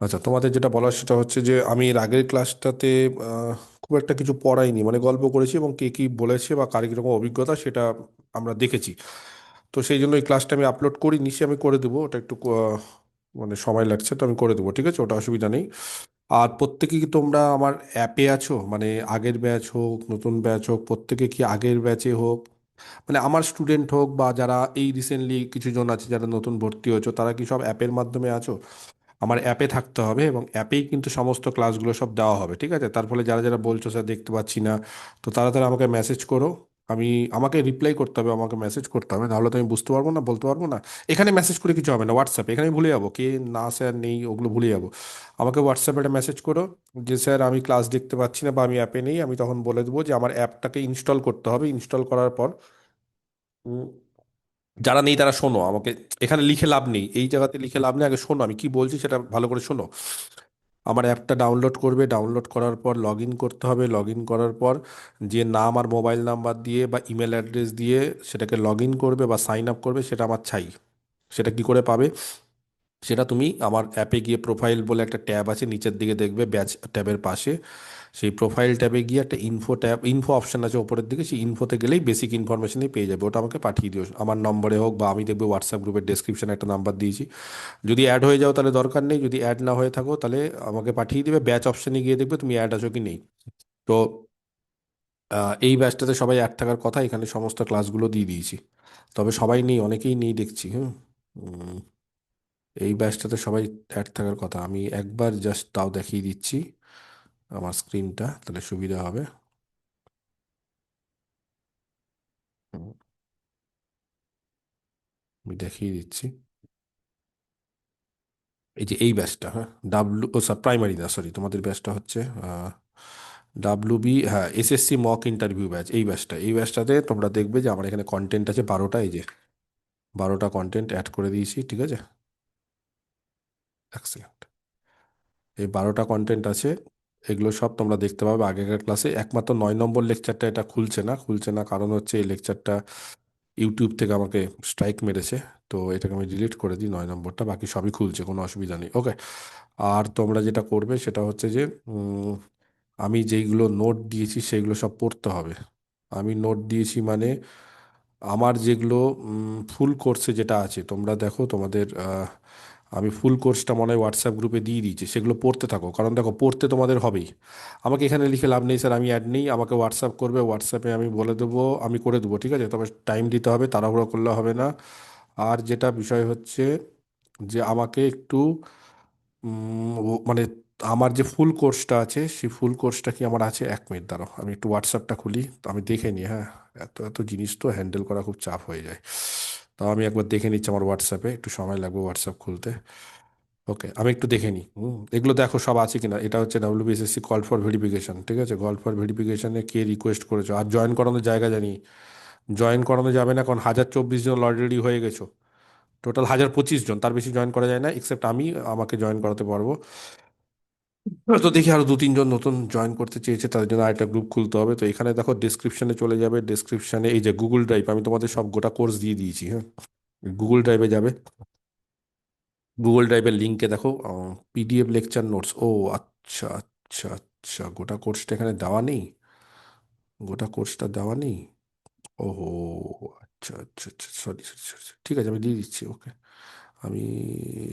আচ্ছা, তোমাদের যেটা বলার সেটা হচ্ছে যে আমি এর আগের ক্লাসটাতে আহ, খুব একটা কিছু পড়াইনি, মানে গল্প করেছি এবং কে কি বলেছে বা কার কিরকম অভিজ্ঞতা সেটা আমরা দেখেছি। তো সেই জন্য এই ক্লাসটা আমি আপলোড করিনি, সে আমি করে দেবো। ওটা একটু মানে সময় লাগছে, তো আমি করে দেবো, ঠিক আছে, ওটা অসুবিধা নেই। আর প্রত্যেকে কি তোমরা আমার অ্যাপে আছো? মানে আগের ব্যাচ হোক নতুন ব্যাচ হোক, প্রত্যেকে কি আগের ব্যাচে হোক, মানে আমার স্টুডেন্ট হোক বা যারা এই রিসেন্টলি কিছু জন আছে যারা নতুন ভর্তি হয়েছো, তারা কি সব অ্যাপের মাধ্যমে আছো? আমার অ্যাপে থাকতে হবে এবং অ্যাপেই কিন্তু সমস্ত ক্লাসগুলো সব দেওয়া হবে, ঠিক আছে? তার ফলে যারা যারা বলছো স্যার দেখতে পাচ্ছি না, তো তারা তারা আমাকে মেসেজ করো। আমি আমাকে রিপ্লাই করতে হবে, আমাকে মেসেজ করতে হবে, নাহলে তো আমি বুঝতে পারবো না, বলতে পারবো না। এখানে মেসেজ করে কিছু হবে না, হোয়াটসঅ্যাপে এখানে ভুলে যাবো কে না স্যার নেই, ওগুলো ভুলে যাবো। আমাকে হোয়াটসঅ্যাপে একটা মেসেজ করো যে স্যার আমি ক্লাস দেখতে পাচ্ছি না বা আমি অ্যাপে নেই। আমি তখন বলে দেবো যে আমার অ্যাপটাকে ইনস্টল করতে হবে, ইনস্টল করার পর যারা নেই তারা শোনো আমাকে। এখানে লিখে লাভ নেই, এই জায়গাতে লিখে লাভ নেই, আগে শোনো আমি কি বলছি সেটা ভালো করে শোনো। আমার অ্যাপটা ডাউনলোড করবে, ডাউনলোড করার পর লগ ইন করতে হবে, লগ ইন করার পর যে নাম আর মোবাইল নাম্বার দিয়ে বা ইমেল অ্যাড্রেস দিয়ে সেটাকে লগ ইন করবে বা সাইন আপ করবে, সেটা আমার চাই। সেটা কি করে পাবে? সেটা তুমি আমার অ্যাপে গিয়ে প্রোফাইল বলে একটা ট্যাব আছে, নিচের দিকে দেখবে ব্যাচ ট্যাবের পাশে। সেই প্রোফাইল ট্যাবে গিয়ে একটা ইনফো ট্যাব, ইনফো অপশন আছে ওপরের দিকে, সেই ইনফোতে গেলেই বেসিক ইনফরমেশনই পেয়ে যাবে। ওটা আমাকে পাঠিয়ে দিও আমার নম্বরে হোক, বা আমি দেখবে হোয়াটসঅ্যাপ গ্রুপের ডেসক্রিপশনে একটা নাম্বার দিয়েছি। যদি অ্যাড হয়ে যাও তাহলে দরকার নেই, যদি অ্যাড না হয়ে থাকো তাহলে আমাকে পাঠিয়ে দিবে। ব্যাচ অপশনে গিয়ে দেখবে তুমি অ্যাড আছো কি নেই। তো এই ব্যাচটাতে সবাই অ্যাড থাকার কথা, এখানে সমস্ত ক্লাসগুলো দিয়ে দিয়েছি। তবে সবাই নেই, অনেকেই নেই দেখছি। হুম। উম, এই ব্যাচটাতে সবাই অ্যাড থাকার কথা। আমি একবার জাস্ট তাও দেখিয়ে দিচ্ছি আমার স্ক্রিনটা, তাহলে সুবিধা হবে। হুম, আমি দেখিয়ে দিচ্ছি। এই যে এই ব্যাচটা, হ্যাঁ, ও স্যার প্রাইমারি না, সরি, তোমাদের ব্যাচটা হচ্ছে বি, হ্যাঁ, এসএসসি মক ইন্টারভিউ ব্যাচ। এই ব্যাচটাতে তোমরা দেখবে যে আমার এখানে কন্টেন্ট আছে 12টা, এই যে 12টা কন্টেন্ট অ্যাড করে দিয়েছি, ঠিক আছে? এক সেকেন্ড। এই 12টা কন্টেন্ট আছে, এগুলো সব তোমরা দেখতে পাবে আগেকার ক্লাসে। একমাত্র 9 নম্বর লেকচারটা এটা খুলছে না, খুলছে না কারণ হচ্ছে এই লেকচারটা ইউটিউব থেকে আমাকে স্ট্রাইক মেরেছে। তো এটাকে আমি ডিলিট করে দিই 9 নম্বরটা, বাকি সবই খুলছে, কোনো অসুবিধা নেই, ওকে। আর তোমরা যেটা করবে সেটা হচ্ছে যে আমি যেইগুলো নোট দিয়েছি সেগুলো সব পড়তে হবে। আমি নোট দিয়েছি মানে আমার যেগুলো ফুল কোর্সে যেটা আছে, তোমরা দেখো তোমাদের আমি ফুল কোর্সটা মনে হয় হোয়াটসঅ্যাপ গ্রুপে দিয়ে দিয়েছি, সেগুলো পড়তে থাকো, কারণ দেখো পড়তে তোমাদের হবেই। আমাকে এখানে লিখে লাভ নেই স্যার আমি অ্যাড নেই, আমাকে হোয়াটসঅ্যাপ করবে, হোয়াটসঅ্যাপে আমি বলে দেবো, আমি করে দেবো, ঠিক আছে? তবে টাইম দিতে হবে, তাড়াহুড়ো করলে হবে না। আর যেটা বিষয় হচ্ছে যে আমাকে একটু মানে আমার যে ফুল কোর্সটা আছে সেই ফুল কোর্সটা কি আমার আছে, 1 মিনিট দাঁড়াও, আমি একটু হোয়াটসঅ্যাপটা খুলি, তো আমি দেখে নিই, হ্যাঁ। এত এত জিনিস তো হ্যান্ডেল করা খুব চাপ হয়ে যায়। তাও আমি একবার দেখে নিচ্ছি আমার হোয়াটসঅ্যাপে, একটু সময় লাগবে হোয়াটসঅ্যাপ খুলতে। ওকে, আমি একটু দেখে নিই। এগুলো দেখো সব আছে কিনা। এটা হচ্ছে ডাব্লিউবিএসএসসি কল ফর ভেরিফিকেশন, ঠিক আছে? কল ফর ভেরিফিকেশনে কে রিকোয়েস্ট করেছো, আর জয়েন করানোর জায়গা জানি। জয়েন করানো যাবে না, কারণ 1024 জন অলরেডি হয়ে গেছো। টোটাল 1025 জন, তার বেশি জয়েন করা যায় না, এক্সেপ্ট আমি, আমাকে জয়েন করাতে পারবো। তো দেখি আরো 2-3 জন নতুন জয়েন করতে চেয়েছে, তাদের জন্য আরেকটা গ্রুপ খুলতে হবে। তো এখানে দেখো ডেসক্রিপশনে চলে যাবে, ডেসক্রিপশনে এই যে গুগল ড্রাইভ, আমি তোমাদের সব গোটা কোর্স দিয়ে দিয়েছি, হ্যাঁ। গুগল ড্রাইভে যাবে, গুগল ড্রাইভের লিঙ্কে দেখো পিডিএফ লেকচার নোটস। ও আচ্ছা আচ্ছা আচ্ছা, গোটা কোর্সটা এখানে দেওয়া নেই, গোটা কোর্সটা দেওয়া নেই। ওহো, আচ্ছা আচ্ছা আচ্ছা, সরি সরি, ঠিক আছে, আমি দিয়ে দিচ্ছি, ওকে। আমি,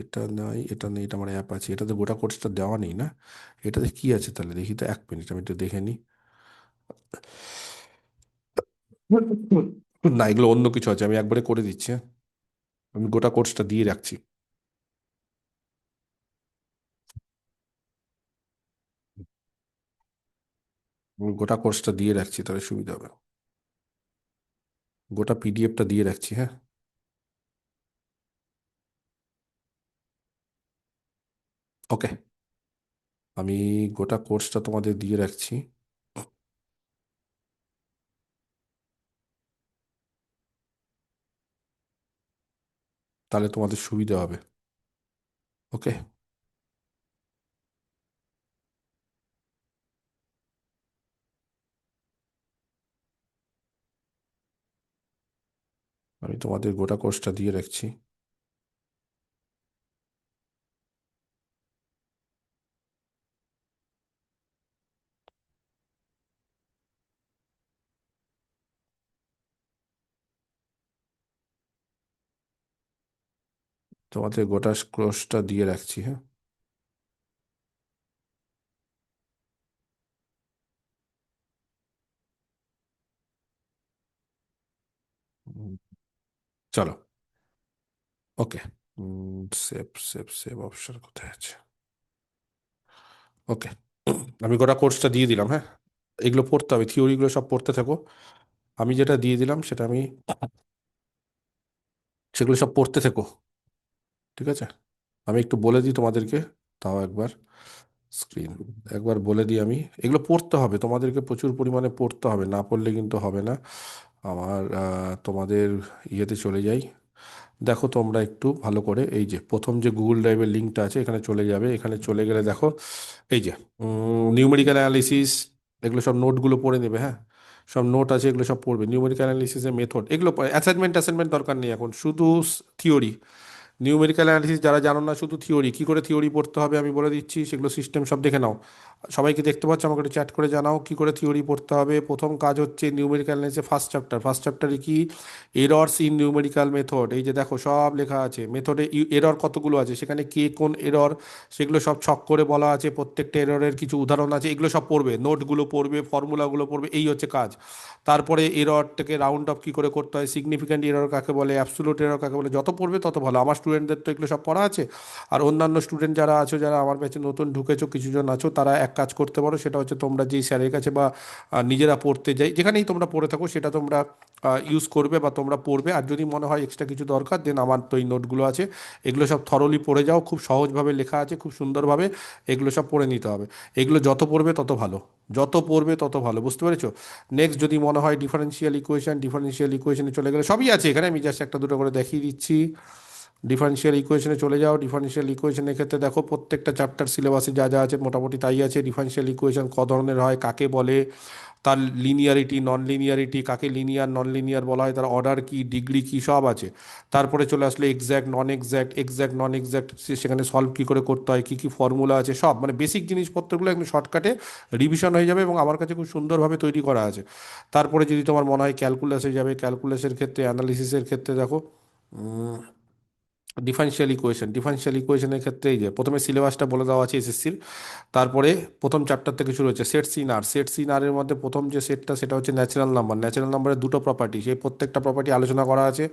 এটা নাই, এটা নেই, এটা আমার অ্যাপ আছে, এটাতে গোটা কোর্সটা দেওয়া নেই না। এটাতে কি আছে তাহলে দেখি তো, 1 মিনিট আমি একটু দেখে নিই। না, এগুলো অন্য কিছু আছে, আমি একবারে করে দিচ্ছি, হ্যাঁ। আমি গোটা কোর্সটা দিয়ে রাখছি, আমি গোটা কোর্সটা দিয়ে রাখছি, তাহলে সুবিধা হবে। গোটা পিডিএফটা দিয়ে রাখছি, হ্যাঁ। ওকে, আমি গোটা কোর্সটা তোমাদের দিয়ে রাখছি, তাহলে তোমাদের সুবিধা হবে, ওকে। আমি তোমাদের গোটা কোর্সটা দিয়ে রাখছি। তোমাদের গোটা কোর্সটা দিয়ে রাখছি, হ্যাঁ। উম, চলো, ওকে। সেভ সেভ সেভ অপশন কোথায় আছে? ওকে, আমি গোটা কোর্সটা দিয়ে দিলাম, হ্যাঁ। এগুলো পড়তে হবে, থিওরিগুলো সব পড়তে থাকো। আমি যেটা দিয়ে দিলাম সেটা আমি, সেগুলো সব পড়তে থেকো, ঠিক আছে। আমি একটু বলে দিই তোমাদেরকে, তাও একবার স্ক্রিন একবার বলে দিই আমি। এগুলো পড়তে হবে তোমাদেরকে, প্রচুর পরিমাণে পড়তে হবে, না পড়লে কিন্তু হবে না। আমার তোমাদের ইয়েতে চলে যাই। দেখো তোমরা একটু ভালো করে, এই যে প্রথম যে গুগল ড্রাইভের লিঙ্কটা আছে এখানে চলে যাবে। এখানে চলে গেলে দেখো এই যে নিউমেরিক্যাল অ্যানালিসিস, এগুলো সব নোটগুলো পড়ে নেবে, হ্যাঁ। সব নোট আছে, এগুলো সব পড়বে। নিউমেরিক্যাল অ্যানালিসিসের মেথড, এগুলো অ্যাসাইনমেন্ট অ্যাসাইনমেন্ট দরকার নেই এখন, শুধু থিওরি। নিউমেরিক্যাল অ্যানালিসিস যারা জানো না, শুধু থিওরি, কি করে থিওরি পড়তে হবে আমি বলে দিচ্ছি, সেগুলো সিস্টেম সব দেখে নাও। সবাইকে দেখতে পাচ্ছ, আমাকে একটু চ্যাট করে জানাও কি করে থিওরি পড়তে হবে। প্রথম কাজ হচ্ছে নিউমেরিক্যাল অ্যানালিসিসের ফার্স্ট চ্যাপ্টার। ফার্স্ট চ্যাপ্টারে কি, এরর্স ইন নিউমেরিক্যাল মেথড, এই যে দেখো সব লেখা আছে। মেথডে এরর কতগুলো আছে, সেখানে কে কোন এরর, সেগুলো সব ছক করে বলা আছে। প্রত্যেকটা এররের কিছু উদাহরণ আছে, এগুলো সব পড়বে, নোটগুলো পড়বে, ফর্মুলাগুলো পড়বে, এই হচ্ছে কাজ। তারপরে এররটাকে রাউন্ড অফ কী করে করতে হয়, সিগনিফিক্যান্ট এরর কাকে বলে, অ্যাবসোলুট এরর কাকে বলে, যত পড়বে তত ভালো। আমার স্টুডেন্টদের তো এগুলো সব পড়া আছে। আর অন্যান্য স্টুডেন্ট যারা আছো, যারা আমার ব্যাচে নতুন ঢুকেছো কিছুজন আছো, তারা এক কাজ করতে পারো, সেটা হচ্ছে তোমরা যেই স্যারের কাছে বা নিজেরা পড়তে যাই, যেখানেই তোমরা পড়ে থাকো, সেটা তোমরা ইউজ করবে বা তোমরা পড়বে। আর যদি মনে হয় এক্সট্রা কিছু দরকার, দেন আমার তো এই নোটগুলো আছে, এগুলো সব থরলি পড়ে যাও। খুব সহজভাবে লেখা আছে, খুব সুন্দরভাবে, এগুলো সব পড়ে নিতে হবে। এগুলো যত পড়বে তত ভালো, যত পড়বে তত ভালো, বুঝতে পেরেছো? নেক্সট যদি মনে হয় ডিফারেন্সিয়াল ইকুয়েশন, ডিফারেন্সিয়াল ইকুয়েশনে চলে গেলে সবই আছে এখানে, আমি জাস্ট একটা দুটো করে দেখিয়ে দিচ্ছি। ডিফারেন্সিয়াল ইকুয়েশনে চলে যাও। ডিফারেন্সিয়াল ইকুয়েশনের ক্ষেত্রে দেখো প্রত্যেকটা চ্যাপ্টার সিলেবাসে যা যা আছে মোটামুটি তাই আছে। ডিফারেন্সিয়াল ইকুয়েশন ক ধরনের হয়, কাকে বলে, তার লিনিয়ারিটি নন লিনিয়ারিটি, কাকে লিনিয়ার নন লিনিয়ার বলা হয়, তার অর্ডার কি, ডিগ্রি কি, সব আছে। তারপরে চলে আসলে এক্স্যাক্ট নন এক্স্যাক্ট, এক্স্যাক্ট নন এক্স্যাক্ট, সেখানে সলভ কী করে করতে হয়, কী কী ফর্মুলা আছে, সব মানে বেসিক জিনিসপত্রগুলো একদম শর্টকাটে রিভিশন হয়ে যাবে, এবং আমার কাছে খুব সুন্দরভাবে তৈরি করা আছে। তারপরে যদি তোমার মনে হয় ক্যালকুলাসে যাবে, ক্যালকুলাসের ক্ষেত্রে, অ্যানালিসিসের ক্ষেত্রে দেখো ডিফারেন্সিয়াল ইকুয়েশন। ডিফারেন্সিয়াল ইকুয়েশনের ক্ষেত্রে এই যে প্রথমে সিলেবাসটা বলে দেওয়া আছে এসএসসির। তারপরে প্রথম চ্যাপ্টার থেকে শুরু হচ্ছে সেট সিন আর। সেট সিন আরের মধ্যে প্রথম যে সেটটা, সেটা হচ্ছে ন্যাচারাল নাম্বার। ন্যাচারাল নাম্বারের দুটো প্রপার্টি, সেই প্রত্যেকটা প্রপার্টি আলোচনা করা আছে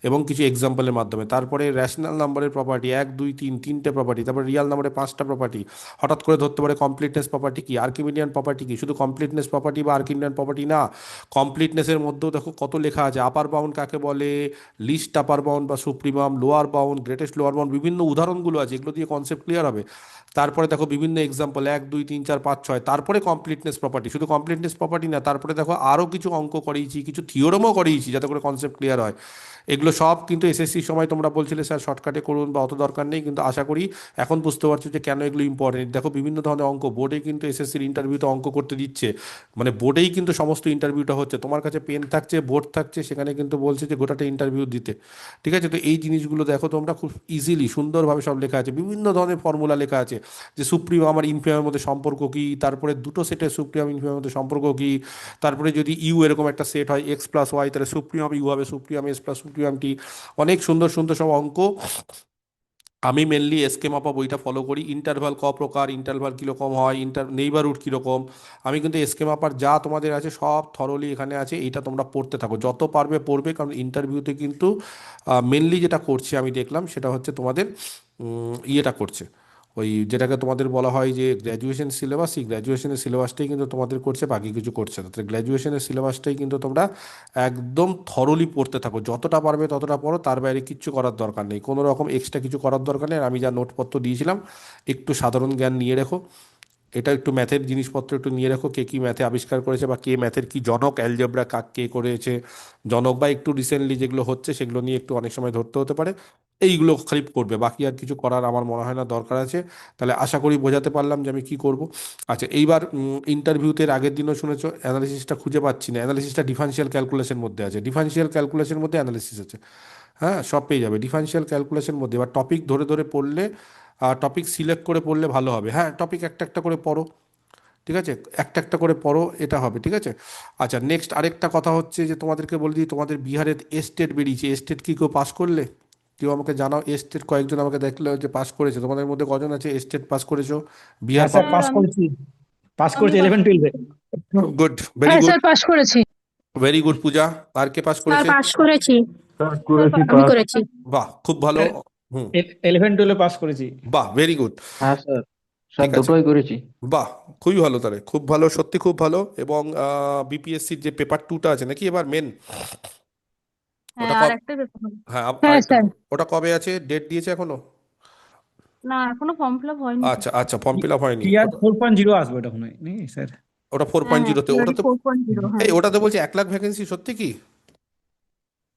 এবং কিছু এক্সাম্পলের মাধ্যমে। তারপরে র্যাশনাল নাম্বারের প্রপার্টি, এক দুই তিন, তিনটে প্রপার্টি। তারপরে রিয়াল নাম্বারের পাঁচটা প্রপার্টি। হঠাৎ করে ধরতে পারে কমপ্লিটনেস প্রপার্টি কি, আর্কিমিডিয়ান প্রপার্টি কি, শুধু কমপ্লিটনেস প্রপার্টি বা আর্কিমিডিয়ান প্রপার্টি না, কমপ্লিটনেসের মধ্যেও দেখো কত লেখা আছে। আপার বাউন্ড কাকে বলে, লিস্ট আপার বাউন্ড বা supremum, lower bound, greatest lower bound, বিভিন্ন উদাহরণগুলো আছে, এগুলো দিয়ে কনসেপ্ট ক্লিয়ার হবে। তারপরে দেখো বিভিন্ন এক্সাম্পল, এক দুই তিন চার পাঁচ ছয়। তারপরে কমপ্লিটনেস প্রপার্টি, শুধু কমপ্লিটনেস প্রপার্টি না, তারপরে দেখো আরও কিছু অঙ্ক করিয়েছি, কিছু থিওরেমও করিয়েছি, যাতে করে কনসেপ্ট ক্লিয়ার হয়। এগুলো সব কিন্তু এসএসসির সময় তোমরা বলছিলে স্যার শর্টকাটে করুন বা অত দরকার নেই, কিন্তু আশা করি এখন বুঝতে পারছো যে কেন এগুলো ইম্পর্টেন্ট। দেখো বিভিন্ন ধরনের অঙ্ক বোর্ডে কিন্তু এসএসসির ইন্টারভিউতে অঙ্ক করতে দিচ্ছে, মানে বোর্ডেই কিন্তু সমস্ত ইন্টারভিউটা হচ্ছে। তোমার কাছে পেন থাকছে, বোর্ড থাকছে, সেখানে কিন্তু বলছে যে গোটাটা ইন্টারভিউ দিতে। ঠিক আছে, তো এই জিনিসগুলো দেখো তোমরা খুব ইজিলি সুন্দরভাবে সব লেখা আছে, বিভিন্ন ধরনের ফর্মুলা লেখা আছে, যে সুপ্রিম আমার ইনফিমামের মধ্যে সম্পর্ক কী, তারপরে দুটো সেটের সুপ্রিম ইনফিমামের মধ্যে সম্পর্ক কী। তারপরে যদি ইউ এরকম একটা সেট হয় এক্স প্লাস ওয়াই, তাহলে সুপ্রিম ইউ হবে সুপ্রিম এস প্লাস সুপ্রিম টি। অনেক সুন্দর সুন্দর সব অঙ্ক। আমি মেনলি এসকে মাপা বইটা ফলো করি। ইন্টারভাল ক প্রকার, ইন্টারভাল কীরকম হয়, নেইবারহুড কীরকম, আমি কিন্তু এসকে মাপার যা তোমাদের আছে সব থরলি এখানে আছে। এইটা তোমরা পড়তে থাকো, যত পারবে পড়বে, কারণ ইন্টারভিউতে কিন্তু মেনলি যেটা করছে আমি দেখলাম সেটা হচ্ছে তোমাদের ইয়েটা করছে, ওই যেটাকে তোমাদের বলা হয় যে গ্র্যাজুয়েশন সিলেবাস, এই গ্র্যাজুয়েশনের সিলেবাসটাই কিন্তু তোমাদের করছে, বাকি কিছু করছে না। তো গ্র্যাজুয়েশনের সিলেবাসটাই কিন্তু তোমরা একদম থরলি পড়তে থাকো, যতটা পারবে ততটা পড়ো, তার বাইরে কিচ্ছু করার দরকার নেই, কোনো রকম এক্সট্রা কিছু করার দরকার নেই। আর আমি যা নোটপত্র দিয়েছিলাম, একটু সাধারণ জ্ঞান নিয়ে রেখো। এটা একটু ম্যাথের জিনিসপত্র একটু নিয়ে রাখো, কে কী ম্যাথে আবিষ্কার করেছে, বা কে ম্যাথের কি জনক, অ্যালজেব্রা কাক কে করেছে জনক, বা একটু রিসেন্টলি যেগুলো হচ্ছে সেগুলো নিয়ে একটু অনেক সময় ধরতে হতে পারে। এইগুলো খালি করবে, বাকি আর কিছু করার আমার মনে হয় না দরকার আছে। তাহলে আশা করি বোঝাতে পারলাম যে আমি কি করব। আচ্ছা, এইবার ইন্টারভিউতে আগের দিনও শুনেছো অ্যানালিসিসটা খুঁজে পাচ্ছি না, অ্যানালিসিসটা ডিফারেন্সিয়াল ক্যালকুলেশন মধ্যে আছে, ডিফারেন্সিয়াল ক্যালকুলেশনের মধ্যে অ্যানালিসিস আছে। হ্যাঁ, সব পেয়ে যাবে ডিফারেন্সিয়াল ক্যালকুলেশন মধ্যে। এবার টপিক ধরে ধরে পড়লে, টপিক সিলেক্ট করে পড়লে ভালো হবে। হ্যাঁ, টপিক একটা একটা করে পড়ো, ঠিক আছে, একটা একটা করে পড়ো, এটা হবে, ঠিক আছে। আচ্ছা, নেক্সট আরেকটা কথা হচ্ছে যে তোমাদেরকে বলে দিই, তোমাদের বিহারের এস্টেট বেরিয়েছে, এস্টেট কি কেউ পাস করলে? কেউ আমাকে জানাও, এস্টেট কয়েকজন আমাকে দেখলো যে পাস করেছে, তোমাদের মধ্যে কজন আছে এস্টেট পাস করেছো? বিহার হ্যাঁ স্যার, স্যার পাস আমি করেছি। পাস আমি করেছি পাস 11-12-এ। করেছি। গুড, ভেরি হ্যাঁ গুড, স্যার, পাশ করেছি। ভেরি গুড পূজা। আর কে পাস স্যার করেছে? পাশ করেছি। স্যার স্যার করেছি আমি পাস। করেছি। বাহ, খুব ভালো। স্যার হুম। 11-12-এ পাস করেছি। বাহ, ভেরি গুড। হ্যাঁ স্যার, স্যার ঠিক আছে, দুটোই করেছি। বাহ, খুবই ভালো, তাহলে খুব ভালো, সত্যি খুব ভালো। এবং বিপিএসসির যে পেপার টুটা আছে নাকি এবার মেন, হ্যাঁ, ওটা আর কবে? একটা পেপার হবে। হ্যাঁ, হ্যাঁ আরেকটা। স্যার। ওটা কবে আছে, ডেট দিয়েছে এখনো? না, এখনো ফর্ম ফিল আপ হয়নি তো। আচ্ছা আচ্ছা, ফর্ম ফিল আপ হয়নি টিআর ওটা। 4.0 আসবে এটা মনে হয় নাকি স্যার? ওটা ফোর হ্যাঁ পয়েন্ট হ্যাঁ, জিরোতে টিআরই ওটাতে। 4.0, হ্যাঁ। এই ওটাতে বলছে 1 লাখ ভ্যাকেন্সি, সত্যি কি?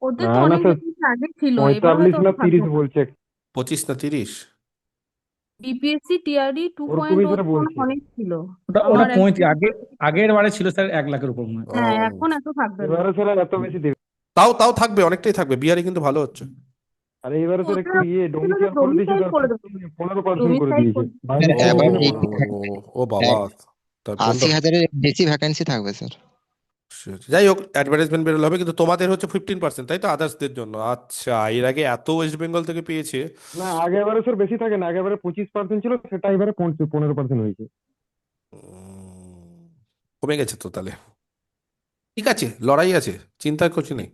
ওদের না তো না অনেক স্যার, ভ্যাকেন্সি আগে ছিল, এবার হয়তো 45 না অত থাকবে 30 না। বলছে। 25 না 30? বিপিএসসি টিআরই টু ওরকমই পয়েন্ট ও করে অনেক বলছে। অনেক ছিল। ওটা ওটা আমার একজন 35 আগের বারে ছিল স্যার 1 লাখের উপর মনে হয়। হ্যাঁ, ও, এখন এত থাকবে না। এবারে স্যার আর এত বেশি দেবে। তাও তাও থাকবে, অনেকটাই থাকবে, বিহারে কিন্তু ভালো হচ্ছে। আরে এবারে স্যার একটু ওটা ইয়ে ছিল যে ডোমিসাইল করে দিয়েছে ডোমিসাইল স্যার, করে দেবে। 15% করে ডোমিসাইল দিয়েছে, করে বাইরে স্যার ও, কোনো এবার দিনও এই 15 করে। ও বাবা, তার পনেরো। 80,000-এর বেশি ভ্যাকেন্সি থাকবে স্যার। যাই হোক, অ্যাডভার্টাইজমেন্ট বেরোলে হবে, কিন্তু তোমাদের হচ্ছে 15%, তাই তো, আদার্সদের জন্য? আচ্ছা, এর আগে এত ওয়েস্ট বেঙ্গল থেকে পেয়েছে। না আগে এবারে স্যার বেশি থাকে না, আগে এবারে 25% ছিল, সেটা এবারে 15% হয়েছে। উম, কমে গেছে তো তাহলে। ঠিক আছে, লড়াই আছে, চিন্তার কিছু নেই,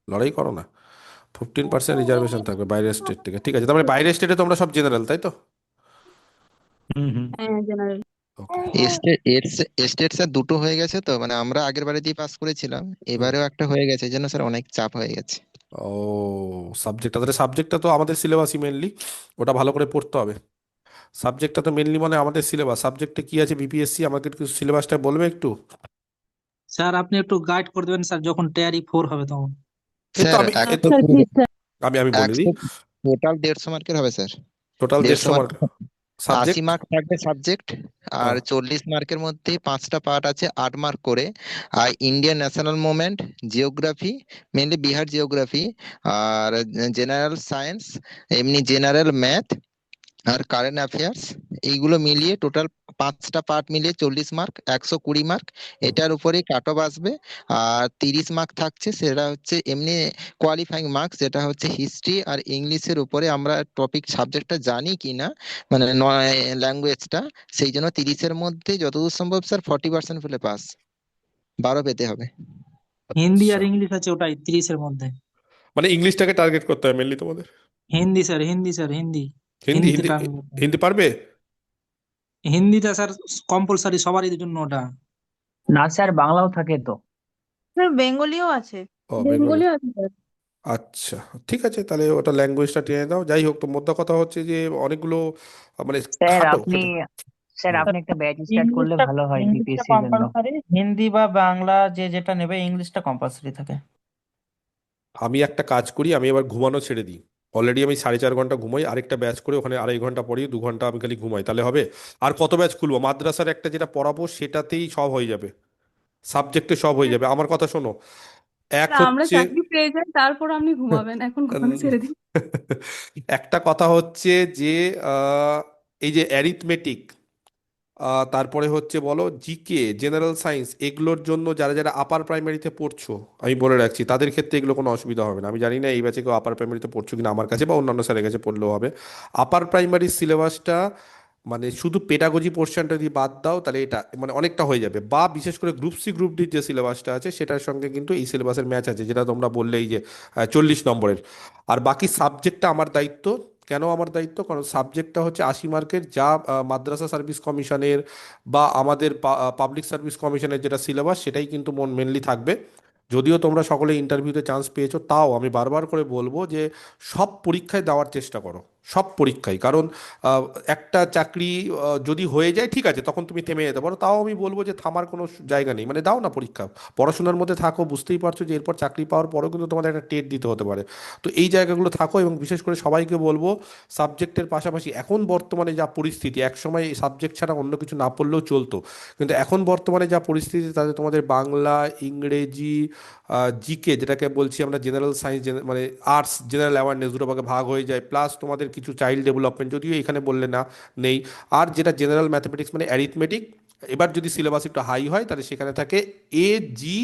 লড়াই করো না। 15% রিজার্ভেশন থাকবে বাইরের স্টেট থেকে, ঠিক আছে। তার মানে বাইরের স্টেটে তোমরা সব জেনারেল, তাই তো? হুম হুম। হ্যাঁ, জেনারেল। ওকে। এস্টেট স্যার দুটো হয়ে গেছে তো, মানে আমরা আগের বারে দিয়ে পাস করেছিলাম, হুম। এবারেও একটা হয়ে গেছে, এই জন্য স্যার অনেক চাপ হয়ে গেছে। ও, সাবজেক্টটা, তাহলে সাবজেক্টটা তো আমাদের সিলেবাসই মেনলি, ওটা ভালো করে পড়তে হবে। সাবজেক্টটা তো মেনলি মানে আমাদের সিলেবাস। সাবজেক্টে কি আছে বিপিএসসি, আমাকে একটু সিলেবাসটা বলবে একটু? স্যার আপনি একটু গাইড করে দেবেন স্যার, যখন টিআরই 4 হবে তখন। এই তো স্যার আমি, এই তো একশো স্যার কুড়ি প্লিজ স্যার। আমি বলে দিই। 100 টোটাল 150 মার্কের হবে sir. Total 150 150 mark, mark 80 subject. Mark থাকবে সাবজেক্ট। আর হ্যাঁ। 40 মার্কের মধ্যে 5টা পার্ট আছে, 8 মার্ক করে। আর Indian national movement, geography, mainly Bihar geography, আর জেনারেল সায়েন্স, এমনি জেনারেল ম্যাথ, আর কারেন্ট অ্যাফেয়ার্স, এইগুলো মিলিয়ে টোটাল 5টা পার্ট মিলিয়ে 40 মার্ক, 120 মার্ক। হুম। এটার উপরেই কাট অফ আসবে। আর 30 মার্ক থাকছে, সেটা হচ্ছে এমনি কোয়ালিফাইং মার্ক, যেটা হচ্ছে হিস্ট্রি আর ইংলিশের উপরে আমরা টপিক সাবজেক্টটা জানি কিনা, মানে নয় ল্যাঙ্গুয়েজটা। সেই জন্য 30-এর মধ্যে যতদূর সম্ভব স্যার 40% পেলে পাস, 12 পেতে হবে। হিন্দি আচ্ছা, আর ইংলিশ আছে ওটাই 30-এর মধ্যে। মানে ইংলিশটাকে টার্গেট করতে হবে মেনলি তোমাদের? Hindi sir, Hindi sir, Hindi. হিন্দি হিন্দিতে হিন্দি টার্গেট করতে হবে। হিন্দি পারবে? হিন্দিটা স্যার কম্পালসারি সবারই জন্য ওটা। না স্যার, বাংলাও থাকে তো। স্যার বেঙ্গলিও আছে। ও, বেঙ্গলি। বেঙ্গলি আছে স্যার। আচ্ছা, ঠিক আছে, তাহলে ওটা ল্যাঙ্গুয়েজটা টেনে দাও। যাই হোক, তো মোদ্দা কথা হচ্ছে যে অনেকগুলো মানে স্যার খাটো আপনি খাটো। স্যার হুম। আপনি একটা ব্যাচ স্টার্ট করলে ইংলিশটা ভালো হয় ইংলিশটা বিপিএসসির জন্য। কম্পালসারি, হিন্দি বা বাংলা যে যেটা নেবে ইংলিশটা কম্পালসারি থাকে। আমি একটা কাজ করি, আমি এবার ঘুমানো ছেড়ে দিই। অলরেডি আমি 4.5 ঘন্টা ঘুমাই, আরেকটা ব্যাচ করে ওখানে 2.5 ঘন্টা পড়ি, 2 ঘন্টা আমি খালি ঘুমাই, তাহলে হবে? আর কত ব্যাচ খুলবো? মাদ্রাসার একটা যেটা পড়াবো সেটাতেই সব হয়ে যাবে, সাবজেক্টে সব হয়ে যাবে। আমার কথা শোনো, এক স্যার, আমরা হচ্ছে চাকরি পেয়ে যাই, তারপর আপনি ঘুমাবেন, এখন ঘুমানো উম, ছেড়ে দিন। একটা কথা হচ্ছে যে আহ, এই যে অ্যারিথমেটিক, তারপরে হচ্ছে বলো জিকে, জেনারেল সায়েন্স, এগুলোর জন্য যারা যারা আপার প্রাইমারিতে পড়ছো, আমি বলে রাখছি তাদের ক্ষেত্রে এগুলো কোনো অসুবিধা হবে না। আমি জানি না এই ব্যাচে কেউ আপার প্রাইমারিতে পড়ছো কিনা, আমার কাছে বা অন্যান্য স্যারের কাছে পড়লেও হবে। আপার প্রাইমারি সিলেবাসটা মানে শুধু পেডাগজি পোর্শনটা যদি বাদ দাও, তাহলে এটা মানে অনেকটা হয়ে যাবে। বা বিশেষ করে গ্রুপ সি গ্রুপ ডির যে সিলেবাসটা আছে সেটার সঙ্গে কিন্তু এই সিলেবাসের ম্যাচ আছে, যেটা তোমরা বললে এই যে 40 নম্বরের। আর বাকি সাবজেক্টটা আমার দায়িত্ব। কেন আমার দায়িত্ব? কারণ সাবজেক্টটা হচ্ছে 80 মার্কের, যা মাদ্রাসা সার্ভিস কমিশনের বা আমাদের পাবলিক সার্ভিস কমিশনের যেটা সিলেবাস সেটাই কিন্তু মেনলি থাকবে। যদিও তোমরা সকলে ইন্টারভিউতে চান্স পেয়েছো, তাও আমি বারবার করে বলবো যে সব পরীক্ষায় দেওয়ার চেষ্টা করো, সব পরীক্ষায়। কারণ আহ, একটা চাকরি যদি হয়ে যায় ঠিক আছে, তখন তুমি থেমে যেতে পারো, তাও আমি বলবো যে থামার কোনো জায়গা নেই, মানে দাও না পরীক্ষা। পড়াশোনার মধ্যে থাকো, বুঝতেই পারছো যে এরপর চাকরি পাওয়ার পরেও কিন্তু তোমাদের একটা টেট দিতে হতে পারে। তো এই জায়গাগুলো থাকো, এবং বিশেষ করে সবাইকে বলবো সাবজেক্টের পাশাপাশি এখন বর্তমানে যা পরিস্থিতি, একসময় এই সাবজেক্ট ছাড়া অন্য কিছু না পড়লেও চলতো, কিন্তু এখন বর্তমানে যা পরিস্থিতি তাতে তোমাদের বাংলা, ইংরেজি, জিকে যেটাকে বলছি আমরা জেনারেল সায়েন্স, মানে আর্টস, জেনারেল অ্যাওয়ারনেস, দুটো ভাগে ভাগ হয়ে যায়, প্লাস তোমাদের কিছু চাইল্ড ডেভেলপমেন্ট, যদিও এখানে বললে না নেই। আর যেটা জেনারেল ম্যাথমেটিক্স মানে অ্যারিথমেটিক, এবার যদি সিলেবাস একটু হাই হয় তাহলে সেখানে থাকে এ জি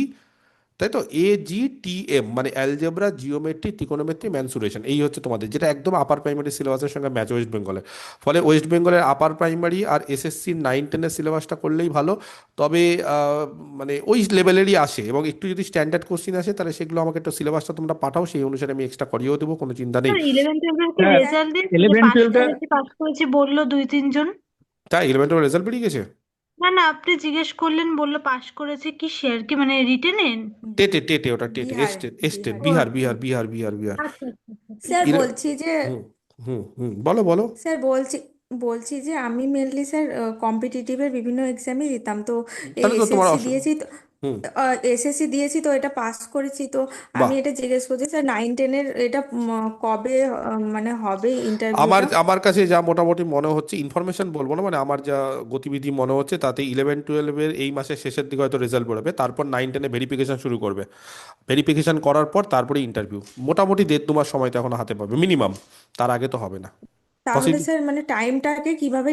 তাই তো, AGTM মানে অ্যালজেব্রা, জিওমেট্রি, ত্রিকোণমিতি, ম্যানসুরেশন, এই হচ্ছে তোমাদের, যেটা একদম আপার প্রাইমারি সিলেবাসের সঙ্গে ম্যাচ ওয়েস্ট বেঙ্গলের। ফলে ওয়েস্ট বেঙ্গলের আপার প্রাইমারি আর SSC 9-10-এর সিলেবাসটা করলেই ভালো। তবে মানে ওই লেভেলেরই আসে, এবং একটু যদি স্ট্যান্ডার্ড কোশ্চিন আসে তাহলে সেগুলো আমাকে একটু সিলেবাসটা তোমরা পাঠাও, সেই অনুসারে আমি এক্সট্রা করিয়েও দেবো, কোনো চিন্তা নেই। স্যার 11-12 কি হ্যাঁ রেজাল্ট দিয়েছে? 11-12টা পাস করেছি বললো 2-3 জন। তাই 11-12 রেজাল্ট বেরিয়ে গেছে? না না, আপনি জিজ্ঞেস করলেন, বললো পাস করেছে কি শেয়ার কি মানে রিটেনে। টেটে ওটা টেটে, এস্টেট, বিহার। আচ্ছা আচ্ছা আচ্ছা। স্যার ইলে বলছি যে হুম বলো। স্যার বলছি যে আমি মেনলি স্যার কম্পিটিটিভের বিভিন্ন এক্সামই দিতাম তো, এই তাহলে তো তোমার হুম, এসএসসি দিয়েছি তো এটা পাস করেছি তো, বাহ। আমি এটা জিজ্ঞেস করছি স্যার 9-10-এর এটা কবে মানে হবে আমার ইন্টারভিউটা? আমার কাছে যা মোটামুটি মনে হচ্ছে, ইনফরমেশন বলবো না, মানে আমার যা গতিবিধি মনে হচ্ছে তাতে 11-12-এর এই মাসের শেষের দিকে হয়তো রেজাল্ট বেরোবে, তারপর 9-10-এ ভেরিফিকেশন শুরু করবে। ভেরিফিকেশন করার পর তারপরে ইন্টারভিউ, মোটামুটি 1.5-2 মাস সময় তো এখন হাতে পাবে মিনিমাম, তার আগে তো হবে না। তাহলে স্যার মানে টাইমটাকে কিভাবে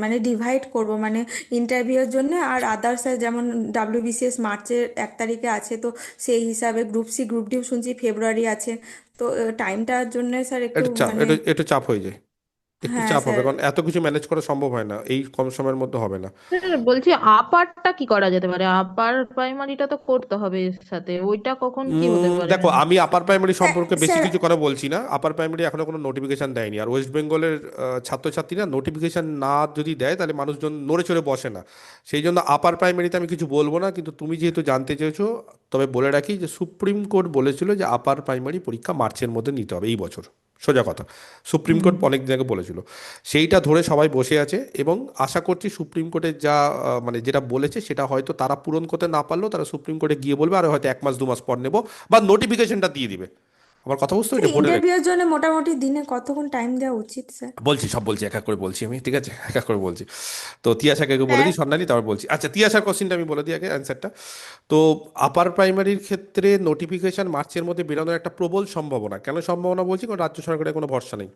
মানে ডিভাইড করব মানে ইন্টারভিউয়ের জন্য আর আদার্স, যেমন WBCS মার্চের 1 তারিখে আছে তো, সেই হিসাবে গ্রুপ সি গ্রুপ ডি শুনছি ফেব্রুয়ারি আছে, তো টাইমটার জন্য স্যার একটু মানে। একটু চাপ হয়ে যায়, একটু হ্যাঁ চাপ হবে, স্যার। কারণ এত কিছু ম্যানেজ করা সম্ভব হয় না, এই কম সময়ের মধ্যে হবে না। স্যার বলছি আপারটা কি করা যেতে পারে? আপার প্রাইমারিটা তো করতে হবে এর সাথে, ওইটা কখন কি হতে পারে? দেখো, আমি আপার প্রাইমারি সম্পর্কে বেশি স্যার কিছু কথা বলছি না, আপার প্রাইমারি এখনো কোনো নোটিফিকেশন দেয়নি, আর ওয়েস্ট বেঙ্গলের ছাত্রছাত্রীরা নোটিফিকেশন না যদি দেয় তাহলে মানুষজন নড়ে চড়ে বসে না, সেই জন্য আপার প্রাইমারিতে আমি কিছু বলবো না, কিন্তু তুমি যেহেতু জানতে চেয়েছো, তবে বলে রাখি যে সুপ্রিম কোর্ট বলেছিল যে আপার প্রাইমারি পরীক্ষা মার্চের মধ্যে নিতে হবে এই বছর, সোজা কথা, সুপ্রিম কোর্ট অনেক দিন আগে বলেছিল। সেইটা ধরে সবাই বসে আছে, এবং আশা করছি সুপ্রিম কোর্টের যা মানে যেটা বলেছে সেটা হয়তো তারা পূরণ করতে না পারলেও তারা সুপ্রিম কোর্টে গিয়ে বলবে আর হয়তো 1 মাস 2 মাস পর নেবো, বা নোটিফিকেশনটা দিয়ে দিবে। আমার কথা বুঝতে স্যার পেরেছি, বলে রাখি। ইন্টারভিউয়ের জন্য মোটামুটি দিনে কতক্ষণ টাইম দেওয়া উচিত স্যার? সব বলছি, এক এক করে বলছি আমি, ঠিক আছে, এক এক করে বলছি। তো তিয়াশাকে আগে বলে দিই, স্বর্ণালী, তারপর বলছি। আচ্ছা, তিয়াশার কোশ্চিনটা আমি বলে দিই আগে অ্যান্সারটা। তো আপার প্রাইমারির ক্ষেত্রে নোটিফিকেশন মার্চের মধ্যে বেরোনোর একটা প্রবল সম্ভাবনা, কেন সম্ভাবনা বলছি, কারণ রাজ্য সরকারের কোনো ভরসা নেই।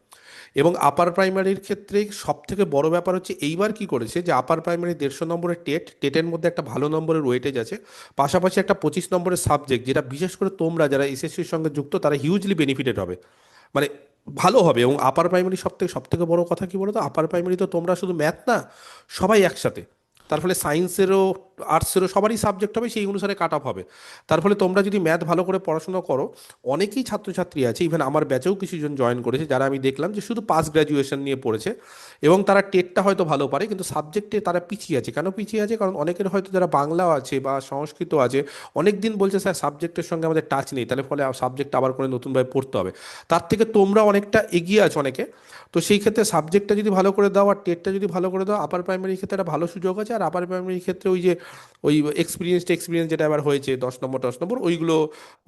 এবং আপার প্রাইমারির ক্ষেত্রে সব থেকে বড় ব্যাপার হচ্ছে এইবার কি করেছে, যে আপার প্রাইমারি 150 নম্বরের টেটের মধ্যে একটা ভালো নম্বরের ওয়েটেজ আছে, পাশাপাশি একটা 25 নম্বরের সাবজেক্ট, যেটা বিশেষ করে তোমরা যারা এসএসসির সঙ্গে যুক্ত তারা হিউজলি বেনিফিটেড হবে, মানে ভালো হবে। এবং আপার প্রাইমারি সব থেকে বড় কথা কি বলো তো, আপার প্রাইমারি তো তোমরা শুধু ম্যাথ না, সবাই একসাথে, তার ফলে সায়েন্সেরও আর্টসেরও সবারই সাবজেক্ট হবে, সেই অনুসারে কাট অফ হবে। তার ফলে তোমরা যদি ম্যাথ ভালো করে পড়াশোনা করো, অনেকেই ছাত্রছাত্রী আছে, ইভেন আমার ব্যাচেও কিছুজন জয়েন করেছে যারা আমি দেখলাম যে শুধু পাস গ্র্যাজুয়েশন নিয়ে পড়েছে, এবং তারা টেটটা হয়তো ভালো পারে কিন্তু সাবজেক্টে তারা পিছিয়ে আছে। কেন পিছিয়ে আছে? কারণ অনেকের হয়তো যারা বাংলাও আছে বা সংস্কৃত আছে, অনেক দিন বলছে স্যার সাবজেক্টের সঙ্গে আমাদের টাচ নেই, তাহলে ফলে সাবজেক্ট আবার করে নতুনভাবে পড়তে হবে। তার থেকে তোমরা অনেকটা এগিয়ে আছো অনেকে, তো সেই ক্ষেত্রে সাবজেক্টটা যদি ভালো করে দাও আর টেটটা যদি ভালো করে দাও, আপার প্রাইমারির ক্ষেত্রে একটা ভালো সুযোগ আছে। আর আপার প্রাইমারির ক্ষেত্রে ওই এক্সপিরিয়েন্স যেটা এবার হয়েছে 10 নম্বর ওইগুলো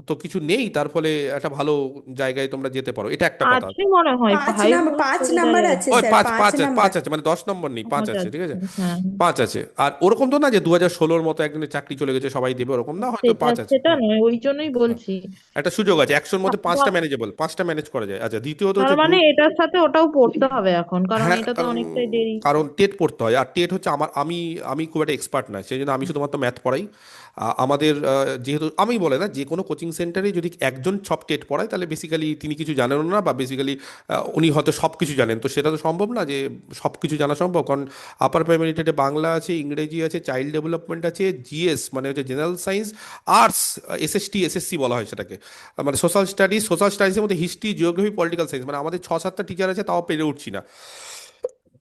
তো কিছু নেই, তার ফলে একটা ভালো জায়গায় তোমরা যেতে পারো, এটা একটা কথা। আছে মনে হয়, ভাই পাঁচ নাম্বার আছে ওই স্যার, পাঁচ 5 পাঁচ আছে, নাম্বার। 5 আছে, মানে 10 নম্বর নেই, 5 আছে, ঠিক আছে, হ্যাঁ 5 আছে। আর ওরকম তো না যে 2016-র মতো একজনের চাকরি চলে গেছে সবাই দেবে, ওরকম না, হয়তো সেটা 5 আছে। সেটা নয়, ওই জন্যই বলছি। একটা সুযোগ আছে, 100-র মধ্যে 5টা ম্যানেজেবল, 5টা ম্যানেজ করা যায়। আচ্ছা, দ্বিতীয়ত তার হচ্ছে মানে এটার সাথে ওটাও পড়তে হবে এখন, কারণ হ্যাঁ, এটা তো কারণ অনেকটাই দেরি। টেট পড়তে হয়, আর টেট হচ্ছে আমি খুব একটা এক্সপার্ট না, সেই জন্য আমি শুধুমাত্র ম্যাথ পড়াই। আমাদের যেহেতু আমি বলে না, যে কোনো কোচিং সেন্টারে যদি একজন সব টেট পড়ায় তাহলে বেসিক্যালি তিনি কিছু জানেন না, বা বেসিক্যালি উনি হয়তো সব কিছু জানেন, তো সেটা তো সম্ভব না যে সব কিছু জানা সম্ভব। কারণ আপার প্রাইমারি টেটে বাংলা আছে, ইংরেজি আছে, চাইল্ড ডেভেলপমেন্ট আছে, জিএস মানে হচ্ছে জেনারেল সায়েন্স, আর্টস, এসএসসি বলা হয় সেটাকে, মানে সোশ্যাল স্টাডিজের মধ্যে হিস্ট্রি, জিওগ্রাফি, পলিটিক্যাল সায়েন্স, মানে আমাদের 6-7টা টিচার আছে, তাও পেরে উঠছি না,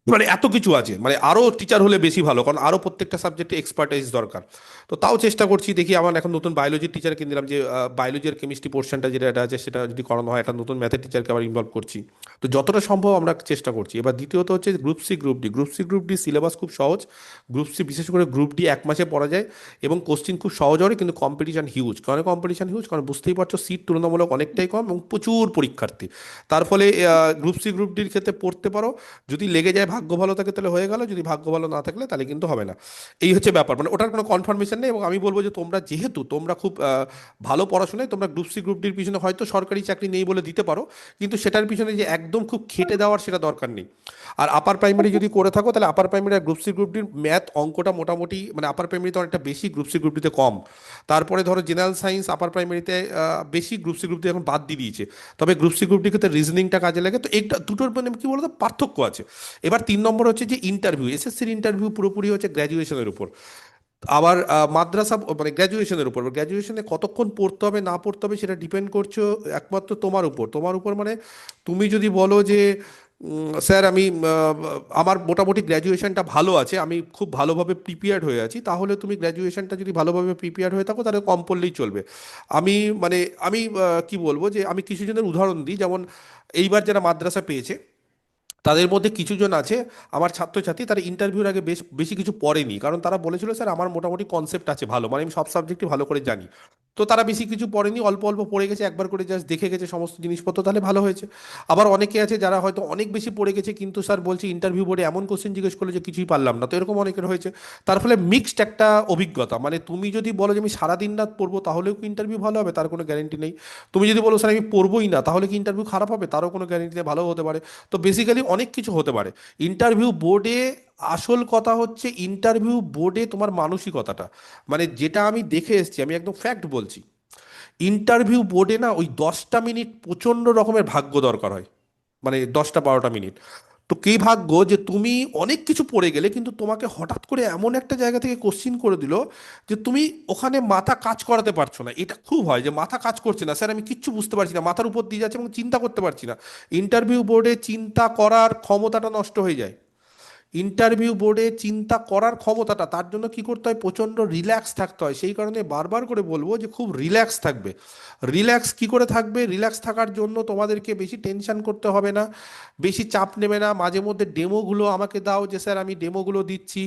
মানে এত কিছু আছে, মানে আরও টিচার হলে বেশি ভালো, কারণ আরও প্রত্যেকটা সাবজেক্টে এক্সপার্টাইজ দরকার। তো তাও চেষ্টা করছি, দেখি। আমার এখন নতুন বায়োলজির টিচারকে দিলাম, যে বায়োলজি আর কেমিস্ট্রি পোর্শনটা যেটা আছে সেটা যদি করানো হয়, একটা নতুন ম্যাথের টিচারকে আবার ইনভলভ করছি। তো যতটা সম্ভব আমরা চেষ্টা করছি। এবার দ্বিতীয়ত হচ্ছে গ্রুপ সি সিলেবাস খুব সহজ। গ্রুপ সি, বিশেষ করে গ্রুপ ডি 1 মাসে পড়া যায়, এবং কোশ্চিন খুব সহজ হয়, কিন্তু কম্পিটিশন হিউজ। কারণ বুঝতেই পারছো, সিট তুলনামূলক অনেকটাই কম এবং প্রচুর পরীক্ষার্থী। তার ফলে গ্রুপ ডির ক্ষেত্রে পড়তে পারো, যদি লেগে যায় ভাগ্য ভালো থাকে তাহলে হয়ে গেল, যদি ভাগ্য ভালো না থাকলে তাহলে কিন্তু হবে না। এই হচ্ছে ব্যাপার, মানে ওটার কোনো কনফার্মেশন নেই। এবং আমি বলবো যে তোমরা যেহেতু তোমরা খুব ভালো পড়াশোনায়, তোমরা গ্রুপ সি গ্রুপ ডির পিছনে হয়তো সরকারি চাকরি নেই বলে দিতে পারো, কিন্তু সেটার পিছনে যে একদম খুব খেটে দেওয়ার সেটা দরকার নেই। আর আপার প্রাইমারি যদি করে থাকো তাহলে আপার প্রাইমারি আর গ্রুপ সি গ্রুপ ডির ম্যাথ অঙ্কটা মোটামুটি, মানে আপার প্রাইমারিতে অনেকটা বেশি, গ্রুপ সি গ্রুপ ডিতে কম। তারপরে ধরো জেনারেল সায়েন্স আপার প্রাইমারিতে বেশি, গ্রুপ সি গ্রুপ ডি এখন বাদ দিয়ে দিয়েছে। তবে গ্রুপ সি গ্রুপ ডি ক্ষেত্রে রিজনিংটা কাজে লাগে। তো এইটা দুটোর মানে কি বলতো পার্থক্য আছে। এবার 3 নম্বর হচ্ছে যে ইন্টারভিউ, এসএসসির ইন্টারভিউ পুরোপুরি হচ্ছে গ্র্যাজুয়েশনের উপর। আবার মাদ্রাসা মানে গ্র্যাজুয়েশনের উপর, গ্র্যাজুয়েশনে কতক্ষণ পড়তে হবে না পড়তে হবে সেটা ডিপেন্ড করছে একমাত্র তোমার উপর মানে তুমি যদি বলো যে স্যার আমি আমার মোটামুটি গ্র্যাজুয়েশনটা ভালো আছে, আমি খুব ভালোভাবে প্রিপেয়ার্ড হয়ে আছি, তাহলে তুমি গ্র্যাজুয়েশনটা যদি ভালোভাবে প্রিপেয়ার্ড হয়ে থাকো তাহলে কম পড়লেই চলবে। আমি মানে আমি কি বলবো যে আমি কিছু জনের উদাহরণ দিই, যেমন এইবার যারা মাদ্রাসা পেয়েছে তাদের মধ্যে কিছুজন আছে আমার ছাত্রছাত্রী, তারা ইন্টারভিউর আগে বেশি কিছু পড়েনি, কারণ তারা বলেছিল স্যার আমার মোটামুটি কনসেপ্ট আছে ভালো, মানে আমি সব সাবজেক্টই ভালো করে জানি। তো তারা বেশি কিছু পড়েনি, অল্প অল্প পড়ে গেছে, একবার করে জাস্ট দেখে গেছে সমস্ত জিনিসপত্র, তাহলে ভালো হয়েছে। আবার অনেকে আছে যারা হয়তো অনেক বেশি পড়ে গেছে, কিন্তু স্যার বলছে ইন্টারভিউ বোর্ডে এমন কোশ্চেন জিজ্ঞেস করলো যে কিছুই পারলাম না, তো এরকম অনেকের হয়েছে। তার ফলে মিক্সড একটা অভিজ্ঞতা, মানে তুমি যদি বলো যে আমি সারাদিন রাত পড়বো তাহলেও কি ইন্টারভিউ ভালো হবে, তার কোনো গ্যারেন্টি নেই। তুমি যদি বলো স্যার আমি পড়বোই না, তাহলে কি ইন্টারভিউ খারাপ হবে, তারও কোনো গ্যারেন্টি নেই, ভালো হতে পারে। তো বেসিক্যালি অনেক কিছু হতে পারে ইন্টারভিউ বোর্ডে। আসল কথা হচ্ছে ইন্টারভিউ বোর্ডে তোমার মানসিকতাটা, মানে যেটা আমি দেখে এসেছি, আমি একদম ফ্যাক্ট বলছি, ইন্টারভিউ বোর্ডে না ওই 10টা মিনিট প্রচণ্ড রকমের ভাগ্য দরকার হয়, মানে 10টা 12টা মিনিট। তো কি ভাগ্য যে তুমি অনেক কিছু পড়ে গেলে, কিন্তু তোমাকে হঠাৎ করে এমন একটা জায়গা থেকে কোশ্চিন করে দিল যে তুমি ওখানে মাথা কাজ করাতে পারছো না। এটা খুব হয় যে মাথা কাজ করছে না, স্যার আমি কিচ্ছু বুঝতে পারছি না, মাথার উপর দিয়ে যাচ্ছে এবং চিন্তা করতে পারছি না। ইন্টারভিউ বোর্ডে চিন্তা করার ক্ষমতাটা নষ্ট হয়ে যায়। ইন্টারভিউ বোর্ডে চিন্তা করার ক্ষমতাটা, তার জন্য কি করতে হয়, প্রচণ্ড রিল্যাক্স থাকতে হয়। সেই কারণে বারবার করে বলবো যে খুব রিল্যাক্স থাকবে। রিল্যাক্স কি করে থাকবে, রিল্যাক্স থাকার জন্য তোমাদেরকে বেশি টেনশন করতে হবে না, বেশি চাপ নেবে না। মাঝে মধ্যে ডেমোগুলো আমাকে দাও, যে স্যার আমি ডেমোগুলো দিচ্ছি।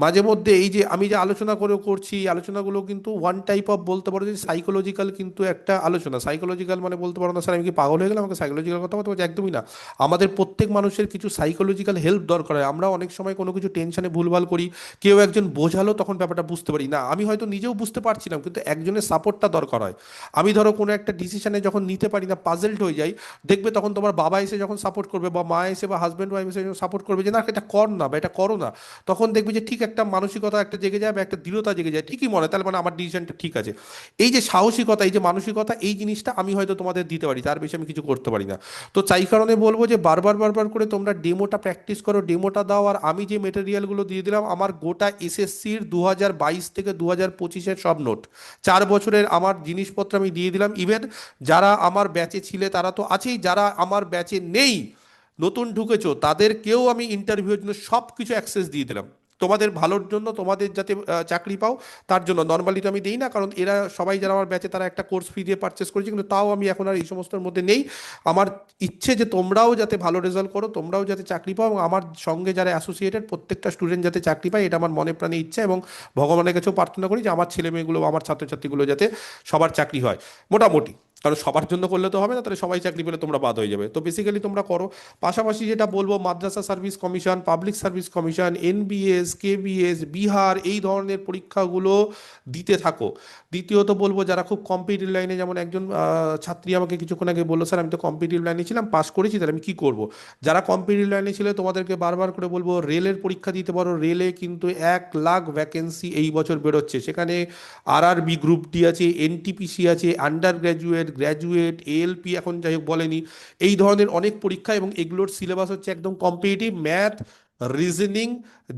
মাঝে মধ্যে এই যে আমি যে আলোচনা করে করছি, এই আলোচনাগুলো কিন্তু ওয়ান টাইপ অফ বলতে পারো যে সাইকোলজিক্যাল, কিন্তু একটা আলোচনা। সাইকোলজিক্যাল মানে বলতে পারো না স্যার আমি কি পাগল হয়ে গেলাম আমাকে সাইকোলজিক্যাল কথা বলতে পারছি, একদমই না। আমাদের প্রত্যেক মানুষের কিছু সাইকোলজিক্যাল হেল্প দরকার হয়। আমরা অনেক সময় কোনো কিছু টেনশনে ভুলভাল করি, কেউ একজন বোঝালো তখন ব্যাপারটা বুঝতে পারি না, আমি হয়তো নিজেও বুঝতে পারছিলাম, কিন্তু একজনের সাপোর্টটা দরকার হয়। আমি ধরো কোনো একটা ডিসিশনে যখন নিতে পারি না, পাজলড হয়ে যাই, দেখবে তখন তোমার বাবা এসে যখন সাপোর্ট করবে, বা মা এসে বা হাজব্যান্ড ওয়াইফ এসে সাপোর্ট করবে যে না এটা কর না বা এটা করো না, তখন দেখবে যে ঠিক একটা মানসিকতা একটা জেগে যায় বা একটা দৃঢ়তা জেগে যায়, ঠিকই মনে হয়, তাহলে মানে আমার ডিসিশনটা ঠিক আছে। এই যে সাহসিকতা, এই যে মানসিকতা, এই জিনিসটা আমি হয়তো তোমাদের দিতে পারি, তার বেশি আমি কিছু করতে পারি না। তো তাই কারণে বলবো যে বারবার বারবার করে তোমরা ডেমোটা প্র্যাকটিস করো, ডেমোটা দাও। আর আমি যে মেটেরিয়ালগুলো দিয়ে দিলাম, আমার গোটা এসএসসির 2022 থেকে 2025-এর সব নোট, 4 বছরের আমার জিনিসপত্র আমি দিয়ে দিলাম। ইভেন যারা আমার ব্যাচে ছিলে তারা তো আছেই, যারা আমার ব্যাচে নেই নতুন ঢুকেছো তাদেরকেও আমি ইন্টারভিউর জন্য সব কিছু অ্যাক্সেস দিয়ে দিলাম, তোমাদের ভালোর জন্য, তোমাদের যাতে চাকরি পাও তার জন্য। নর্মালি তো আমি দিই না, কারণ এরা সবাই যারা আমার ব্যাচে তারা একটা কোর্স ফি দিয়ে পারচেস করেছে, কিন্তু তাও আমি এখন আর এই সমস্তর মধ্যে নেই। আমার ইচ্ছে যে তোমরাও যাতে ভালো রেজাল্ট করো, তোমরাও যাতে চাকরি পাও, এবং আমার সঙ্গে যারা অ্যাসোসিয়েটেড প্রত্যেকটা স্টুডেন্ট যাতে চাকরি পায়, এটা আমার মনে প্রাণে ইচ্ছা। এবং ভগবানের কাছেও প্রার্থনা করি যে আমার ছেলে মেয়েগুলো, আমার ছাত্রছাত্রীগুলো যাতে সবার চাকরি হয় মোটামুটি। কারণ সবার জন্য করলে তো হবে না, তাহলে সবাই চাকরি পেলে তোমরা বাদ হয়ে যাবে। তো বেসিক্যালি তোমরা করো। পাশাপাশি যেটা বলবো, Madrasa service commission, public service commission, NBS, KBS, Bihar, এই ধরনের পরীক্ষাগুলো দিতে থাকো। দ্বিতীয়ত বলবো যারা খুব কম্পিটিটিভ লাইনে, যেমন একজন ছাত্রী আমাকে কিছুক্ষণ আগে বললো স্যার আমি তো কম্পিটিটিভ লাইনে ছিলাম, পাস করেছি, তাহলে আমি কি করব। যারা কম্পিটিটিভ লাইনে ছিল তোমাদেরকে বারবার করে বলবো রেলের পরীক্ষা দিতে পারো। রেলে কিন্তু 1 লাখ ভ্যাকেন্সি এই বছর বেরোচ্ছে, সেখানে আরআরবি গ্রুপ ডি আছে, এনটিপিসি আছে, আন্ডার গ্র্যাজুয়েট, গ্র্যাজুয়েট, এএলপি এখন যাই হোক বলেনি, এই ধরনের অনেক পরীক্ষা। এবং এগুলোর সিলেবাস হচ্ছে একদম competitive, math, reasoning,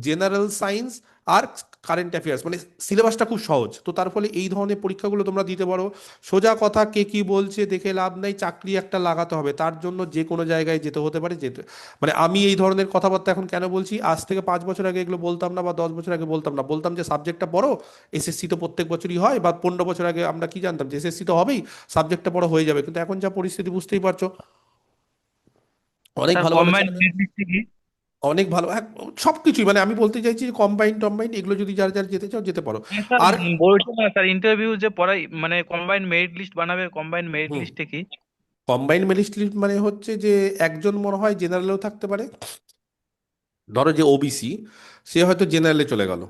general science আর কারেন্ট অ্যাফেয়ার্স, মানে সিলেবাসটা খুব সহজ। তো তার ফলে এই ধরনের পরীক্ষাগুলো তোমরা দিতে পারো। সোজা কথা, কে কি বলছে দেখে লাভ নাই, চাকরি একটা লাগাতে হবে, তার জন্য যে কোনো জায়গায় যেতে হতে পারে, যেতে মানে আমি এই ধরনের কথাবার্তা এখন কেন বলছি, আজ থেকে 5 বছর আগে এগুলো বলতাম না, বা 10 বছর আগে বলতাম না, বলতাম যে সাবজেক্টটা পড়ো, এসএসসি তো প্রত্যেক বছরই হয়, বা 15 বছর আগে আমরা কি জানতাম যে এসএসসি তো হবেই, সাবজেক্টটা পড়ো হয়ে যাবে। কিন্তু এখন যা পরিস্থিতি বুঝতেই পারছো, অনেক স্যার ভালো ভালো কম্বাইন্ড ছেলে, মেরিট লিস্টে কি? অনেক ভালো, হ্যাঁ, সবকিছুই, মানে আমি বলতে চাইছি যে কম্বাইন টম্বাইন এগুলো যদি যার যার যেতে চাও যেতে পারো। স্যার আর বলছি না স্যার, ইন্টারভিউ যে পড়াই মানে কম্বাইন্ড মেরিট লিস্ট বানাবে, কম্বাইন্ড মেরিট হুম, লিস্টে কি? কম্বাইন মেরিট লিস্ট মানে হচ্ছে যে একজন মনে হয় জেনারেলেও থাকতে পারে, ধরো যে ওবিসি, সে হয়তো জেনারেলে চলে গেল,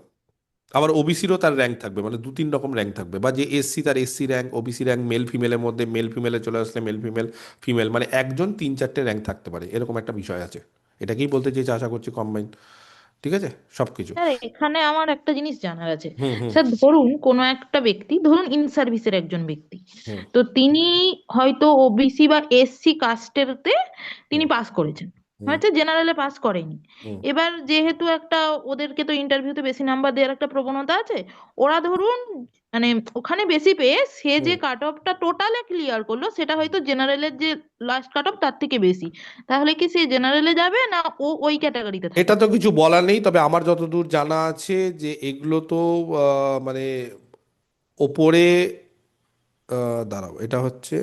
আবার ওবিসিরও তার র্যাঙ্ক থাকবে, মানে 2-3 রকম র্যাঙ্ক থাকবে, বা যে এসসি তার SC rank, OBC rank, male ফিমেলের মধ্যে মেল ফিমেলে চলে আসলে মেল ফিমেল ফিমেল, মানে একজন 3-4টে র্যাঙ্ক থাকতে পারে, এরকম একটা বিষয় আছে। এটাকেই বলতে চেয়েছি, আশা করছি কম্বাইন। ঠিক আছে, সবকিছু। স্যার এখানে আমার একটা জিনিস জানার আছে। হুম হুম স্যার ধরুন কোনো একটা ব্যক্তি, ধরুন ইন সার্ভিসের একজন ব্যক্তি, হুম তো তিনি হয়তো ওবিসি বা এসসি কাস্টেরতে তিনি হুম পাস করেছেন, হুম হয়তো জেনারেলে পাস করেনি। হুম এবার যেহেতু একটা, ওদেরকে তো ইন্টারভিউতে বেশি নাম্বার দেওয়ার একটা প্রবণতা আছে, ওরা ধরুন মানে ওখানে বেশি পেয়ে সে যে হুম। কাট অফটা টোটালে ক্লিয়ার করলো সেটা হয়তো জেনারেলের যে লাস্ট কাট অফ তার থেকে বেশি, তাহলে কি সে জেনারেলে যাবে না ও ওই ক্যাটাগরিতে এটা থাকবে? তো কিছু বলার নেই, তবে আমার যতদূর জানা আছে যে এগুলো তো মানে ওপরে, দাঁড়াও, এটা হচ্ছে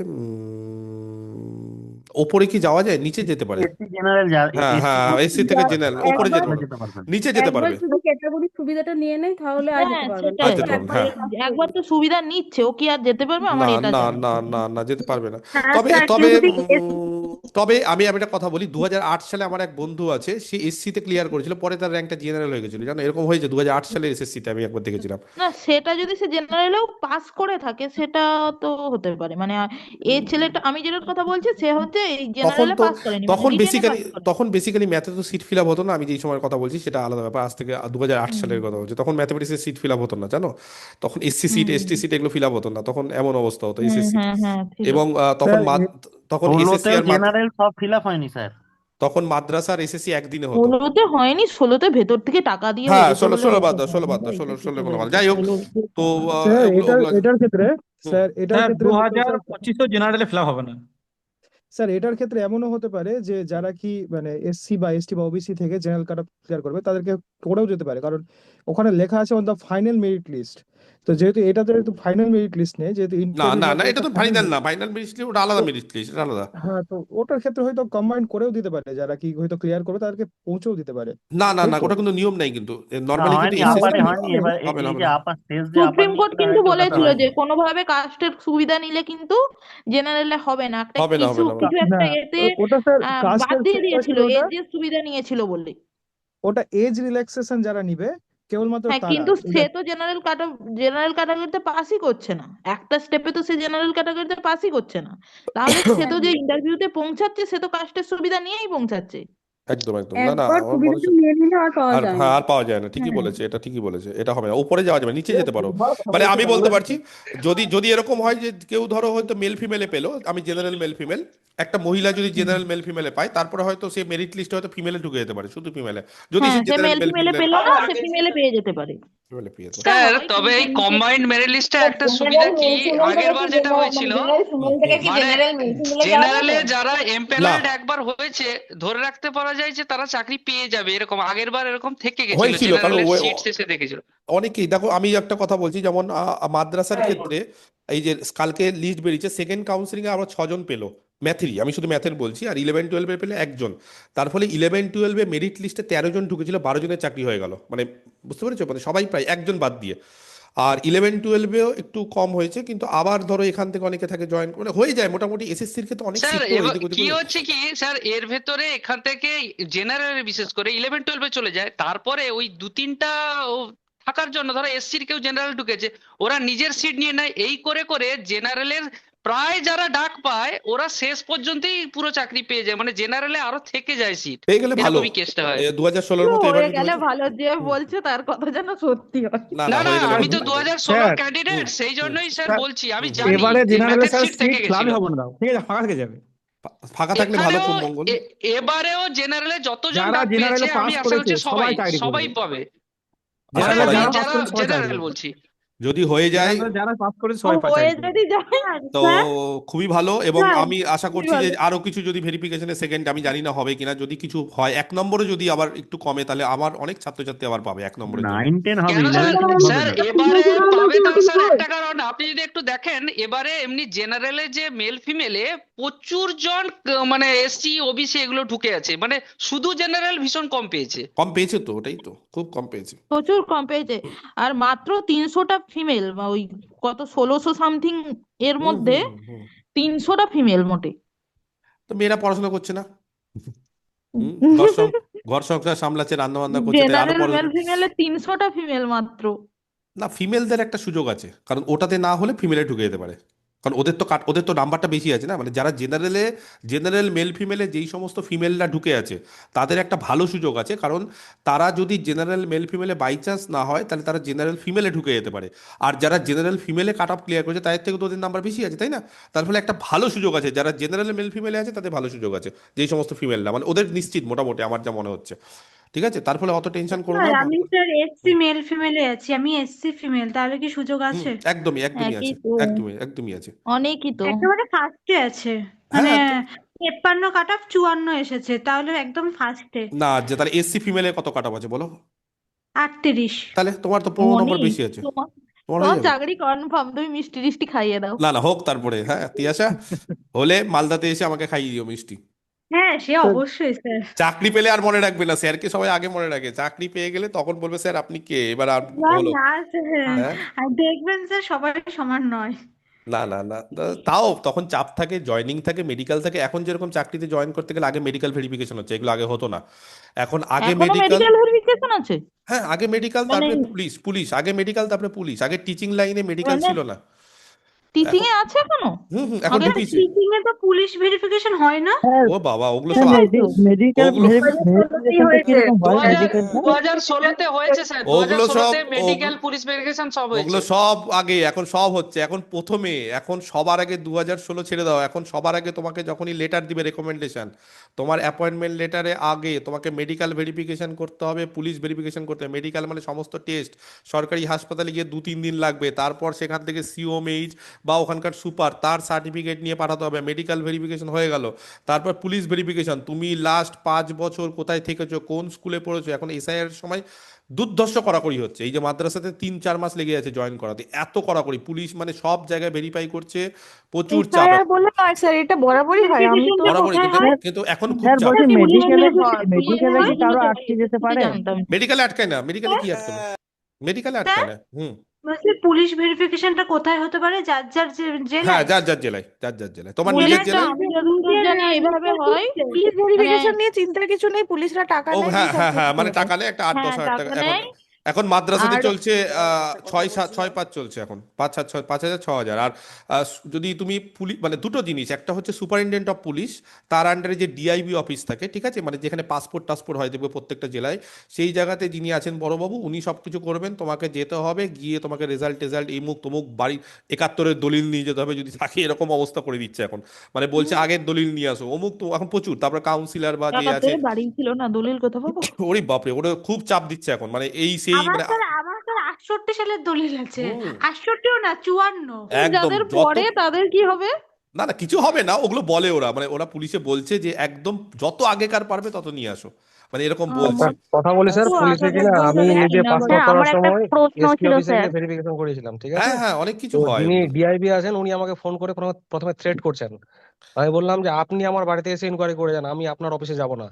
ওপরে কি যাওয়া যায়, নিচে যেতে পারে। এসসি জেনারেল হ্যাঁ এসসি হ্যাঁ, এসসি থেকে জেনারেল ওপরে যেতে পারবে, যেতে পারবেন। নিচে যেতে একবার পারবে। যদি ক্যাটাগরি সুবিধাটা নিয়ে নেয় তাহলে আর হ্যাঁ যেতে পারবে না, আর সেটাই, যেতে পারবে, একবার হ্যাঁ। পাস করে একবার তো সুবিধা নিচ্ছে, ও কি আর যেতে পারবে? না আমার এটা না জানা না নেই। না না, যেতে পারবে না। হ্যাঁ তবে স্যার, তবে কেউ যদি তবে আমি একটা কথা বলি, 2008 সালে আমার এক বন্ধু আছে, সে এসসিতে ক্লিয়ার করেছিল, পরে তার র্যাঙ্কটা জেনারেল হয়ে গেছিল, জানো, এরকম হয়েছে 2008 সালের এসএসসিতে আমি একবার দেখেছিলাম। না সেটা যদি সে জেনারেলেও পাস করে থাকে সেটা তো হতে পারে, মানে এই ছেলেটা আমি যেটার কথা বলছি সে হচ্ছে এই তখন জেনারেলে তো পাস করেনি, মানে তখন রিটেনে বেসিক্যালি পাস করে। তখন বেসিক্যালি ম্যাথে তো সিট ফিল আপ হতো না, আমি যেই সময়ের কথা বলছি সেটা আলাদা ব্যাপার, আজ থেকে 2008 হুম সালের কথা বলছি, তখন ম্যাথমেটিক্সের সিট ফিল আপ হতো না, জানো, তখন এসসি সিট, হুম এসটি সিট এগুলো ফিল আপ হতো না, তখন এমন অবস্থা হতো হুম এসএসসি। হ্যাঁ হ্যাঁ ছিল। এবং তখন স্যার তখন এসএসসি ষোলোতেও আর জেনারেল সব ফিল আপ হয়নি স্যার। তখন মাদ্রাসার এসএসসি একদিনে হতো। 16তে হয়নি, 16তে ভেতর থেকে টাকা দিয়ে হ্যাঁ, হয়েছে ষোলো বলে ষোলো বাদ হয়েছে, দাও, ষোলো বাদ দাও, ষোলো এসএসসি ষোলো তে কোনো কথা, হয়েছে যাই হোক। 16। তো স্যার ওগুলো ওগুলো এটার ক্ষেত্রে হুম এটার স্যার ক্ষেত্রে হয়তো স্যার 2025 জেনারেলে ফিল হবে না। স্যার এটার ক্ষেত্রে এমনও হতে পারে যে যারা কি মানে এসসি বা এসটি বা ওবিসি থেকে জেনারেল কাট অফ ক্লিয়ার করবে তাদেরকে করেও যেতে পারে, কারণ ওখানে লেখা আছে on the final merit list. তো যেহেতু এটা তো ফাইনাল মেরিট লিস্ট নেই, যেহেতু না ইন্টারভিউ না না, মাত্র এটা একটা তো ফাইনাল ফাইনাল না, মেরিট। ফাইনাল মেরিট লিস্ট ওটা আলাদা, তো মেরিট লিস্ট এটা আলাদা। হ্যাঁ, তো ওটার ক্ষেত্রে হয়তো কম্বাইন করেও দিতে পারে, যারা কি হয়তো ক্লিয়ার করবে তাদেরকে পৌঁছেও দিতে পারে, না না তাই না, তো? ওটা কিন্তু নিয়ম নাই, কিন্তু না নর্মালি কিন্তু হয়নি, না আপারে ওটা এসএসসি হয়নি। নিয়ম নেই। এবার হবে না, এই হবে যে না। আপার শেষ যে আপার সুপ্রিম কোর্ট লিস্টটা কিন্তু হয়েছে ওটাতে বলেছিল হয়নি। যে কোনোভাবে কাস্টের সুবিধা নিলে কিন্তু জেনারেলে হবে না, একটা হবে না, কিছু হবে না, হবে না। কিছু একটা হ্যাঁ, এতে ওটা স্যার বাদ কাস্টের দিয়ে সুবিধা দিয়েছিল, ছিল ওটা। এজের সুবিধা নিয়েছিল বলে। ওটা এজ রিল্যাক্সেশন যারা নিবে কেবলমাত্র হ্যাঁ তারা কিন্তু সে এটা। তো জেনারেল ক্যাটাগরিতে পাসই করছে না, একটা স্টেপে তো সে জেনারেল ক্যাটাগরিতে পাসই করছে না, তাহলে সে তো যে ইন্টারভিউতে পৌঁছাচ্ছে সে তো কাস্টের সুবিধা নিয়েই পৌঁছাচ্ছে। একদম একদম, না না, একবার আমার মনে সুবিধাটা হচ্ছে নিয়ে নিলে আর পাওয়া আর, যায় হ্যাঁ, না। আর পাওয়া যায় না, ঠিকই হ্যাঁ বলেছে, এটা ঠিকই বলেছে, এটা হবে না, উপরে যাওয়া যাবে, নিচে যেতে পারো। মানে আমি বলতে পারছি, যদি যদি এরকম হয় যে কেউ ধরো হয়তো মেল ফিমেলে পেলো, আমি জেনারেল মেল ফিমেল, একটা মহিলা যদি জেনারেল মেল ফিমেলে পায়, তারপরে হয়তো সে মেরিট লিস্টে হয়তো ফিমেলে ঢুকে যেতে পারে, শুধু ফিমেলে, যদি হ্যাঁ সে সে জেনারেল মেল মেল ফিমেলে ফিমেলে পেলো না, সে ফিমেলে পেয়ে যেতে পারে। ফিমেলে পেয়ে যেতে পারে। এটা স্যার হয় তবে কিন্তু এই কম্বাইন্ড মেরিট লিস্টে একটা সুবিধা কি, আগের বার যেটা হয়েছিল, মানে জেনারেলে যারা না এমপ্যানেলড একবার হয়েছে ধরে রাখতে পারা যায় যে তারা চাকরি পেয়ে যাবে, এরকম আগের বার এরকম থেকে গেছিল, হয়েছিল, কারণ জেনারেলের সিট শেষে দেখেছিল। অনেকেই দেখো, আমি একটা কথা বলছি, যেমন মাদ্রাসার ক্ষেত্রে এই যে কালকে লিস্ট বেরিয়েছে, সেকেন্ড কাউন্সিলিং এ আবার 6 জন পেলো ম্যাথেরই, আমি শুধু ম্যাথের বলছি, আর 11-12 পেলে একজন। তার ফলে 11-12 মেরিট লিস্টে 13 জন ঢুকেছিল, 12 জনের চাকরি হয়ে গেল, মানে বুঝতে পেরেছো, মানে সবাই প্রায়, একজন বাদ দিয়ে। আর 11-12-এও একটু কম হয়েছে, কিন্তু আবার ধরো এখান থেকে অনেকে থাকে জয়েন, মানে হয়ে যায় মোটামুটি, এসএসসির ক্ষেত্রে অনেক স্যার সিট তো এবার এদিক ওদিক কি হয়ে- হচ্ছে কি স্যার, এর ভেতরে এখান থেকে জেনারেল বিশেষ করে 11-12 চলে যায়, তারপরে ওই 2-3টা থাকার জন্য ধরো এসসির কেউ জেনারেল ঢুকেছে, ওরা নিজের সিট নিয়ে নেয়, এই করে করে জেনারেলের প্রায় যারা ডাক পায় ওরা শেষ পর্যন্তই পুরো চাকরি পেয়ে যায়, মানে জেনারেলে আরো থেকে যায় সিট, পেয়ে গেলে ভালো। এরকমই কেসটা হয়। 2016-র মতো এবার হয়ে যদি গেলে হয়েছে। ভালো, যে বলছে তার কথা যেন সত্যি হয়। না না না, না, হয়ে গেলে আমি ভালো, তো হয়ে গেলে। 2016 স্যার ক্যান্ডিডেট, সেই জন্যই স্যার স্যার বলছি, আমি হুম, জানি এবারে যে জেনারেলে ম্যাথের স্যার সিট সিট থেকে গেছিল। ক্লাবই হবে না, ঠিক আছে, ফাঁকা থেকে যাবে। ফাঁকা থাকলে ভালো, এখানেও খুব মঙ্গল। এবারেও জেনারেলে যতজন যারা ডাক পেয়েছে জেনারেলে পাস আমি আশা করেছে করছি সবাই সবাই চাকরি সবাই করবে, পাবে। আশা মানে জেনারেলে করা আমি যারা যায়, পাস যারা করেছে সবাই চাকরি জেনারেল করবে, বলছি। যদি হয়ে যায় জেনারেলে যারা পাস করেছে ও সবাই হয়ে চাকরি করবে। যদি যায় তো স্যার, খুবই ভালো, এবং স্যার আমি আশা খুবই করছি যে ভালো। আরো কিছু যদি ভেরিফিকেশনের সেকেন্ড, আমি জানি না হবে কিনা, যদি কিছু হয় 1 নম্বরে যদি আবার একটু কমে, তাহলে আমার অনেক ছাত্রছাত্রী আবার পাবে 1 নম্বরের জন্য। 9-10 হবে, কেন স্যার, 11-12 হবে স্যার না। এবারে পাবে তার স্যার একটা কারণ, আপনি যদি একটু দেখেন এবারে এমনি জেনারেলে যে মেল ফিমেলে প্রচুর জন মানে এসসি ওবিসি এগুলো ঢুকে আছে, মানে শুধু জেনারেল ভীষণ কম পেয়েছে। কম পেয়েছে তো, ওটাই তো, খুব কম পেয়েছে। প্রচুর কম পেয়েছে, আর মাত্র 300টা ফিমেল, বা ওই কত 1600 সামথিং এর হুম মধ্যে হুম হুম হুম। 300টা ফিমেল মোটে। তো মেয়েরা পড়াশোনা করছে না, 10 ঘর সংসার সামলাচ্ছে, রান্না বান্না করছে, তাই আরো জেনারেল বড়। মেল ফিমেলে 300টা ফিমেল মাত্র। না, ফিমেলদের একটা সুযোগ আছে, কারণ ওটাতে না হলে ফিমেলে ঢুকে যেতে পারে, কারণ ওদের তো নাম্বারটা বেশি আছে না, মানে যারা জেনারেল মেল ফিমেলে যেই সমস্ত ফিমেলরা ঢুকে আছে তাদের একটা ভালো সুযোগ আছে, কারণ তারা যদি জেনারেল মেল ফিমেলে বাই চান্স না হয় তাহলে তারা জেনারেল ফিমেলে ঢুকে যেতে পারে, আর যারা জেনারেল ফিমেলে কাট অফ ক্লিয়ার করেছে তাদের থেকে তো ওদের নাম্বার বেশি আছে, তাই না? তার ফলে একটা ভালো সুযোগ আছে, যারা জেনারেল মেল ফিমেলে আছে তাদের ভালো সুযোগ আছে, যেই সমস্ত ফিমেলরা মানে ওদের নিশ্চিত মোটামুটি আমার যা মনে হচ্ছে। ঠিক আছে, তার ফলে অত টেনশন করো স্যার না। আমি স্যার এসসি মেল ফিমেলে আছি, আমি এসসি ফিমেল, তাহলে কি সুযোগ আছে? একদমই একই আছে, তো, একদমই আছে। অনেকই তো। একেবারে ফার্স্টে আছে, মানে হ্যাঁ 53 কাট অফ 54 এসেছে, তাহলে একদম ফার্স্টে। না, যে তাহলে এসসি ফিমেলে কত কাট অফ আছে বলো? 38। তাহলে তোমার তো 15 নম্বর মনি, বেশি আছে, তোমার তোমার হয়ে তোমার যাবে। চাকরি কনফার্ম, তুমি মিষ্টি টিষ্টি খাইয়ে দাও। না না, হোক তারপরে, হ্যাঁ তিয়াশা, হলে মালদাতে এসে আমাকে খাইয়ে দিও মিষ্টি। হ্যাঁ সে তো অবশ্যই স্যার। চাকরি পেলে আর মনে রাখবে না, স্যারকে সবাই আগে মনে রাখে, চাকরি পেয়ে গেলে তখন বলবে স্যার আপনি কে, এবার আর না হলো। না স্যার, হ্যাঁ আর দেখবেন স্যার সবাই সমান নয়। না না না, তাও তখন চাপ থাকে, জয়নিং থাকে, মেডিকেল থাকে। এখন যেরকম চাকরিতে জয়েন করতে গেলে আগে মেডিকেল ভেরিফিকেশন হচ্ছে, এগুলো আগে হতো না। এখন আগে এখনো মেডিকেল, মেডিকেল ভেরিফিকেশন আছে? হ্যাঁ আগে মেডিকেল মানে তারপরে পুলিশ আগে মেডিকেল তারপরে পুলিশ, আগে টিচিং লাইনে মেডিকেল মানে ছিল না। টিচিং এখন এ আছে এখনো? এখন আগে না ঢুকিয়েছে। টিচিং এ তো পুলিশ ভেরিফিকেশন হয় না। স্যার ও বাবা, ওগুলো স্যার সব তাই তো। মেডিকেল ওগুলো 2016তেই ভেরিফিকেশনটা হয়েছে। কিরকম হয় 2000 মেডিকেলটা? 2016তে হয়েছে স্যার, ওগুলো সব 2016তে মেডিকেল পুলিশ ভেরিফিকেশন সব ওগুলো হয়েছে। সব আগে, এখন সব হচ্ছে, এখন প্রথমে, এখন সবার আগে 2016 ছেড়ে দাও, এখন সবার আগে তোমাকে যখনই লেটার দিবে রেকমেন্ডেশন, তোমার অ্যাপয়েন্টমেন্ট লেটারে আগে তোমাকে মেডিকেল ভেরিফিকেশন করতে হবে, পুলিশ ভেরিফিকেশন করতে হবে। মেডিকেল মানে সমস্ত টেস্ট, সরকারি হাসপাতালে গিয়ে 2-3 দিন লাগবে, তারপর সেখান থেকে সিওমএইচ বা ওখানকার সুপার তার সার্টিফিকেট নিয়ে পাঠাতে হবে, মেডিকেল ভেরিফিকেশন হয়ে গেল, তারপর পুলিশ ভেরিফিকেশন, তুমি লাস্ট 5 বছর কোথায় থেকেছো, কোন স্কুলে পড়েছো। এখন এসআইআর সময় দুর্ধর্ষ কড়াকড়ি হচ্ছে, এই যে মাদ্রাসাতে 3-4 মাস লেগে আছে জয়েন করাতে, এত কড়াকড়ি পুলিশ মানে সব জায়গায় ভেরিফাই করছে, প্রচুর চাপ। এসআইআর বলে নয় স্যার, এটা বরাবরই হয়। আমি তো ভেরিফিকেশনটা বরাবরই, কোথায় কিন্তু হয়? কিন্তু এখন খুব স্যার চাপ। বলছি পুলিশ মেডিকেলে ভেরিফিকেশন মেডিকেলে কি কারো আটকে যেতে পারে? জানতাম। মেডিকেলে আটকায় না, মেডিকেলে কি আটকাবে, মেডিকেলে স্যার আটকায় না। বলছি পুলিশ ভেরিফিকেশনটা কোথায় হতে পারে? যার যার হ্যাঁ, জেলায়? যার জেলায়, তোমার পুলিশ নিজের জেলায় তো তো জেলায়। আমি যতদূর জানি এইভাবে হয়। পুলিশ মানে ভেরিফিকেশন নিয়ে চিন্তার কিছু নেই, পুলিশরা টাকা ও নেয়, হ্যাঁ রিসার্চ হ্যাঁ হ্যাঁ, করতে মানে হবে। টাকা নেই একটা 8-10 হ্যাঁ, হাজার টাকা টাকা এখন। নেয়। এখন মাদ্রাসাতে আর চলছে 6-5 চলছে এখন, 5,000 6,000 আর যদি তুমি পুলিশ মানে দুটো জিনিস, একটা হচ্ছে সুপারিনটেন্ডেন্ট অফ পুলিশ, তার আন্ডারে যে ডিআইবি অফিস থাকে, ঠিক আছে, মানে যেখানে টাসপোর্ট হয় দেখবে প্রত্যেকটা জেলায়, সেই জায়গাতে যিনি আছেন বড়বাবু, উনি সব কিছু করবেন। তোমাকে যেতে হবে, গিয়ে তোমাকে রেজাল্ট এই তমুক বাড়ি 71-এর দলিল নিয়ে যেতে হবে, যদি থাকে, এরকম অবস্থা করে দিচ্ছে এখন, মানে বলছে আগের দলিল নিয়ে আসো অমুক তো, এখন প্রচুর। তারপর কাউন্সিলর বা যে টাকাতে আছে, বাড়ি ছিল না, দলিল কোথা পাবো? ওরে বাপরে, ওটা খুব চাপ দিচ্ছে এখন, মানে এই সেই মানে আমার স্যার 68 সালের দলিল আছে। হুম 68ও না, 54। একদম যাদের যত, পরে তাদের কি হবে? না না কিছু হবে না, ওগুলো বলে ওরা, মানে ওরা পুলিশে বলছে যে একদম যত আগেকার পারবে তত নিয়ে আসো, মানে এরকম বলছে। কথা বলি স্যার, তো পুলিশে কিনা 98 আমি সালে নিজে কিনা পাসপোর্ট বলে। স্যার করার আমার একটা সময় প্রশ্ন এসপি ছিল অফিসে স্যার। গিয়ে ভেরিফিকেশন করেছিলাম, ঠিক আছে? হ্যাঁ হ্যাঁ, অনেক কিছু তো হয় যিনি ওগুলো। ডিআইবি আছেন উনি আমাকে ফোন করে প্রথমে থ্রেট করছেন। আমি বললাম যে আপনি আমার বাড়িতে এসে ইনকোয়ারি করে যান, আমি আপনার অফিসে যাব না।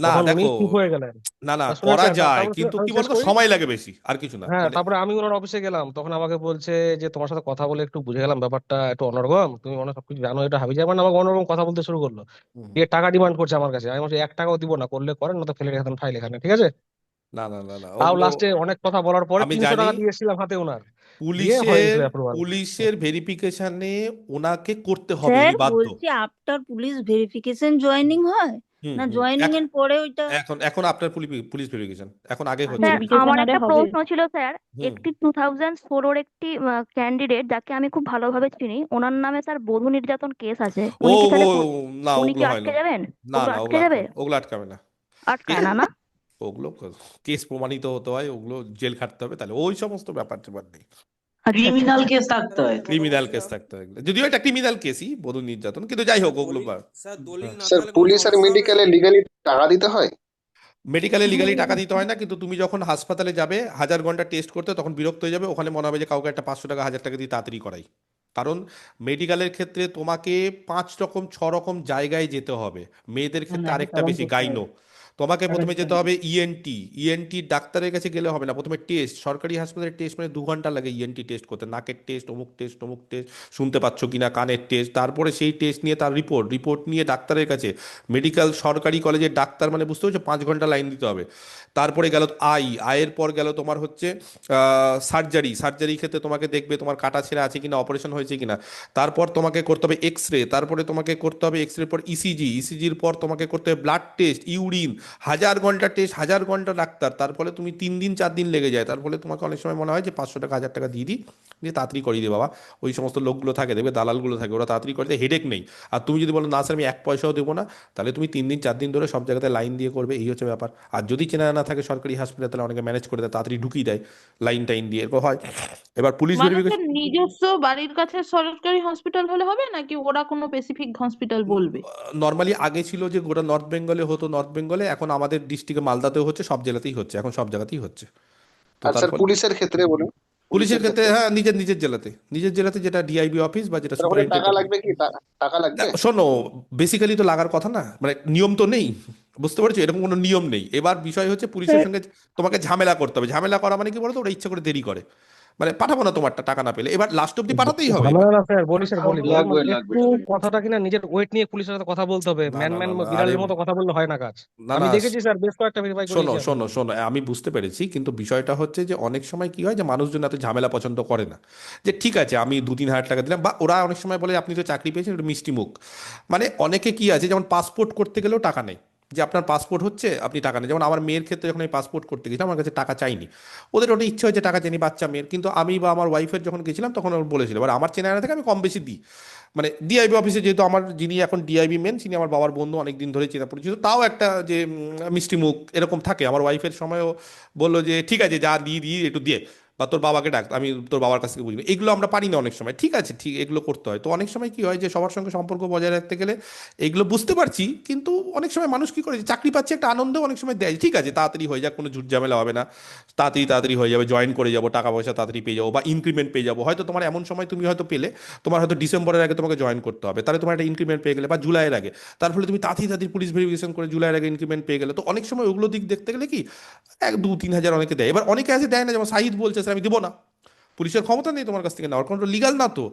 না তখন উনি দেখো, চুপ হয়ে গেলেন। না না করা শুনেছেন? যায়, তারপরে কিন্তু আমি কি শেষ বলতো, করি। সময় লাগে বেশি, আর কিছু না হ্যাঁ, মানে। তারপরে আমি ওনার অফিসে গেলাম, তখন আমাকে বলছে যে তোমার সাথে কথা বলে একটু বুঝে গেলাম ব্যাপারটা একটু অন্যরকম, তুমি মনে হয় সবকিছু জানো, এটা হাবি যাবে না, আমাকে অন্যরকম কথা বলতে শুরু করলো। হুম, দিয়ে টাকা ডিমান্ড করছে আমার কাছে। আমি বলছি 1 টাকাও দিব না, করলে করেন, না তো ফেলে রেখে দেন ফাইল এখানে, ঠিক আছে? না না না না, তাও ওগুলো লাস্টে অনেক কথা বলার পরে আমি 300 জানি। টাকা দিয়ে এসেছিলাম হাতে ওনার, দিয়ে হয়ে পুলিশের গেছিল অ্যাপ্রুভাল। পুলিশের ভেরিফিকেশনে ওনাকে করতে হবে, স্যার উনি বাধ্য। বলছি আফটার পুলিশ ভেরিফিকেশন জয়েনিং হয় না, জয়েনিং এর পরে ওইটা? এখন আপনার পুলিশ ভেরিফিকেশন এখন আগে হচ্ছে স্যার ভেরিফিকেশন। আমার ভেরিফিকেশন একটা হবে। প্রশ্ন ছিল স্যার। হুম একটি 2004 একটি ক্যান্ডিডেট যাকে আমি খুব ভালোভাবে চিনি, ওনার নামে স্যার বধূ নির্যাতন কেস আছে। ও উনি কি ও তাহলে না, উনি কি ওগুলো হয় আটকে না। যাবেন? না ওগুলো না, আটকে ওগুলো যাবে? ওগুলো আটকাবে না। আটকায় না না? ওগুলো কেস প্রমাণিত হতে হয়, ওগুলো জেল খাটতে হবে, তাহলে ওই সমস্ত ব্যাপার ট্যাপার নেই। আচ্ছা আচ্ছা ক্রিমিনাল আচ্ছা। কেস থাকতে হয়। ক্রিমিনাল কেস থাকতে হয় এগুলো। যদিও এটা ক্রিমিনাল কেসই, বধূ নির্যাতন, কিন্তু যাই হোক ওগুলো স্যার পুলিশ আর মেডিকেলে লিগালি টাকা দিতে হয়? মেডিকেলে লিগালি টাকা দিতে হয় না, কিন্তু তুমি যখন হাসপাতালে যাবে 1000 ঘন্টা টেস্ট করতে, তখন বিরক্ত হয়ে যাবে, ওখানে মনে হবে যে কাউকে একটা 500 টাকা 1000 টাকা দিয়ে তাড়াতাড়ি করাই। কারণ মেডিকেলের ক্ষেত্রে তোমাকে 5 রকম 6 রকম জায়গায় যেতে হবে, মেয়েদের ক্ষেত্রে আরেকটা বেশি, গাইনো। তোমাকে প্রথমে যেতে হবে ইএনটি ডাক্তারের কাছে গেলে হবে না, প্রথমে টেস্ট, সরকারি হাসপাতালের টেস্ট মানে 2 ঘন্টা লাগে ইএনটি টেস্ট করতে, নাকের টেস্ট, অমুক টেস্ট, শুনতে পাচ্ছ কিনা, কানের টেস্ট, তারপরে সেই টেস্ট নিয়ে তার রিপোর্ট নিয়ে ডাক্তারের কাছে, মেডিকেল সরকারি কলেজের ডাক্তার মানে বুঝতে পারছো 5 ঘন্টা লাইন দিতে হবে। তারপরে গেল আয়ের পর গেল তোমার হচ্ছে সার্জারি ক্ষেত্রে তোমাকে দেখবে তোমার কাটা ছেঁড়া আছে কিনা, অপারেশন হয়েছে কিনা, তারপর তোমাকে করতে হবে এক্সরে, তারপরে তোমাকে করতে হবে এক্সরে পর ইসিজির পর তোমাকে করতে হবে ব্লাড টেস্ট, ইউরিন, 1000 ঘন্টা টেস্ট, 1000 ঘন্টা ডাক্তার, তার ফলে তুমি 3 দিন 4 দিন লেগে যায়। তার ফলে তোমাকে অনেক সময় মনে হয় যে 500 টাকা 1000 টাকা দিয়ে দিই, দিয়ে তাড়াতাড়ি করিয়ে দে বাবা। ওই সমস্ত লোকগুলো থাকে, দেখবে দালালগুলো থাকে, ওরা তাড়াতাড়ি করে দেয়, হেডেক নেই। আর তুমি যদি বলো না স্যার আমি 1 পয়সাও দেবো না, তাহলে তুমি 3 দিন 4 দিন ধরে সব জায়গাতে লাইন দিয়ে করবে, এই হচ্ছে ব্যাপার। আর যদি চেনা না থাকে সরকারি হাসপাতালে, তাহলে অনেকে ম্যানেজ করে দেয়, তাড়াতাড়ি ঢুকিয়ে দেয় লাইন টাইন দিয়ে, এরকম হয়। এবার পুলিশ ভেরিফিকেশন মানুষের নিজস্ব বাড়ির কাছে সরকারি হসপিটাল হলে হবে নাকি ওরা কোনো স্পেসিফিক হসপিটাল বলবে? নর্মালি আগে ছিল যে গোটা নর্থ বেঙ্গলে হতো, নর্থ বেঙ্গলে, এখন আমাদের ডিস্ট্রিক্টে মালদাতেও হচ্ছে, সব জেলাতেই হচ্ছে, এখন সব জায়গাতেই হচ্ছে। তো আর তার স্যার ফলে পুলিশের ক্ষেত্রে বলুন, পুলিশের ক্ষেত্রে হ্যাঁ নিজের জেলাতে যেটা ডিআইবি অফিস বা যেটা স্যার ওখানে টাকা সুপারিনটেন্ডেন্ট। লাগবে কি? টাকা লাগবে? শোনো, বেসিক্যালি তো লাগার কথা না, মানে নিয়ম তো নেই, বুঝতে পারছো, এরকম কোনো নিয়ম নেই। এবার বিষয় হচ্ছে পুলিশের সঙ্গে তোমাকে ঝামেলা করতে হবে। ঝামেলা করা মানে কি বলতো, ওরা ইচ্ছা করে দেরি করে, মানে পাঠাবো না তোমারটা টাকা না পেলে, এবার লাস্ট অব্দি পাঠাতেই হবে। ঝামেলা না স্যার, বলি লাগবে একটু কথাটা কিনা নিজের ওয়েট নিয়ে পুলিশের সাথে কথা বলতে হবে, না না না না, আরে বিড়ালের মতো কথা বললে হয় না কাজ। না আমি না, দেখেছি স্যার, বেশ কয়েকটা ভেরিফাই শোনো করিয়েছি আমি। শোনো শোনো আমি বুঝতে পেরেছি, কিন্তু বিষয়টা হচ্ছে যে অনেক সময় কি হয় যে মানুষজন এত ঝামেলা পছন্দ করে না, যে ঠিক আছে আমি 2-3 হাজার টাকা দিলাম, বা ওরা অনেক সময় বলে আপনি তো চাকরি পেয়েছেন একটু মিষ্টি মুখ, মানে অনেকে কি আছে যেমন পাসপোর্ট করতে গেলেও টাকা নেই, যে আপনার পাসপোর্ট হচ্ছে আপনি টাকা নেই। যেমন আমার মেয়ের ক্ষেত্রে যখন আমি পাসপোর্ট করতে গেছিলাম, আমার কাছে টাকা চাইনি, ওদের ওটা ইচ্ছে হয়েছে টাকা চাইনি বাচ্চা মেয়ের, কিন্তু আমি বা আমার ওয়াইফের যখন গেছিলাম তখন ওরা বলেছিল, এবার আমার চেনা থেকে আমি কম বেশি দিই, মানে ডিআইবি অফিসে যেহেতু আমার যিনি এখন ডিআইবি মেন তিনি আমার বাবার বন্ধু, অনেক দিন ধরে চেনা পরিচিত, তাও একটা যে মিষ্টি মুখ এরকম থাকে। আমার ওয়াইফের সময়ও বললো যে ঠিক আছে যা দিয়ে একটু দিয়ে, বা তোর বাবাকে ডাক, আমি তোর বাবার কাছ থেকে বুঝবো, এগুলো আমরা পারি না অনেক সময়, ঠিক আছে ঠিক এগুলো করতে হয়। তো অনেক সময় কি হয় যে সবার সঙ্গে সম্পর্ক বজায় রাখতে গেলে এগুলো বুঝতে পারছি, কিন্তু অনেক সময় মানুষ কি করে যে চাকরি পাচ্ছে একটা আনন্দেও অনেক সময় দেয়, ঠিক আছে তাড়াতাড়ি হয়ে যাক, কোনো ঝুট ঝামেলা হবে না, তাড়াতাড়ি হয়ে যাবে, জয়েন করে যাবো, টাকা পয়সা তাড়াতাড়ি পেয়ে যাবো, বা ইনক্রিমেন্ট পেয়ে যাবো। হয়তো তোমার এমন সময় তুমি হয়তো পেলে, তোমার হয়তো ডিসেম্বরের আগে তোমাকে জয়েন করতে হবে, তাহলে তোমার একটা ইনক্রিমেন্ট পেয়ে গেলে, বা জুলাইয়ের আগে, তার ফলে তুমি তাড়াতাড়ি পুলিশ ভেরিফিকেশন করে জুলাইয়ের আগে ইনক্রিমেন্ট পেয়ে গেলে। তো অনেক সময় ওগুলো দিক দেখতে গেলে কি 1-2-3 হাজার অনেকে দেয়, এবার অনেকে আছে দেয় না, যেমন সাহিদ বলছে স্যার আমি দেবো না, পুলিশের ক্ষমতা নেই তোমার কাছ থেকে নেওয়ার, কারণ লিগাল না তো।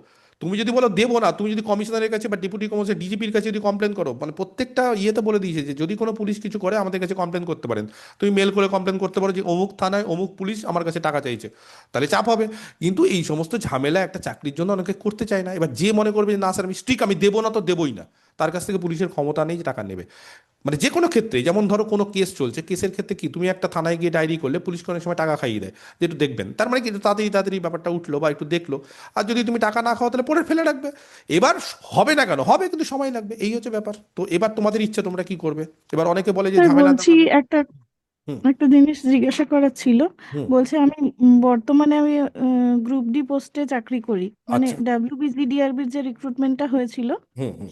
তুমি যদি বলো দেবো না, তুমি যদি কমিশনারের কাছে বা ডেপুটি কমিশনার ডিজিপির কাছে যদি কমপ্লেন করো, মানে প্রত্যেকটা ইয়েতে বলে দিয়েছে যে যদি কোনো পুলিশ কিছু করে আমাদের কাছে কমপ্লেন করতে পারেন, তুমি মেল করে কমপ্লেন করতে পারো যে অমুক থানায় অমুক পুলিশ আমার কাছে টাকা চাইছে, তাহলে চাপ হবে। কিন্তু এই সমস্ত ঝামেলা একটা চাকরির জন্য অনেকে করতে চায় না। এবার যে মনে করবে যে না স্যার আমি স্ট্রিক্ট, আমি দেবো না তো দেবোই না, তার কাছ থেকে পুলিশের ক্ষমতা নেই যে টাকা নেবে। মানে যে কোনো ক্ষেত্রে, যেমন ধরো কোনো কেস চলছে, কেসের ক্ষেত্রে কি তুমি একটা থানায় গিয়ে ডায়েরি করলে পুলিশ অনেক সময় টাকা খাইয়ে দেয় যে একটু দেখবেন, তার মানে কি একটু তাড়াতাড়ি ব্যাপারটা উঠলো বা একটু দেখলো। আর যদি তুমি টাকা না খাও তাহলে পরে ফেলে রাখবে। এবার হবে না কেন, হবে, কিন্তু সময় লাগবে, এই হচ্ছে ব্যাপার। তো এবার তোমাদের ইচ্ছা তোমরা কি করবে। এবার অনেকে বলে যে স্যার ঝামেলা বলছি একটা হুম একটা জিনিস জিজ্ঞাসা করার ছিল। হুম বলছে আমি বর্তমানে আমি গ্রুপ ডি পোস্টে চাকরি করি, মানে আচ্ছা ডাব্লিউবিসিডিআরবির যে রিক্রুটমেন্টটা হয়েছিল, হুম হুম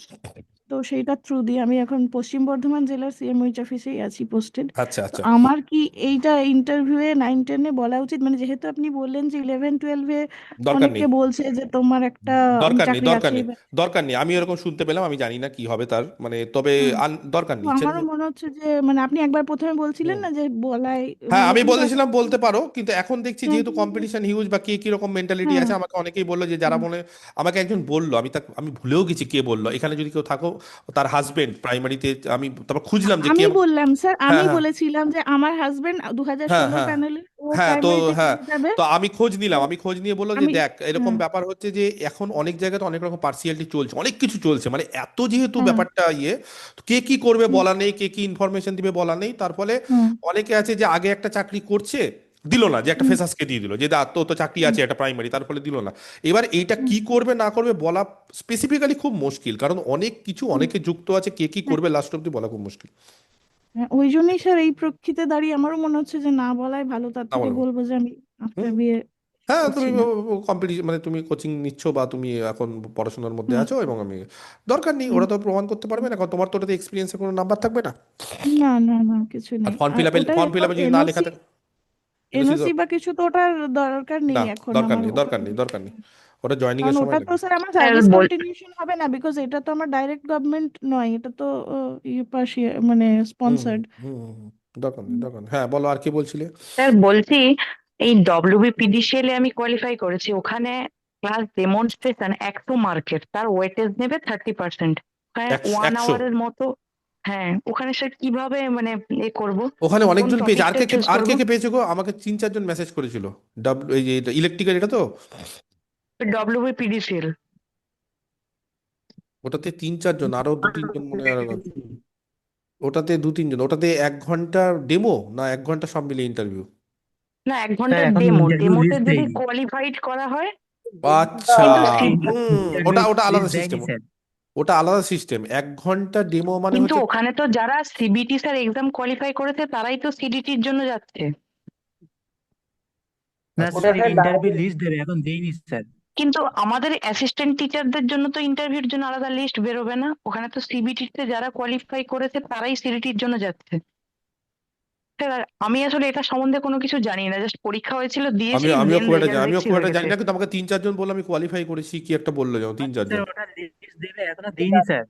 তো সেইটার থ্রু দিয়ে আমি এখন পশ্চিম বর্ধমান জেলার সিএমওইচ অফিসেই আছি পোস্টেড। আচ্ছা তো আচ্ছা আমার কি এইটা ইন্টারভিউয়ে 9-10-এ বলা উচিত, মানে যেহেতু আপনি বললেন যে 11-12-এ দরকার নেই অনেকে বলছে যে তোমার একটা দরকার নেই চাকরি দরকার আছে নেই দরকার নেই, আমি এরকম শুনতে পেলাম, আমি জানি না কি হবে তার, মানে তবে হুম। দরকার তো নেই আমারও মনে হচ্ছে যে মানে আপনি একবার প্রথমে বলছিলেন হুম না যে বলাই হ্যাঁ মানে আমি কিন্তু বলেছিলাম বলতে পারো, কিন্তু এখন দেখছি হ্যাঁ যেহেতু কম্পিটিশন হিউজ, বা কে কিরকম মেন্টালিটি হ্যাঁ আছে, আমাকে অনেকেই বললো যে যারা হুম। মনে, আমাকে একজন বললো, আমি ভুলেও গেছি কে বললো, এখানে যদি কেউ থাকো তার হাজবেন্ড প্রাইমারিতে, আমি তারপর খুঁজলাম যে কে আমি বললাম স্যার, হ্যাঁ আমি হ্যাঁ বলেছিলাম যে আমার হাজবেন্ড হ্যাঁ 2016 হ্যাঁ প্যানেলে ও হ্যাঁ তো প্রাইমারিতে হ্যাঁ পেয়ে যাবে। তো আমি খোঁজ তো নিলাম, আমি খোঁজ নিয়ে বললো যে আমি দেখ এরকম হ্যাঁ ব্যাপার হচ্ছে যে এখন অনেক জায়গাতে অনেক রকম পার্সিয়ালিটি চলছে, অনেক কিছু চলছে, মানে এত যেহেতু হ্যাঁ ব্যাপারটা তো কে কি করবে হুম বলা নেই, কে কি ইনফরমেশন দিবে বলা নেই, তার ফলে হুম অনেকে আছে যে আগে একটা চাকরি করছে দিল না, যে একটা হুম ফেসাসকে দিয়ে দিল যে দা তো তো চাকরি হুম আছে একটা প্রাইমারি, তার ফলে দিল না। এবার এইটা হুম কি করবে না করবে বলা স্পেসিফিক্যালি খুব মুশকিল, কারণ অনেক কিছু হুম। অনেকে যুক্ত আছে, কে কি হ্যাঁ করবে লাস্ট অব্দি বলা খুব মুশকিল। হ্যাঁ, ওই জন্যই স্যার এই প্রেক্ষিতে দাঁড়িয়ে আমারও মনে হচ্ছে যে না বলাই ভালো, তার না থেকে বলবো বলবো যে আমি আফটার হুম বিয়ে হ্যাঁ করছি তুমি না। কম্পিটিশন, মানে তুমি কোচিং নিচ্ছ বা তুমি এখন পড়াশোনার মধ্যে হুম আছো, এবং আমি দরকার নেই, হুম ওরা তো প্রমাণ করতে পারবে হুম। না, কারণ তোমার তো ওটাতে এক্সপিরিয়েন্সের কোনো নাম্বার থাকবে না। না না না কিছু আর নেই, আর ওটাই ফর্ম ফিল আপে যদি না লেখা এনওসি থাকে, এনওসি বা কিছু তো ওটার দরকার নেই না এখন দরকার আমার নেই দরকার ওখানে। নেই দরকার নেই, ওটা জয়নিং কারণ এর সময় ওটা তো লাগে। স্যার আমার স্যার সার্ভিস বল কন্টিনিউশন হবে না, বিকজ এটা তো আমার ডাইরেক্ট গভর্নমেন্ট নয়, এটা তো মানে হুম হুম স্পন্সার্ড। হুম হুম হুম, দরকার নেই দরকার নেই। হ্যাঁ বলো, আর কি বলছিলে? স্যার বলছি, এই ডব্লিউবিপিডিসিএল এ আমি কোয়ালিফাই করেছি, ওখানে ক্লাস ডেমনস্ট্রেশন 100 মার্কের, তার ওয়েটেজ নেবে 30%, ওখানে 1 100? আওয়ারের মতো। হ্যাঁ, ওখানে স্যার কিভাবে মানে এ করব, ওখানে কোন অনেকজন পেয়েছে। আর টপিকটা কে কে চুজ আর করব? কে কে পেয়েছে গো? আমাকে 3-4 জন মেসেজ করেছিল। এই যে ইলেকট্রিক্যাল, এটা তো ডব্লিউবিপিডিসিএল। ওটাতে 3-4 জন, আরো 2-3 জন মনে হয় আরো। ওটাতে 2-3 জন, ওটাতে 1 ঘন্টা ডেমো না 1 ঘন্টা সব মিলিয়ে ইন্টারভিউ? না, 1 স্যার ঘন্টা এখন ডেমো, ইন্টারভিউ ডেমোতে লিস্ট যদি দেয়নি, কোয়ালিফাইড করা হয়, আচ্ছা। কিন্তু ওটা ইন্টারভিউ ওটা আলাদা লিস্ট দেয়নি সিস্টেম। স্যার। ওটা আলাদা সিস্টেম। 1 ঘন্টা ডেমো মানে কিন্তু হচ্ছে ওখানে তো যারা সিবিটি স্যার এক্সাম কোয়ালিফাই করেছে তারাই তো সিডিটির জন্য যাচ্ছে। না আচ্ছা। স্যার, ইন্টারভিউ লিস্ট দেবে, এখন দেয়নি স্যার। কিন্তু আমাদের অ্যাসিস্ট্যান্ট টিচারদের জন্য তো ইন্টারভিউর জন্য আলাদা লিস্ট বেরোবে না? ওখানে তো সিবিটিতে যারা কোয়ালিফাই করেছে তারাই সিডিটির জন্য যাচ্ছে। স্যার আমি আসলে এটা সম্বন্ধে কোনো কিছু জানি না, জাস্ট পরীক্ষা হয়েছিল, দিয়েছি, আমিও দেন খুব একটা রেজাল্ট আমিও দেখছি খুব হয়ে একটা জানি গেছে। না, কিন্তু আমাকে 3-4 জন বললো আমি কোয়ালিফাই করেছি, কি একটা বললো, যেমন 3-4 স্যার জন। ওটা লিস্ট দেবে, এখনো দেয়নি স্যার,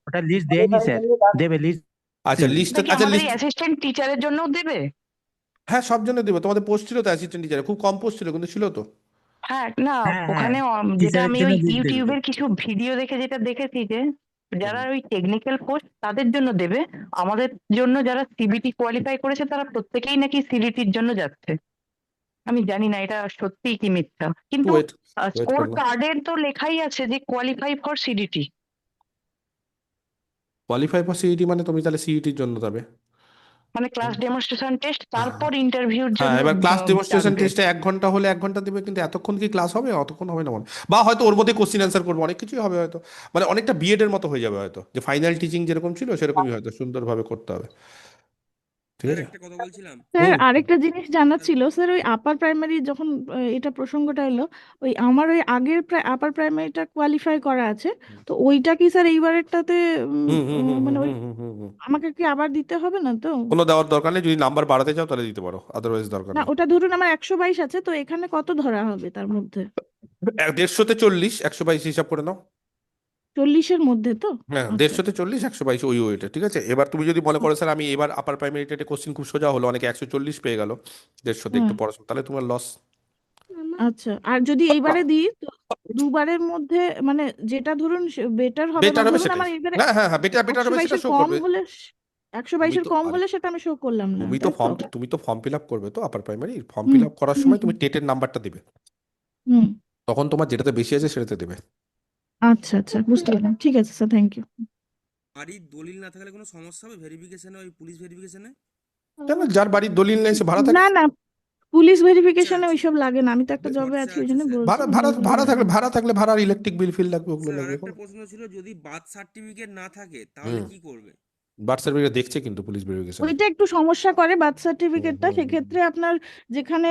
ওটা লিস্ট দেয়নি স্যার, দেবে লিস্ট আচ্ছা দেবে। লিস্ট, এটা কি আচ্ছা আমাদের এই লিস্ট, অ্যাসিস্ট্যান্ট টিচারের জন্যও দেবে? হ্যাঁ সব জন্য দেবো। তোমাদের পোস্ট ছিল তো অ্যাসিস্ট্যান্ট টিচারে, খুব কম পোস্ট ছিল কিন্তু ছিল তো। হ্যাঁ, না, হ্যাঁ হ্যাঁ, ওখানে যেটা টিচারের আমি জন্য ওই লিস্ট দেবে। ইউটিউবের কিছু ভিডিও দেখে যেটা দেখেছি যে যারা হুম। ওই টেকনিক্যাল পোস্ট তাদের জন্য দেবে, আমাদের জন্য যারা সিবিটি কোয়ালিফাই করেছে তারা প্রত্যেকেই নাকি সিডিটির জন্য যাচ্ছে। আমি জানি না এটা সত্যি কি মিথ্যা, কিন্তু ওয়েট ওয়েট স্কোর করো না। কার্ডের তো লেখাই আছে যে qualify for CDT. Qualify for CET মানে তুমি তাহলে সিইটির জন্য যাবে। মানে ক্লাস ডেমনস্ট্রেশন টেস্ট, তারপর ইন্টারভিউর হ্যাঁ জন্য এবার ক্লাস ডেমনস্ট্রেশন ডাকবে। টেস্টে 1 ঘন্টা হলে 1 ঘন্টা দেবে, কিন্তু এতক্ষণ কি ক্লাস হবে? অতক্ষণ হবে না মনে হয়। বা হয়তো ওর মধ্যে কোশ্চিন অ্যান্সার করবো, অনেক কিছুই হবে হয়তো। মানে অনেকটা বিএড এর মতো হয়ে যাবে হয়তো, যে ফাইনাল টিচিং যেরকম ছিল সেরকমই হয়তো, সুন্দরভাবে করতে হবে। ঠিক স্যার আছে। একটা কথা বলছিলাম। স্যার হুম। আরেকটা জিনিস জানার ছিল স্যার, ওই আপার প্রাইমারি যখন এটা প্রসঙ্গটা এলো, ওই আমার ওই আগের আপার প্রাইমারিটা কোয়ালিফাই করা আছে, তো ওইটা কি স্যার এইবারেরটাতে হুম হুম হুম মানে হুম ওই হুম হুম হুম। আমাকে কি আবার দিতে হবে না তো? কোনো দেওয়ার দরকার নেই, যদি নাম্বার বাড়াতে চাও তাহলে দিতে পারো, আদারওয়াইজ দরকার না, নেই। ওটা ধরুন আমার 122 আছে, তো এখানে কত ধরা হবে তার মধ্যে? 150-তে 40, 122 হিসাব করে নাও। 40-এর মধ্যে তো? হ্যাঁ আচ্ছা 150-তে 40, 122 ওই ওইটা ঠিক আছে। এবার তুমি যদি মনে করো স্যার আমি এবার আপার প্রাইমারিতে কোশ্চিন খুব সোজা হলো, অনেকে 140 পেয়ে গেল 150-তে একটু হ্যাঁ, পড়াশোনা, তাহলে তোমার লস। আচ্ছা। আর যদি এইবারে দিই তো দুবারের মধ্যে মানে যেটা ধরুন বেটার হবে, বেটার মানে হবে ধরুন সেটাই। আমার এবারে হ্যাঁ হ্যাঁ হ্যাঁ, বেটার বেটার একশো হবে সেটা বাইশের শো কম করবে। হলে, একশো তুমি বাইশের তো কম আরে হলে সেটা আমি শো করলাম না, তুমি তো তাই তো? ফর্ম ফিল আপ করবে তো আপার প্রাইমারি, ফর্ম হুম ফিল আপ করার হুম সময় তুমি হুম টেটের নাম্বারটা দিবে, হুম। তখন তোমার যেটাতে বেশি আছে সেটাতে দেবে। আচ্ছা আচ্ছা, বুঝতে পারলাম, ঠিক আছে স্যার, থ্যাংক ইউ। বাড়ির দলিল না থাকলে কোনো সমস্যা হবে ভেরিফিকেশনে, ওই পুলিশ ভেরিফিকেশনে? কেন, যার বাড়ির দলিল নেই সে ভাড়া থাকে। না না, পুলিশ আচ্ছা ভেরিফিকেশনে আচ্ছা, ওইসব লাগে না, আমি তো একটা জবে আচ্ছা আছি ওই আচ্ছা জন্য স্যার। বলছি, ভাড়া মানে ভাড়া ওইগুলো ভাড়া লাগে থাকলে না। ভাড়ার ইলেকট্রিক বিল ফিল লাগবে, ওগুলো স্যার লাগবে আরেকটা কোনো। প্রশ্ন ছিল, যদি বার্থ সার্টিফিকেট না থাকে তাহলে হুম। কি করবে? বার্থ সার্টিফিকেট দেখছে কিন্তু পুলিশ ভেরিফিকেশনে। ওইটা একটু সমস্যা করে বার্থ হুম সার্টিফিকেটটা, হুম হুম। সেক্ষেত্রে আপনার যেখানে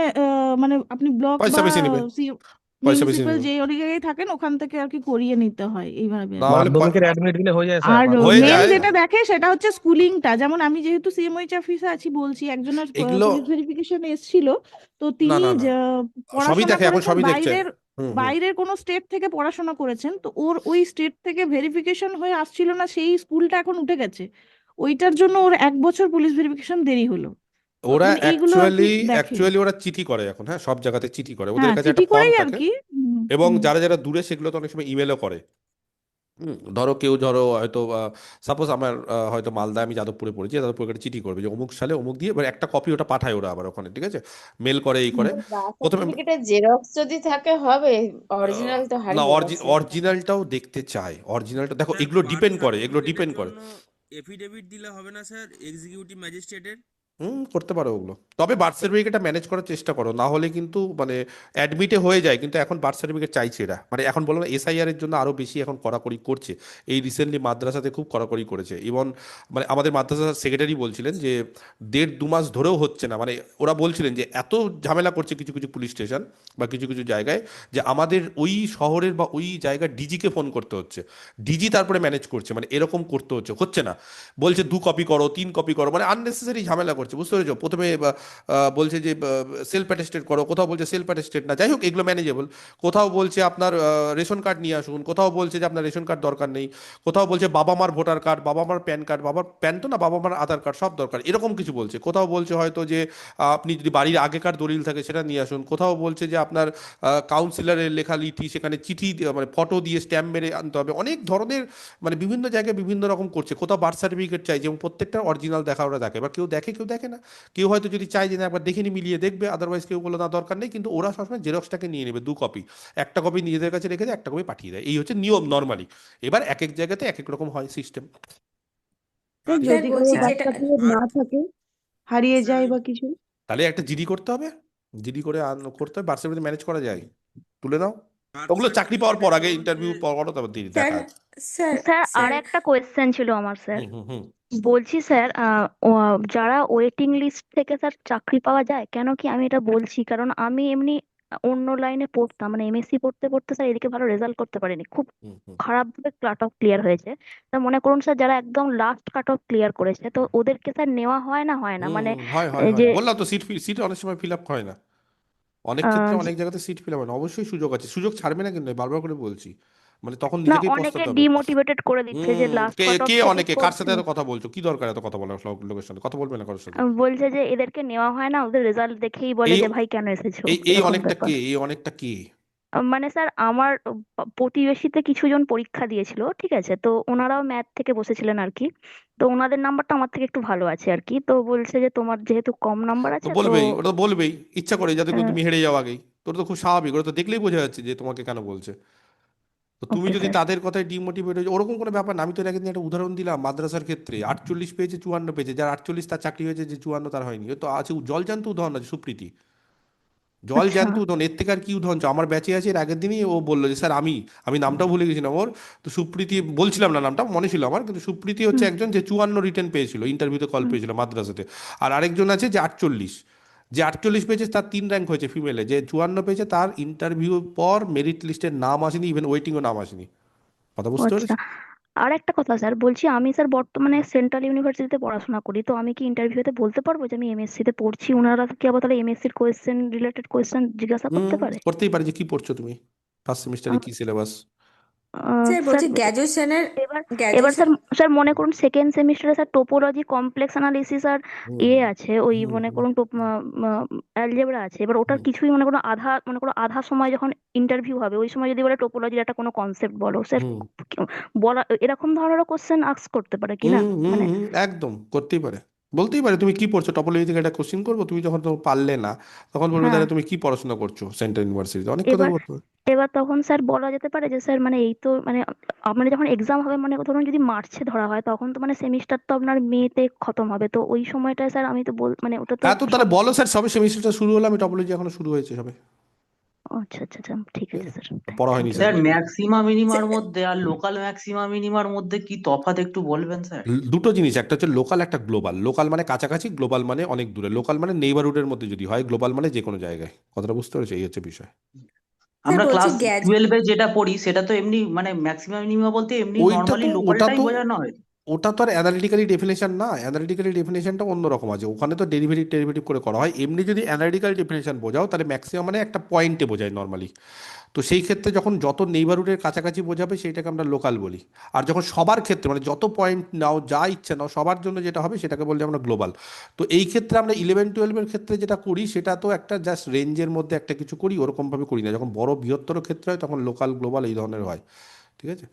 মানে আপনি ব্লক পয়সা বা বেশি নেবে, পয়সা বেশি মিউনিসিপ্যাল নেবে। যে জায়গায় থাকেন ওখান থেকে আর কি করিয়ে নিতে হয় এইভাবে না আর কি। হলে মাধ্যমিকের অ্যাডমিট দিলে হয়ে যায় স্যার, আর হয়ে মাধ্যমিকের মেন যায়। যেটা দেখে সেটা হচ্ছে স্কুলিংটা, যেমন আমি যেহেতু সিএমওইচ অফিসে আছি বলছি, একজনের এগুলো পুলিশ ভেরিফিকেশন এসেছিল, তো না তিনি না না, সবই পড়াশোনা দেখে, এখন করেছেন সবই দেখছে। বাইরের, হুম হুম। বাইরের কোনো স্টেট থেকে পড়াশোনা করেছেন, তো ওর ওই স্টেট থেকে ভেরিফিকেশন হয়ে আসছিল না, সেই স্কুলটা এখন উঠে গেছে, ওইটার জন্য ওর 1 বছর পুলিশ ভেরিফিকেশন দেরি হলো। তো ওরা মানে এইগুলো আর কি দেখে। অ্যাকচুয়ালি ওরা চিঠি করে এখন, হ্যাঁ সব জায়গাতে চিঠি করে, ওদের হ্যাঁ, কাছে চিঠি একটা ফর্ম করেই আর থাকে। কি। এবং হুম যারা যারা দূরে সেগুলো তো অনেক সময় ইমেলও করে। ধরো কেউ ধরো হয়তো সাপোজ আমার হয়তো মালদা, আমি যাদবপুরে পড়েছি, যাদবপুরে একটা চিঠি করবে যে অমুক সালে অমুক দিয়ে, এবার একটা কপি ওটা পাঠায় ওরা আবার ওখানে, ঠিক আছে, মেল করে এই করে বার্থ প্রথমে। সার্টিফিকেটের জেরক্স যদি থাকে হবে, অরিজিনাল তো না হারিয়ে যাচ্ছে এখন। অরিজিনালটাও দেখতে চায়, অরিজিনালটা দেখো, স্যার এগুলো বার্থ ডিপেন্ড করে, এগুলো সার্টিফিকেটের ডিপেন্ড করে। জন্য এফিডেভিট দিলে হবে না স্যার, এক্সিকিউটিভ ম্যাজিস্ট্রেটের? করতে পারো ওগুলো, তবে বার্থ সার্টিফিকেটটা ম্যানেজ করার চেষ্টা করো, না হলে কিন্তু মানে অ্যাডমিটে হয়ে যায়, কিন্তু এখন বার্থ সার্টিফিকেট চাইছে এরা, মানে এখন বললাম এসআইআর এর জন্য আরো বেশি এখন কড়াকড়ি করছে। এই রিসেন্টলি মাদ্রাসাতে খুব কড়াকড়ি করেছে, এবং মানে আমাদের মাদ্রাসার সেক্রেটারি বলছিলেন যে 1.5-2 মাস ধরেও হচ্ছে না, মানে ওরা বলছিলেন যে এত ঝামেলা করছে কিছু কিছু পুলিশ স্টেশন বা কিছু কিছু জায়গায়, যে আমাদের ওই শহরের বা ওই জায়গার ডিজিকে ফোন করতে হচ্ছে, ডিজি তারপরে ম্যানেজ করছে, মানে এরকম করতে হচ্ছে না, বলছে 2 কপি করো 3 কপি করো, মানে আননেসেসারি ঝামেলা করছে। করাচ্ছে, বুঝতে পেরেছো? প্রথমে বলছে যে সেলফ অ্যাটেস্টেড করো, কোথাও বলছে সেলফ অ্যাটেস্টেড না, যাই হোক এগুলো ম্যানেজেবল। কোথাও বলছে আপনার রেশন কার্ড নিয়ে আসুন, কোথাও বলছে যে আপনার রেশন কার্ড দরকার নেই, কোথাও বলছে বাবা মার ভোটার কার্ড, বাবা মার প্যান কার্ড, বাবার প্যান তো না, বাবা মার আধার কার্ড সব দরকার, এরকম কিছু বলছে। কোথাও বলছে হয়তো যে আপনি যদি বাড়ির আগেকার দলিল থাকে সেটা নিয়ে আসুন, কোথাও বলছে যে আপনার কাউন্সিলরের লেখা লিটি, সেখানে চিঠি মানে ফটো দিয়ে স্ট্যাম্প মেরে আনতে হবে, অনেক ধরনের মানে বিভিন্ন জায়গায় বিভিন্ন রকম করছে। কোথাও বার্থ সার্টিফিকেট চাই, যেমন প্রত্যেকটা অরিজিনাল দেখা ওরা দেখে, এবার কেউ দেখে কেউ দেখে না। কেউ হয়তো যদি চাই যে না একবার দেখে নি মিলিয়ে দেখবে, আদারওয়াইজ কেউ বলে না দরকার নেই, কিন্তু ওরা সবসময় জেরক্সটাকে নিয়ে নেবে 2 কপি, একটা কপি নিজেদের কাছে রেখে দেয়, একটা কপি পাঠিয়ে দেয়, এই হচ্ছে নিয়ম নর্মালি। এবার এক এক জায়গাতে এক এক রকম হয় সিস্টেম। স্যার স্যার যদি বলছি কারো যেটা সার্টিফিকেট না থাকে, হারিয়ে যায় বা কিছু, তাহলে একটা জিডি করতে হবে, জিডি করে করতে হবে, বার্থ সার্টিফিকেট ম্যানেজ করা যায়, তুলে নাও। বার্থ ওগুলো চাকরি পাওয়ার পর, আগে সার্টিফিকেট বলতে ইন্টারভিউ করো, তারপর স্যার দেখা আছে। স্যার স্যার আর স্যার একটা কোয়েশ্চেন ছিল আমার স্যার। হুম হুম হুম। বলছি স্যার যারা ওয়েটিং লিস্ট থেকে স্যার চাকরি পাওয়া যায় কেন, কি আমি এটা বলছি কারণ আমি এমনি অন্য লাইনে পড়তাম, মানে এমএসসি পড়তে পড়তে স্যার এদিকে ভালো রেজাল্ট করতে পারিনি, খুব হুম হুম। খারাপ ভাবে কাট অফ ক্লিয়ার হয়েছে। তা মনে করুন স্যার যারা একদম লাস্ট কাট অফ ক্লিয়ার করেছে, তো ওদেরকে স্যার নেওয়া হয় না মানে হয় হয় এই হয়, যে বললাম তো সিট সিট অনেক সময় ফিল আপ হয় না, অনেক ক্ষেত্রে অনেক জায়গাতে সিট ফিল আপ হয় না। অবশ্যই সুযোগ আছে, সুযোগ ছাড়বে না কিন্তু, আমি বারবার করে বলছি, মানে তখন না, নিজেকেই অনেকে পস্তাতে হবে। ডিমোটিভেটেড করে দিচ্ছে যে লাস্ট কে কাট অফ কে থেকে অনেকে কার সাথে করছি। এত কথা বলছো, কি দরকার এত কথা বলার লোকের সাথে, কথা বলবে না কারোর সাথে। বলছে যে এদেরকে নেওয়া হয় না, ওদের রেজাল্ট দেখেই বলে এই যে ভাই কেন এসেছো, এই এই এরকম অনেকটা ব্যাপার। কে, এই অনেকটা কে? মানে স্যার আমার প্রতিবেশীতে কিছু জন পরীক্ষা দিয়েছিল, ঠিক আছে, তো ওনারাও ম্যাথ থেকে বসেছিলেন আর কি, তো ওনাদের নাম্বারটা আমার থেকে একটু ভালো আছে আর কি, তো বলছে যে তোমার যেহেতু কম নাম্বার তো আছে তো বলবেই, ওটা তো বলবেই ইচ্ছা করে, যাতে করে আহ, তুমি হেরে যাও আগেই। তোর তো খুব স্বাভাবিক, ওটা তো দেখলেই বোঝা যাচ্ছে যে তোমাকে কেন বলছে। তো তুমি ওকে যদি স্যার। তাদের কথায় ডিমোটিভেট হয়ে যাও, ওরকম কোনো ব্যাপার না। আমি তো এর আগে দিন একটা উদাহরণ দিলাম মাদ্রাসার ক্ষেত্রে, 48 পেয়েছে 54 পেয়েছে, যার 48 তার চাকরি হয়েছে, যে 54 তার হয়নি। ও তো আছে জলজান্ত উদাহরণ আছে, সুপ্রীতি জল আচ্ছা জ্যান্ত উদাহরণ, এর থেকে আর কি উদাহরণ চাও? আমার ব্যাচে আছে, এর আগের দিনই ও বললো যে স্যার আমি নামটাও ভুলে গেছিলাম ওর, তো সুপ্রীতি বলছিলাম না, নামটা মনে ছিল আমার, কিন্তু সুপ্রীতি হচ্ছে হুম একজন যে 54 রিটেন পেয়েছিল, ইন্টারভিউতে কল হুম। পেয়েছিল মাদ্রাসাতে। আর আরেকজন আছে যে 48, যে 48 পেয়েছে তার 3 র্যাঙ্ক হয়েছে ফিমেলে, যে 54 পেয়েছে তার ইন্টারভিউ পর মেরিট লিস্টের নাম আসেনি, ইভেন ওয়েটিংও নাম আসেনি। কথা ও বুঝতে আচ্ছা, পেরেছি? আর একটা কথা স্যার, বলছি আমি স্যার বর্তমানে সেন্ট্রাল ইউনিভার্সিটিতে পড়াশোনা করি, তো আমি কি ইন্টারভিউতে বলতে পারবো যে আমি এমএসসি তে পড়ছি, ওনারা কি আবার তাহলে এমএসসির কোয়েশ্চেন রিলেটেড কোয়েশ্চেন জিজ্ঞাসা করতে পারে? করতেই পারে। যে কি পড়ছো তুমি, ফার্স্ট সেমিস্টারে কি সিলেবাস? স্যার স্যার বলছি গ্র্যাজুয়েশনের এবার এবার গ্র্যাজুয়েশন স্যার স্যার মনে করুন সেকেন্ড সেমিস্টারে স্যার টোপোলজি কমপ্লেক্স অ্যানালিসিস আর হুম আছে, ওই হুম মনে হুম করুন অ্যালজেব্রা আছে, এবার ওটার হুম কিছুই মনে করুন আধা, মনে করুন আধা সময় যখন ইন্টারভিউ হবে ওই সময় যদি বলে টোপোলজির একটা কোনো কনসেপ্ট বলো স্যার, হুম বলা এরকম ধরনেরও কোশ্চেন আস্ক করতে পারে কি না মানে? একদম করতেই পারে, বলতেই পারে তুমি কি পড়ছো, টপোলজি থেকে একটা কোশ্চিন করবো, তুমি যখন তো পারলে না তখন বলবে হ্যাঁ, তাহলে তুমি কি পড়াশোনা করছো সেন্ট্রাল ইউনিভার্সিটিতে, অনেক কথাই এবার বলতে পারে। এবার তখন স্যার বলা যেতে পারে যে স্যার মানে এই তো মানে মানে যখন এক্সাম হবে, মানে ধরুন যদি মার্চে ধরা হয় তখন তো মানে সেমিস্টার তো আপনার মেতে খতম হবে, তো ওই সময়টায় স্যার আমি তো মানে ওটা তো হ্যাঁ, তো তাহলে সব। বলো স্যার সবে সেমিস্টারটা শুরু হলো, আমি টপোলজি এখনো শুরু হয়েছে সবে, আচ্ছা আচ্ছা আচ্ছা, ঠিক ঠিক আছে আছে? স্যার, পড়া থ্যাংক হয়নি you sir. Sir sir. Maxima মিনিমার স্যার মধ্যে আর লোকাল ম্যাক্সিমা মিনিমার মধ্যে কি তফাৎ একটু বলবেন স্যার? দুটো জিনিস, একটা হচ্ছে লোকাল, একটা গ্লোবাল। লোকাল মানে কাছাকাছি, গ্লোবাল মানে অনেক দূরে। লোকাল মানে নেইবারহুডের মধ্যে যদি হয়, গ্লোবাল মানে যে কোনো জায়গায়। কথাটা বুঝতে পেরেছো? এই হচ্ছে বিষয়। আমরা বলছি ক্লাস 12-এ যেটা পড়ি সেটা তো এমনি মানে ম্যাক্সিমা মিনিমা বলতে এমনি ওইটা নর্মালি তো ওটা লোকালটাই তো বোঝানো হয়। ওটা তো আর অ্যানালিটিক্যালি ডেফিনেশন না, অ্যানালিটিক্যালি ডেফিনেশনটা অন্যরকম আছে, ওখানে তো ডেরিভেটিভ ডেরিভেটিভ করে করা হয়। এমনি যদি অ্যানালিটিক্যাল ডেফিনেশন বোঝাও তাহলে ম্যাক্সিমাম মানে একটা পয়েন্টে বোঝায় নর্মালি। তো সেই ক্ষেত্রে যখন যত নেইবারহুডের কাছাকাছি বোঝাবে সেইটাকে আমরা লোকাল বলি। আর যখন সবার ক্ষেত্রে মানে যত পয়েন্ট নাও, যা ইচ্ছে নাও, সবার জন্য যেটা হবে সেটাকে বললে আমরা গ্লোবাল। তো এই ক্ষেত্রে আমরা 11-12 ক্ষেত্রে যেটা করি সেটা তো একটা জাস্ট রেঞ্জের মধ্যে একটা কিছু করি, ওরকমভাবে করি না। যখন বড় বৃহত্তর ক্ষেত্রে হয় তখন লোকাল গ্লোবাল এই ধরনের হয়, ঠিক আছে?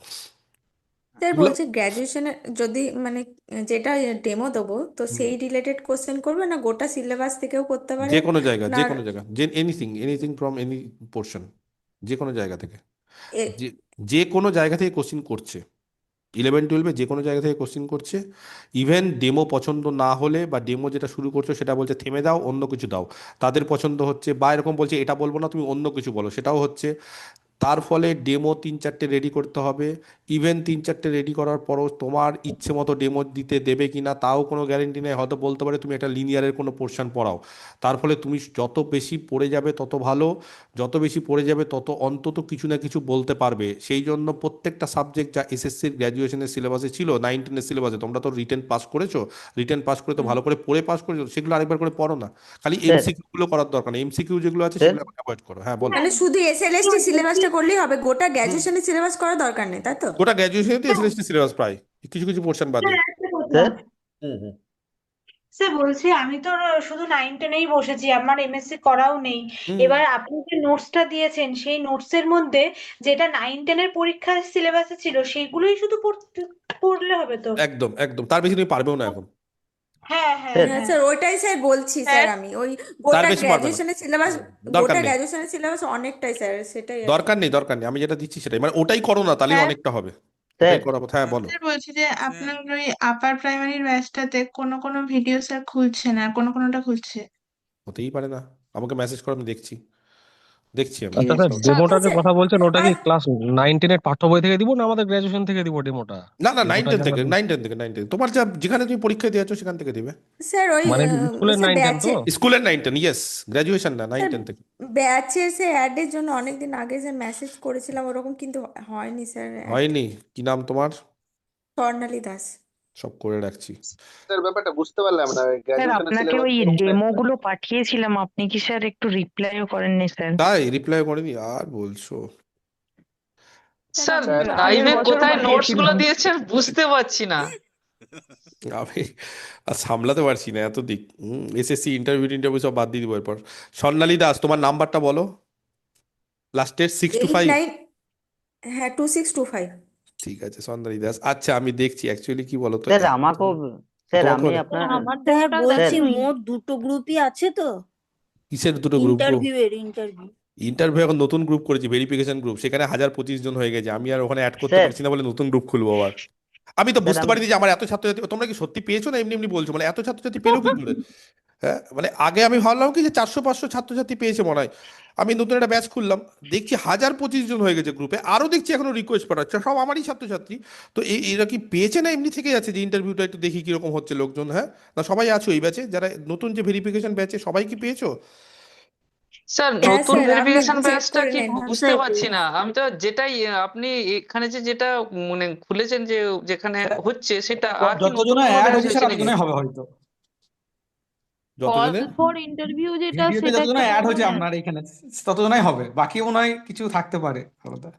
স্যার এগুলো বলছি গ্র্যাজুয়েশনে যদি মানে যেটা ডেমো দেবো তো সেই রিলেটেড কোশ্চেন করবে না গোটা সিলেবাস থেকেও করতে পারে যে কোনো জায়গা, যে আপনার কোনো জায়গা, যে anything anything from any portion, যে কোনো জায়গা থেকে, যে যে কোনো জায়গা থেকে কোশ্চিন করছে। 11-12 যে কোনো জায়গা থেকে কোশ্চিন করছে। ইভেন ডেমো পছন্দ না হলে বা ডেমো যেটা শুরু করছো সেটা বলছে থেমে দাও, অন্য কিছু দাও, তাদের পছন্দ হচ্ছে, বা এরকম বলছে এটা বলবো না তুমি অন্য কিছু বলো, সেটাও হচ্ছে। তার ফলে ডেমো 3-4টে রেডি করতে হবে। ইভেন 3-4টে রেডি করার পরও তোমার ইচ্ছে মতো ডেমো দিতে দেবে কিনা তাও কোনো গ্যারেন্টি নেই, হয়তো বলতে পারে তুমি একটা লিনিয়ারের কোনো পোর্শন পড়াও। তার ফলে তুমি যত বেশি পড়ে যাবে তত ভালো, যত বেশি পড়ে যাবে তত অন্তত কিছু না কিছু বলতে পারবে। সেই জন্য প্রত্যেকটা সাবজেক্ট যা এসএসসির গ্র্যাজুয়েশনের সিলেবাসে ছিল, 9-10-এর সিলেবাসে, তোমরা তো রিটেন পাস করেছো, রিটেন পাস করে তো ভালো করে পড়ে পাস করেছো, সেগুলো আরেকবার করে পড়ো না। খালি স্যার এমসিকিউ গুলো করার দরকার নেই, এমসিকিউ যেগুলো আছে স্যার সেগুলো অ্যাভয়েড করো। হ্যাঁ বলো। মানে শুধু এসএলএসটি সিলেবাসটা বলছি করলেই হবে, গোটা হুম। গ্র্যাজুয়েশনের সিলেবাস করার দরকার নেই, তাই তো? গোটা গ্র্যাজুয়েশনে স্যার, এসএসসি সিলেবাস প্রায় কিছু কিছু পোর্শন বাদে। স্যার, একটা কথা স্যার হুম হুম স্যার বলছি আমি তো শুধু 9-10-এই বসেছি, আমার এমএসসি করাও নেই। হুম এবার আপনি যে নোটসটা দিয়েছেন সেই নোটসের মধ্যে যেটা 9-10-এর পরীক্ষার সিলেবাসে ছিল সেগুলোই শুধু পড়লে হবে তো? একদম একদম, তার বেশি তুমি পারবেও না এখন। হ্যাঁ হ্যাঁ স্যার হ্যাঁ হ্যাঁ স্যার, ওইটাই স্যার বলছি স্যার, স্যার আমি ওই তার গোটা বেশি পারবে না। গ্র্যাজুয়েশনের সিলেবাস, দরকার গোটা নেই, গ্র্যাজুয়েশনের সিলেবাস অনেকটাই স্যার, সেটাই আর কি। দরকার নেই, দরকার নেই, আমি যেটা দিচ্ছি সেটাই, মানে ওটাই করো না তাহলেই স্যার অনেকটা হবে। স্যার ওটাই করা, হ্যাঁ বলো। স্যার বলছি যে স্যার আপনার ওই আপার প্রাইমারির ব্যাচটাতে কোনো কোনো ভিডিও স্যার খুলছে না, কোনো কোনোটা খুলছে। হতেই পারে না, আমাকে মেসেজ করো, আমি দেখছি, দেখছি আমি। আচ্ছা স্যার, সব- ডেমোটার যে আচ্ছা কথা বলছেন ওটা কি আর ক্লাস 9-10-এর পাঠ্য বই থেকে দিব না আমাদের গ্র্যাজুয়েশন থেকে দিব ডেমোটা? না না, ডেমোটা যে আমরা দিই, 9-10 থেকে তোমার যা যেখানে তুমি পরীক্ষা দিয়েছো সেখান থেকে দিবে। স্যার ওই মানে স্কুলের স্যার 9-10 তো? ব্যাচে, স্কুলের 9-10, ইয়েস, গ্র্যাজুয়েশন না, স্যার 9-10 থেকে। ব্যাচের সে অ্যাডের জন্য অনেকদিন আগে যে মেসেজ করেছিলাম ওরকম কিন্তু হয়নি স্যার অ্যাড। হয়নি? কি নাম তোমার? স্বর্ণালী দাস। সব করে রাখছি। এর ব্যাপারটা বুঝতে পারলাম না, স্যার গ্র্যাজুয়েশনের আপনাকে সিলেবাস ওই এরকম ডেমো গুলো পাঠিয়েছিলাম, আপনি কি স্যার একটু রিপ্লাইও করেননি স্যার? তাই রিপ্লাই করেনি আর বলছো? স্যার স্যার আমি আমি তো তো আগের লাইভে আগের বছর বছর কোথায় নোটস গুলো পাঠিয়েছিলাম। দিয়েছেন বুঝতে পারছি না। আমি আর সামলাতে পারছি না এত দিক। এসএসসি ইন্টারভিউ সব বাদ দিয়ে দিব এরপর। স্বর্ণালী দাস, তোমার নাম্বারটা বলো, লাস্টের 625। 89, হ্যাঁ 2625। ঠিক আছে স্বর্ণালী দাস, আচ্ছা আমি দেখছি অ্যাকচুয়ালি কি বলো তো, স্যার আমাকেও স্যার তোমাকে আমি ওটা- আপনার আমার স্যার ডেমোটা বলছি দেখুন। মোট দুটো গ্রুপই আছে তো, কিসের দুটো গ্রুপ? ইন্টারভিউ। ইন্টারভিউ এখন নতুন গ্রুপ করেছি, ভেরিফিকেশন গ্রুপ, সেখানে 1025 জন হয়ে গেছে, আমি আর ওখানে অ্যাড করতে স্যার পারছি না বলে নতুন গ্রুপ খুলবো আবার। আমি তো স্যার বুঝতে আমি পারিনি যে আমার এত ছাত্রছাত্রী, তোমরা কি সত্যি পেয়েছো না এমনি এমনি বলছো, মানে এত ছাত্রছাত্রী পেলো কি করে? হ্যাঁ মানে আগে আমি ভাবলাম কি যে 400-500 ছাত্রছাত্রী পেয়েছে মনে হয়, আমি নতুন একটা ব্যাচ খুললাম, দেখছি 1025 জন হয়ে গেছে গ্রুপে, আরও দেখছি এখনো রিকোয়েস্ট পাঠাচ্ছে, সব আমারই ছাত্রছাত্রী। তো এরা কি পেয়েছে না এমনি থেকে আছে যে ইন্টারভিউটা একটু দেখি কিরকম হচ্ছে লোকজন? হ্যাঁ না সবাই আছো এই ব্যাচে, যারা নতুন যে ভেরিফিকেশন ব্যাচে, সবাই কি পেয়েছো? স্যার হ্যাঁ নতুন স্যার আপনি ভেরিফিকেশন চেক ব্যাচটা করে কি নিন। বুঝতে পারছি না আমি তো, যেটাই আপনি এখানে যেটা মানে খুলেছেন যে যেখানে স্যার হচ্ছে সেটা, আর কি নতুন যতজনের কোনো অ্যাড ব্যাচ হয়েছে স্যার হয়েছে নাকি? ততজনই হবে হয়তো। কল যতজনের ফর ইন্টারভিউ যেটা ভিডিওতে সেটা যতজনের একটু অ্যাড হয়েছে বলবেন? আপনার এখানে ততজনই হবে, বাকি মনে হয় কিছু থাকতে পারে আলাদা।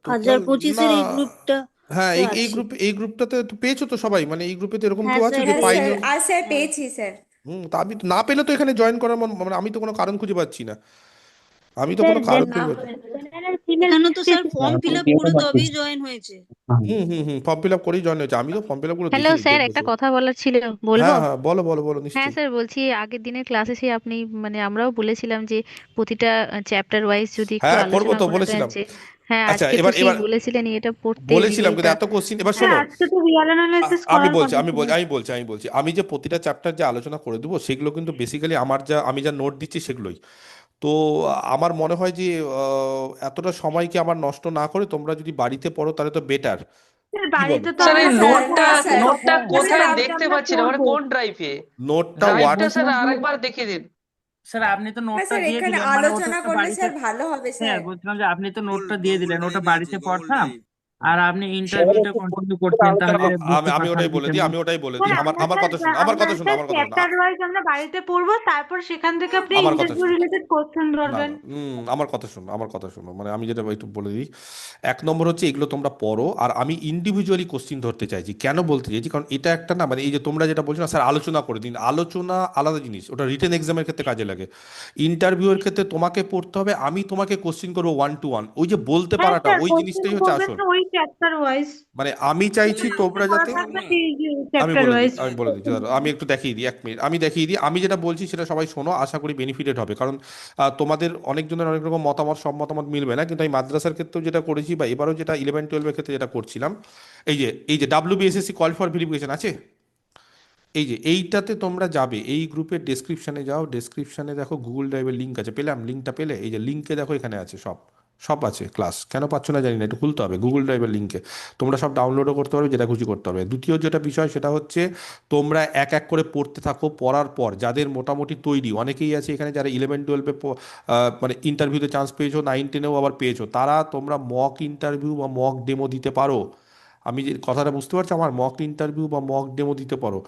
টোটাল না, 1025-এর এই গ্রুপটা হ্যাঁ তো এই এই আছে। গ্রুপ, এই গ্রুপটাতে তো পেয়েছো তো সবাই, মানে এই গ্রুপে তো এরকম হ্যাঁ কেউ আছে স্যার যে হ্যাঁ পাইনি? স্যার, আর স্যার হ্যাঁ পেয়েছি স্যার। তা আমি তো না পেলে তো এখানে জয়েন করার মানে আমি তো কোনো কারণ খুঁজে পাচ্ছি না, আমি তো স্যার কোনো কারণ না খুঁজে পাচ্ছি না। জেনারেল ফিমেল এখানে তো sir sixty. Form fill up করে তবেই জয়েন হয়েছে। ফর্ম ফিল আপ করেই জয়েন হয়েছে, আমি তো ফর্ম ফিল আপ করে হ্যালো দেখিনি, স্যার, দেখবো একটা সব। কথা বলার ছিল, বলবো? হ্যাঁ হ্যাঁ বলো বলো বলো, হ্যাঁ নিশ্চয়ই। স্যার, বলছি আগের দিনের ক্লাসে সেই আপনি মানে আমরাও বলেছিলাম যে প্রতিটা চ্যাপ্টার ওয়াইজ যদি একটু হ্যাঁ করবো আলোচনা তো করে দেন, বলেছিলাম। যে হ্যাঁ আচ্ছা আজকে তো এবার সেই এবার বলেছিলেন এটা পড়তে বলেছিলাম কিন্তু এটা। এত কোশ্চিন, এবার হ্যাঁ শোনো, আজকে তো রিয়াল অ্যানালাইসিস আমি করার বলছি কথা আমি ছিল। বলছি আমি বলছি আমি বলছি আমি যে প্রতিটা চ্যাপ্টার যে আলোচনা করে দেবো সেগুলো কিন্তু বেসিক্যালি আমি যা নোট দিচ্ছি সেগুলোই। তো আমার মনে হয় যে এতটা সময় কি আমার নষ্ট না করে তোমরা যদি বাড়িতে পড়ো তাহলে তো বেটার, স্যার কি বলো? বাড়িতে তো স্যার আমরা এই হ্যাঁ স্যার, নোটটা, হ্যাঁ স্যার, নোটটা হ্যাঁ স্যার কোথায় বাড়িতে দেখতে আমরা পাচ্ছি না, মানে পড়বো। কোন ড্রাইভে? নোটটা ড্রাইভটা স্যার হোয়াটসঅ্যাপ, আরেকবার দেখিয়ে দিন। স্যার আপনি তো হ্যাঁ নোটটা স্যার দিয়ে এখানে দিলেন, মানে ওটা আলোচনা তো করলে বাড়িতে। স্যার ভালো হবে হ্যাঁ স্যার। বলছিলাম যে আপনি তো নোটটা দিয়ে গুগল দিলেন, ওটা ড্রাইভ বাড়িতে আছে, গুগল পড়তাম, ড্রাইভ। আর আপনি ইন্টারভিউটা কন্টিনিউ করতেন, তাহলে বুঝতে আমি পারতাম ওটাই বলে যে দিই, কেমন। আমি ওটাই বলে স্যার দিই, আমার আমরা আমার স্যার কথা শুনো, আমার আমরা কথা শুনো, স্যার আমার কথা শুনো, চ্যাপ্টার ওয়াইজ আমরা বাড়িতে পড়বো, তারপর সেখান থেকে আপনি আমার কথা ইন্টারভিউ শুনো, রিলেটেড কোশ্চেন না ধরবেন। না, আমার কথা শুনো, আমার কথা শুনো, মানে আমি যেটা একটু বলে দিই। 1 নম্বর হচ্ছে এগুলো তোমরা পড়ো, আর আমি ইন্ডিভিজুয়ালি কোশ্চিন ধরতে চাইছি। কেন বলতে চাইছি, কারণ এটা একটা না, মানে এই যে তোমরা যেটা বলছো না স্যার আলোচনা করে দিন, আলোচনা আলাদা জিনিস, ওটা রিটেন এক্সামের ক্ষেত্রে কাজে লাগে। ইন্টারভিউয়ের ক্ষেত্রে তোমাকে পড়তে হবে, আমি তোমাকে কোশ্চিন করবো 1 to 1, ওই যে বলতে হ্যাঁ পারাটা, স্যার ওই কোশ্চেন জিনিসটাই হচ্ছে করবেন আসল। না ওই চ্যাপ্টার ওয়াইজ, মানে আমি চাইছি তোমরা করা যাতে, থাকবে না সেই আমি চ্যাপ্টার বলে দিই ওয়াইজ। আমি বলে দিচ্ছি, দাঁড়াও, আমি একটু দেখিয়ে দিই, 1 মিনিট আমি দেখিয়ে দিই, আমি যেটা বলছি সেটা সবাই শোনো, আশা করি বেনিফিটেড হবে। কারণ তোমাদের অনেকজনের অনেক রকম মতামত, সব মতামত মিলবে না, কিন্তু আমি মাদ্রাসার ক্ষেত্রেও যেটা করেছি বা এবারও যেটা 11-12-এর ক্ষেত্রে যেটা করছিলাম, এই যে WBSSC কল ফর ভেরিফিকেশন আছে, এই যে এইটাতে তোমরা যাবে, এই গ্রুপের ডেসক্রিপশনে যাও, ডেসক্রিপশনে দেখো গুগল ড্রাইভের লিঙ্ক আছে, পেলাম লিঙ্কটা, পেলে এই যে লিঙ্কে দেখো এখানে আছে সব, সব আছে ক্লাস, কেন পাচ্ছ না জানি না, একটু খুলতে হবে গুগল ড্রাইভের লিঙ্কে, তোমরা সব ডাউনলোডও করতে পারবে, যেটা খুশি করতে পারবে। দ্বিতীয় যেটা বিষয় সেটা হচ্ছে তোমরা এক এক করে পড়তে থাকো, পড়ার পর যাদের মোটামুটি তৈরি, অনেকেই আছে এখানে যারা 11-12-এ মানে ইন্টারভিউতে চান্স পেয়েছো, 9-10-এও আবার পেয়েছো, তারা তোমরা মক ইন্টারভিউ বা মক ডেমো দিতে পারো। আমি যে কথাটা বুঝতে পারছি, আমার মক ইন্টারভিউ বা মক ডেমো দিতে পারো।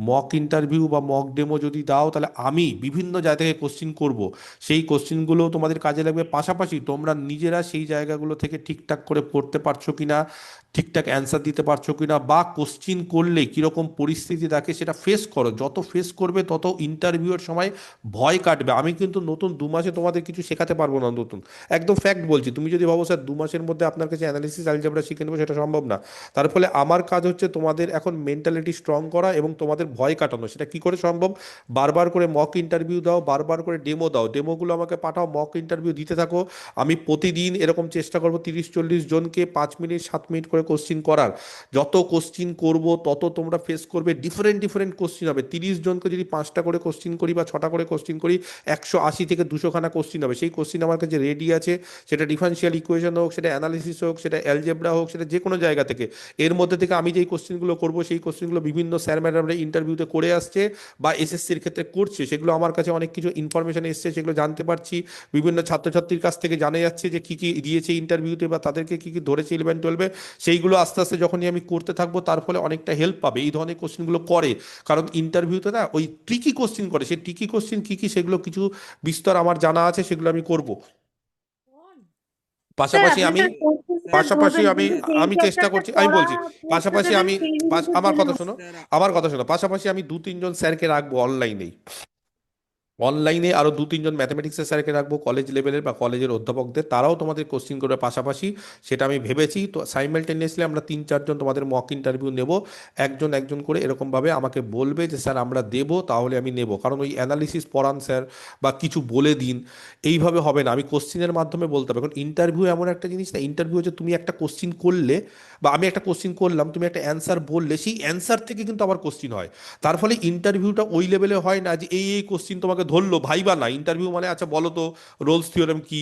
মক ইন্টারভিউ বা মক ডেমো যদি দাও, তাহলে আমি বিভিন্ন জায়গা থেকে কোশ্চিন করব, সেই কোশ্চিনগুলো তোমাদের কাজে লাগবে। পাশাপাশি তোমরা নিজেরা সেই জায়গাগুলো থেকে ঠিকঠাক করে পড়তে পারছো কিনা, ঠিকঠাক অ্যান্সার দিতে পারছো কিনা, বা কোশ্চিন করলে কীরকম পরিস্থিতি থাকে সেটা ফেস করো। যত ফেস করবে তত ইন্টারভিউয়ের সময় ভয় কাটবে। আমি কিন্তু নতুন 2 মাসে তোমাদের কিছু শেখাতে পারবো না নতুন, একদম ফ্যাক্ট বলছি। তুমি যদি ভাবো স্যার 2 মাসের মধ্যে আপনার কাছে অ্যানালিসিস অ্যালজেব্রা শিখে নেবো, সেটা সম্ভব না। তার ফলে আমার কাজ হচ্ছে তোমাদের এখন মেন্টালিটি স্ট্রং করা এবং তোমাদের ভয় কাটানো। সেটা কি করে সম্ভব? বারবার করে মক ইন্টারভিউ দাও, বারবার করে ডেমো দাও, ডেমোগুলো আমাকে পাঠাও, মক ইন্টারভিউ দিতে থাকো। আমি প্রতিদিন এরকম চেষ্টা করবো 30-40 জনকে 5 মিনিট 7 মিনিট করে কোশ্চিন করার। যত কোশ্চিন করব তত তোমরা ফেস করবে ডিফারেন্ট ডিফারেন্ট কোশ্চিন হবে। 30 জনকে যদি 5টা করে কোশ্চিন করি বা 6টা করে কোশ্চিন করি, 180 থেকে 200 খানা কোশ্চিন হবে। সেই কোশ্চিন আমার কাছে রেডি আছে, সেটা ডিফারেন্সিয়াল ইকুয়েশন হোক, সেটা অ্যানালিসিস হোক, সেটা অ্যালজেব্রা হোক, সেটা যে কোনো জায়গা থেকে। এর মধ্যে থেকে আমি যেই কোশ্চেনগুলো করব, সেই কোশ্চেনগুলো বিভিন্ন স্যার ম্যাডামরা ইন্টারভিউতে করে আসছে বা এসএসসির ক্ষেত্রে করছে, সেগুলো আমার কাছে অনেক কিছু ইনফরমেশন এসছে, সেগুলো জানতে পারছি। বিভিন্ন ছাত্রছাত্রীর কাছ থেকে জানা যাচ্ছে যে কী কী দিয়েছে ইন্টারভিউতে বা তাদেরকে কী কী ধরেছে 11-12-এ। সেইগুলো আস্তে আস্তে যখনই আমি করতে থাকবো, তার ফলে অনেকটা হেল্প পাবে। এই ধরনের কোশ্চেনগুলো করে, কারণ ইন্টারভিউতে না ওই ট্রিকি কোশ্চেন করে, সেই ট্রিকি কোশ্চেন কী কী সেগুলো কিছু বিস্তর আমার জানা আছে, সেগুলো আমি করব। স্যার পাশাপাশি আপনি আমি স্যার কোশ্চেনটা পাশাপাশি ধরবেন, আমি কিন্তু সেই আমি চেষ্টা চ্যাপ্টারটা করছি, আমি পড়া বলছি পড়তে পাশাপাশি দেবেন আমি সেই জিনিসের আমার জন্য। কথা শোনো, আমার কথা শোনো, পাশাপাশি আমি 2-3 জন স্যারকে রাখবো অনলাইনেই। অনলাইনে আরও 2-3 জন ম্যাথামেটিক্সের স্যারকে রাখবো, কলেজ লেভেলের বা কলেজের অধ্যাপকদের, তারাও তোমাদের কোশ্চিন করবে পাশাপাশি। সেটা আমি ভেবেছি। তো সাইমালটেনিয়াসলি আমরা 3-4 জন তোমাদের মক ইন্টারভিউ নেব, একজন একজন করে এরকমভাবে আমাকে বলবে যে স্যার আমরা দেব, তাহলে আমি নেব। কারণ ওই অ্যানালিসিস পড়ান স্যার বা কিছু বলে দিন, এইভাবে হবে না। আমি কোশ্চিনের মাধ্যমে বলতে হবে। কারণ ইন্টারভিউ এমন একটা জিনিস না, ইন্টারভিউ হচ্ছে তুমি একটা কোশ্চিন করলে বা আমি একটা কোশ্চিন করলাম, তুমি একটা অ্যান্সার বললে, সেই অ্যান্সার থেকে কিন্তু আবার কোশ্চিন হয়। তার ফলে ইন্টারভিউটা ওই লেভেলে হয় না যে এই কোশ্চিন তোমাকে ধরলো, ভাইবা না। ইন্টারভিউ মানে আচ্ছা বলো তো রোলস থিওরেম কি,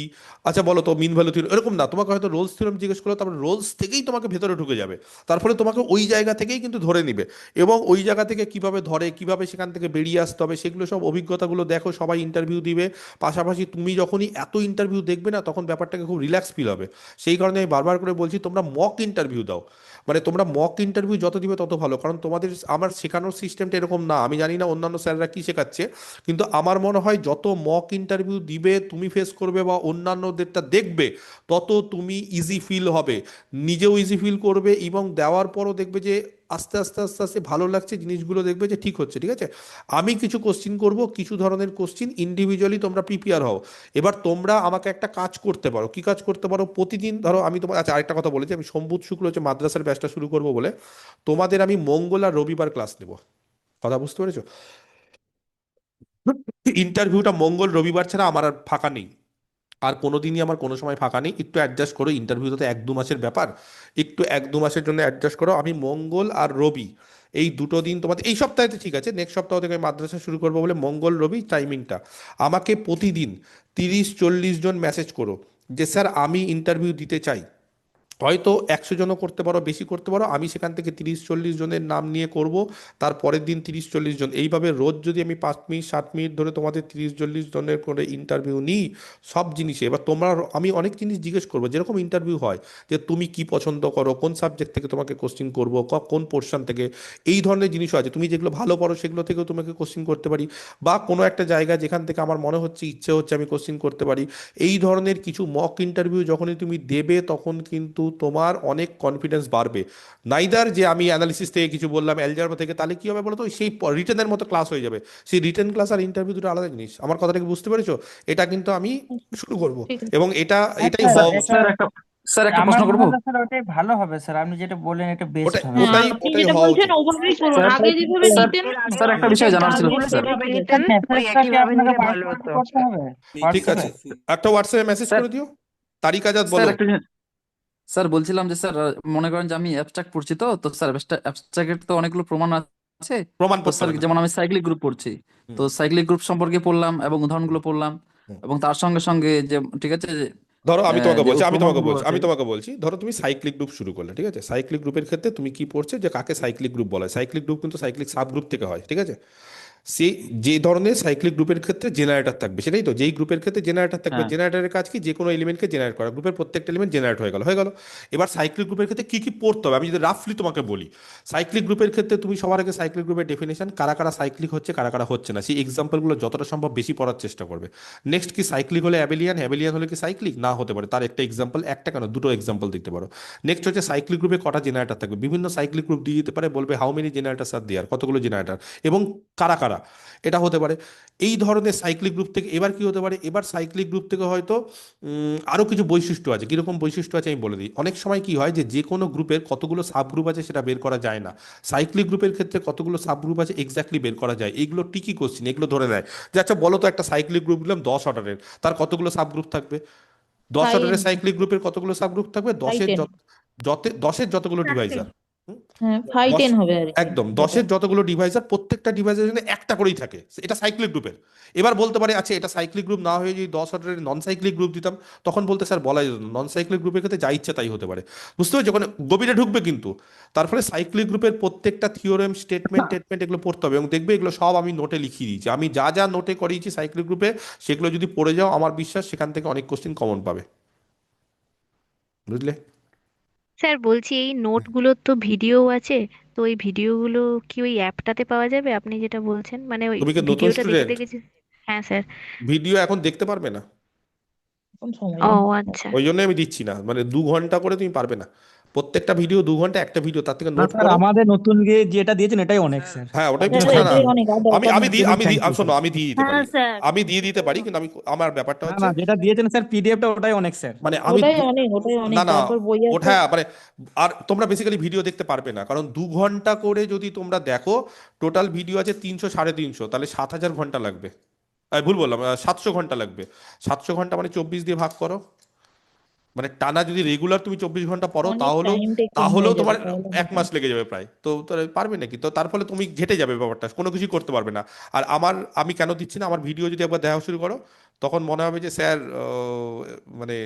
আচ্ছা বলো তো মিন ভ্যালু থিওরেম, এরকম না। তোমাকে হয়তো রোলস থিওরেম জিজ্ঞেস করলো, তারপরে রোলস থেকেই তোমাকে ভেতরে ঢুকে যাবে। তারপরে তোমাকে ওই জায়গা থেকেই কিন্তু ধরে নিবে, এবং ওই জায়গা থেকে কিভাবে ধরে, কিভাবে সেখান থেকে বেরিয়ে আসতে হবে, সেগুলো সব অভিজ্ঞতাগুলো দেখো। সবাই ইন্টারভিউ দিবে, পাশাপাশি তুমি যখনই এত ইন্টারভিউ দেখবে না, তখন ব্যাপারটাকে খুব রিল্যাক্স ফিল হবে। সেই কারণে আমি বারবার করে বলছি তোমরা মক ইন্টারভিউ দাও। মানে তোমরা মক ইন্টারভিউ যত দিবে তত ভালো। কারণ তোমাদের আমার শেখানোর সিস্টেমটা এরকম না, আমি জানি না অন্যান্য স্যাররা কি শেখাচ্ছে, কিন্তু আমার মনে হয় যত মক ইন্টারভিউ দিবে, তুমি ফেস করবে বা অন্যান্যদেরটা দেখবে, তত তুমি ইজি ফিল হবে, নিজেও ইজি ফিল করবে, এবং দেওয়ার পরও দেখবে যে আস্তে আস্তে আস্তে আস্তে ভালো লাগছে জিনিসগুলো, দেখবে যে ঠিক হচ্ছে। ঠিক আছে, আমি কিছু কোশ্চিন করব, কিছু ধরনের কোশ্চিন ইন্ডিভিজুয়ালি তোমরা প্রিপেয়ার হও। এবার তোমরা আমাকে একটা কাজ করতে পারো। কি কাজ করতে পারো? প্রতিদিন ধরো আমি তোমার, আচ্ছা আরেকটা কথা বলেছি, আমি সোম বুধ শুক্র হচ্ছে মাদ্রাসার ব্যাচটা শুরু করবো বলে, তোমাদের আমি মঙ্গল আর রবিবার ক্লাস নেব। কথা বুঝতে পেরেছো? ইন্টারভিউটা মঙ্গল রবিবার ছাড়া আমার আর ফাঁকা নেই, আর কোনো দিনই আমার কোনো সময় ফাঁকা নেই। একটু অ্যাডজাস্ট করো, ইন্টারভিউতে তো 1-2 মাসের ব্যাপার, একটু 1-2 মাসের জন্য অ্যাডজাস্ট করো। আমি মঙ্গল আর রবি এই দুটো দিন তোমাদের, এই সপ্তাহে ঠিক আছে, নেক্সট সপ্তাহ থেকে আমি মাদ্রাসা শুরু করবো বলে মঙ্গল রবি টাইমিংটা আমাকে প্রতিদিন 30-40 জন মেসেজ করো যে স্যার আমি ইন্টারভিউ দিতে চাই। হয়তো 100 জনও করতে পারো, বেশি করতে পারো, আমি সেখান থেকে 30-40 জনের নাম নিয়ে করব। তার পরের দিন 30-40 জন, এইভাবে রোজ যদি আমি 5 মিনিট 7 মিনিট ধরে তোমাদের 30-40 জনের করে ইন্টারভিউ নিই সব জিনিসে। এবার তোমরা, আমি অনেক জিনিস জিজ্ঞেস করবো, যেরকম ইন্টারভিউ হয় যে তুমি কি পছন্দ করো, কোন সাবজেক্ট থেকে তোমাকে কোশ্চিন করবো, কোন পোর্শন থেকে, এই ধরনের জিনিসও আছে। তুমি যেগুলো ভালো পারো সেগুলো থেকেও তোমাকে কোশ্চিন করতে পারি, বা কোনো একটা জায়গা যেখান থেকে আমার মনে হচ্ছে ইচ্ছে হচ্ছে আমি কোশ্চিন করতে পারি। এই ধরনের কিছু মক ইন্টারভিউ যখনই তুমি দেবে, তখন কিন্তু তোমার অনেক কনফিডেন্স বাড়বে। নাইদার যে আমি অ্যানালিসিস থেকে কিছু বললাম, অ্যালজেব্রা থেকে, তাহলে কি হবে বলো তো, সেই রিটেনের মতো ক্লাস হয়ে যাবে। সেই রিটেন ক্লাস আর ইন্টারভিউ দুটো আলাদা জিনিস। আমার কথাটাকে বুঝতে পেরেছো? এটা কিন্তু আমি শুরু করব, ঠিক আছে। এবং এটাই স্যার হওয়া উচিত। এটা স্যার একটা আমার প্রশ্ন মনে করবো। হয় স্যার ওটাই ভালো হবে স্যার, আপনি যেটা বললেন এটা বেস্ট ওটাই হবে। হ্যাঁ, ওটাই আপনি ওটাই যেটা হওয়া বলছেন উচিত। ওভাবেই করুন। স্যার আগে যেভাবে স্যার দিতেন স্যার একটা বিষয় জানার ছিল তারপরে স্যার। সেভাবে দিতেন ওই মেসেজটা কি একইভাবে আপনাকে নিলে ভালো হোয়াটসঅ্যাপে হতো। করতে হবে? ঠিক আছে, হোয়াটসঅ্যাপে একটা হোয়াটসঅ্যাপে মেসেজ স্যার করে দিও। তারিক আজাদ স্যার বলো। একটা স্যার বলছিলাম যে স্যার মনে করেন যে আমি অ্যাবস্ট্রাক্ট পড়ছি, তো তো স্যার অ্যাবস্ট্রাক্টের তো অনেকগুলো প্রমাণ আছে। প্রমাণ তো পড়তে স্যার হবে না। যেমন আমি সাইক্লিক গ্রুপ পড়ছি, হুম, তো সাইক্লিক গ্রুপ সম্পর্কে পড়লাম এবং উদাহরণগুলো পড়লাম, হুম, এবং তার সঙ্গে সঙ্গে যে ঠিক আছে যে ধরো আমি তোমাকে যে বলছি প্রমাণগুলো আমি আছে। তোমাকে বলছি ধরো তুমি সাইক্লিক গ্রুপ শুরু করলে, ঠিক আছে? সাইক্লিক গ্রুপের ক্ষেত্রে তুমি কি পড়ছে যে কাকে সাইক্লিক গ্রুপ বলা হয়? সাইক্লিক গ্রুপ কিন্তু সাইক্লিক সাব গ্রুপ থেকে হয়, ঠিক আছে? সেই যে ধরনের সাইক্লিক গ্রুপের ক্ষেত্রে জেনারেটর থাকবে, সেটাই তো, যেই গ্রুপের ক্ষেত্রে জেনারেটর থাকবে, হ্যাঁ জেনারেটরের কাজ কি? যে কোনো এলিমেন্টকে জেনারেট করা, গ্রুপের প্রত্যেকটা এলিমেন্ট জেনারেট হয়ে গেল। এবার সাইক্লিক গ্রুপের ক্ষেত্রে কি কি পড়তে হবে আমি যদি রাফলি তোমাকে বলি। সাইক্লিক গ্রুপের ক্ষেত্রে তুমি সবার আগে সাইক্লিক গ্রুপের ডেফিনেশন, কারা কারা সাইক্লিক হচ্ছে, কারা কারা হচ্ছে না, সেই এক্সাম্পলগুলো যতটা সম্ভব বেশি পড়ার চেষ্টা করবে। নেক্সট কি, সাইক্লিক হলে অ্যাবেলিয়ান, অ্যাবেলিয়ান হলে কি সাইক্লিক না হতে পারে, তার একটা এক্সাম্পল, একটা কেন দুটো এক্সাম্পল দিতে পারো। নেক্সট হচ্ছে সাইক্লিক গ্রুপে কটা জেনারেটর থাকবে, বিভিন্ন সাইক্লিক গ্রুপ দিয়ে দিতে পারে, বলবে হাউ মেনি জেনারেটর আর দেয়ার, কতগুলো জেনারেটর এবং কারা কারা, এটা হতে পারে। এই ধরনের সাইক্লিক গ্রুপ থেকে এবার কি হতে পারে, এবার সাইক্লিক গ্রুপ থেকে হয়তো আরো কিছু বৈশিষ্ট্য আছে। কিরকম বৈশিষ্ট্য আছে আমি বলে দিই। অনেক সময় কি হয় যে কোনো গ্রুপের কতগুলো সাব গ্রুপ আছে সেটা বের করা যায় না। সাইক্লিক গ্রুপের ক্ষেত্রে কতগুলো সাব গ্রুপ আছে এক্স্যাক্টলি বের করা যায়। এইগুলো টিকি কোশ্চেন, এগুলো ধরে নেয় যে আচ্ছা বলো তো, একটা সাইক্লিক গ্রুপ দিলাম 10 অর্ডারের, তার কতগুলো সাব গ্রুপ থাকবে? 10 অর্ডারের 5 সাইক্লিক গ্রুপের কতগুলো সাব গ্রুপ থাকবে? 10 10-এর যতগুলো ডিভাইজার, হ্যাঁ 5-10 10 হবে আর কি একদম যেটা 10-এর যতগুলো ডিভাইজার, প্রত্যেকটা ডিভাইসের জন্য একটা করেই থাকে, এটা সাইক্লিক গ্রুপের। এবার বলতে পারে আচ্ছা এটা সাইক্লিক গ্রুপ না হয়ে যদি 10 অর্ডারের নন সাইক্লিক গ্রুপ দিতাম, তখন বলতে স্যার বলা যেত নন সাইক্লিক গ্রুপের ক্ষেত্রে যা ইচ্ছা তাই হতে পারে। বুঝতে পারছো? যখন গভীরে ঢুকবে কিন্তু। তার ফলে সাইক্লিক গ্রুপের প্রত্যেকটা থিওরেম, স্টেটমেন্ট এগুলো পড়তে হবে এবং দেখবে এগুলো সব আমি নোটে লিখিয়ে দিয়েছি। আমি যা যা নোটে করিয়েছি সাইক্লিক গ্রুপে, সেগুলো যদি পড়ে যাও আমার বিশ্বাস সেখান থেকে অনেক কোশ্চেন কমন পাবে। বুঝলে? স্যার বলছি এই নোটগুলোর তো ভিডিও আছে, তো ওই ভিডিওগুলো কি ওই অ্যাপটাতে পাওয়া যাবে আপনি যেটা বলছেন, মানে ওই তুমি কি নতুন ভিডিওটা দেখে স্টুডেন্ট? দেখেছি। হ্যাঁ স্যার। ভিডিও এখন দেখতে পারবে না, এখন সময় ও নেই। আচ্ছা। ওই জন্য আমি দিচ্ছি না। মানে 2 ঘন্টা করে তুমি পারবে না, প্রত্যেকটা ভিডিও 2 ঘন্টা, একটা ভিডিও, তার থেকে না নোট স্যার, করো। আমাদের নতুন গিয়ে যেটা দিয়েছেন এটাই অনেক স্যার। হ্যাঁ ওটাই স্যার বুঝছি, না না এটাই অনেক, আর আমি দরকার আমি নেই। দিই আমি দিই থ্যাংক ইউ শোনো, স্যার। আমি দিয়ে দিতে হ্যাঁ পারি, স্যার। আমি দিয়ে দিতে পারি, কিন্তু আমি আমার ব্যাপারটা না হচ্ছে না, যেটা দিয়েছেন স্যার পিডিএফটা ওটাই অনেক স্যার। মানে আমি ওটাই অনেক, ওটাই অনেক, না না তারপর বই আছে। ওটা মানে, আর তোমরা বেসিক্যালি ভিডিও দেখতে পারবে না, কারণ 2 ঘন্টা করে যদি তোমরা দেখো, টোটাল ভিডিও আছে 300 350, তাহলে 7000 ঘন্টা লাগবে। ভুল বললাম, 700 ঘন্টা লাগবে। 700 ঘন্টা মানে 24 দিয়ে ভাগ করো, মানে টানা যদি রেগুলার তুমি 24 ঘন্টা পড়ো, অনেক তাহলেও টাইম টেকিং তাহলেও হয়ে যাবে তোমার তাহলে 1 মাস লেগে যাবে প্রায়। তো তাহলে পারবে নাকি? তো তার ফলে তুমি ঘেটে যাবে ব্যাপারটা, কোনো কিছু করতে পারবে না। আর আমি কেন দিচ্ছি না, আমার ভিডিও যদি একবার দেখা শুরু করো, তখন মনে হবে যে স্যার মানে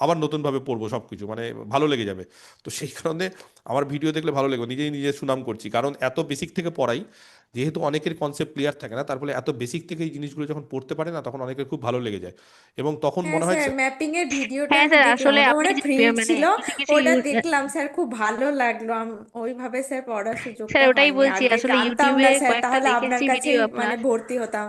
আবার নতুনভাবে পড়বো সবকিছু, মানে ভালো লেগে যাবে। তো সেই কারণে আমার ভিডিও দেখলে ভালো লাগবে, নিজেই নিজে সুনাম করছি, কারণ এত বেসিক থেকে পড়াই, যেহেতু অনেকের কনসেপ্ট ক্লিয়ার থাকে না, তার ফলে এত বেসিক থেকে এই জিনিসগুলো যখন পড়তে পারে না, তখন অনেকের খুব ভালো লেগে যায় এবং তখন হ্যাঁ মনে হয় স্যার, যে ম্যাপিং এর ভিডিওটা হ্যাঁ আমি স্যার, দেখলাম, আসলে ওটা আপনি মনে যে প্রিন্ট মানে ছিল, কিছু কিছু ওটা দেখলাম স্যার, খুব ভালো লাগলো। ওইভাবে স্যার পড়ার স্যার সুযোগটা ওটাই হয়নি, বলছি, আগে আসলে জানতাম ইউটিউবে না স্যার, কয়েকটা তাহলে আপনার দেখেছি ভিডিও কাছেই মানে আপনার। ভর্তি হতাম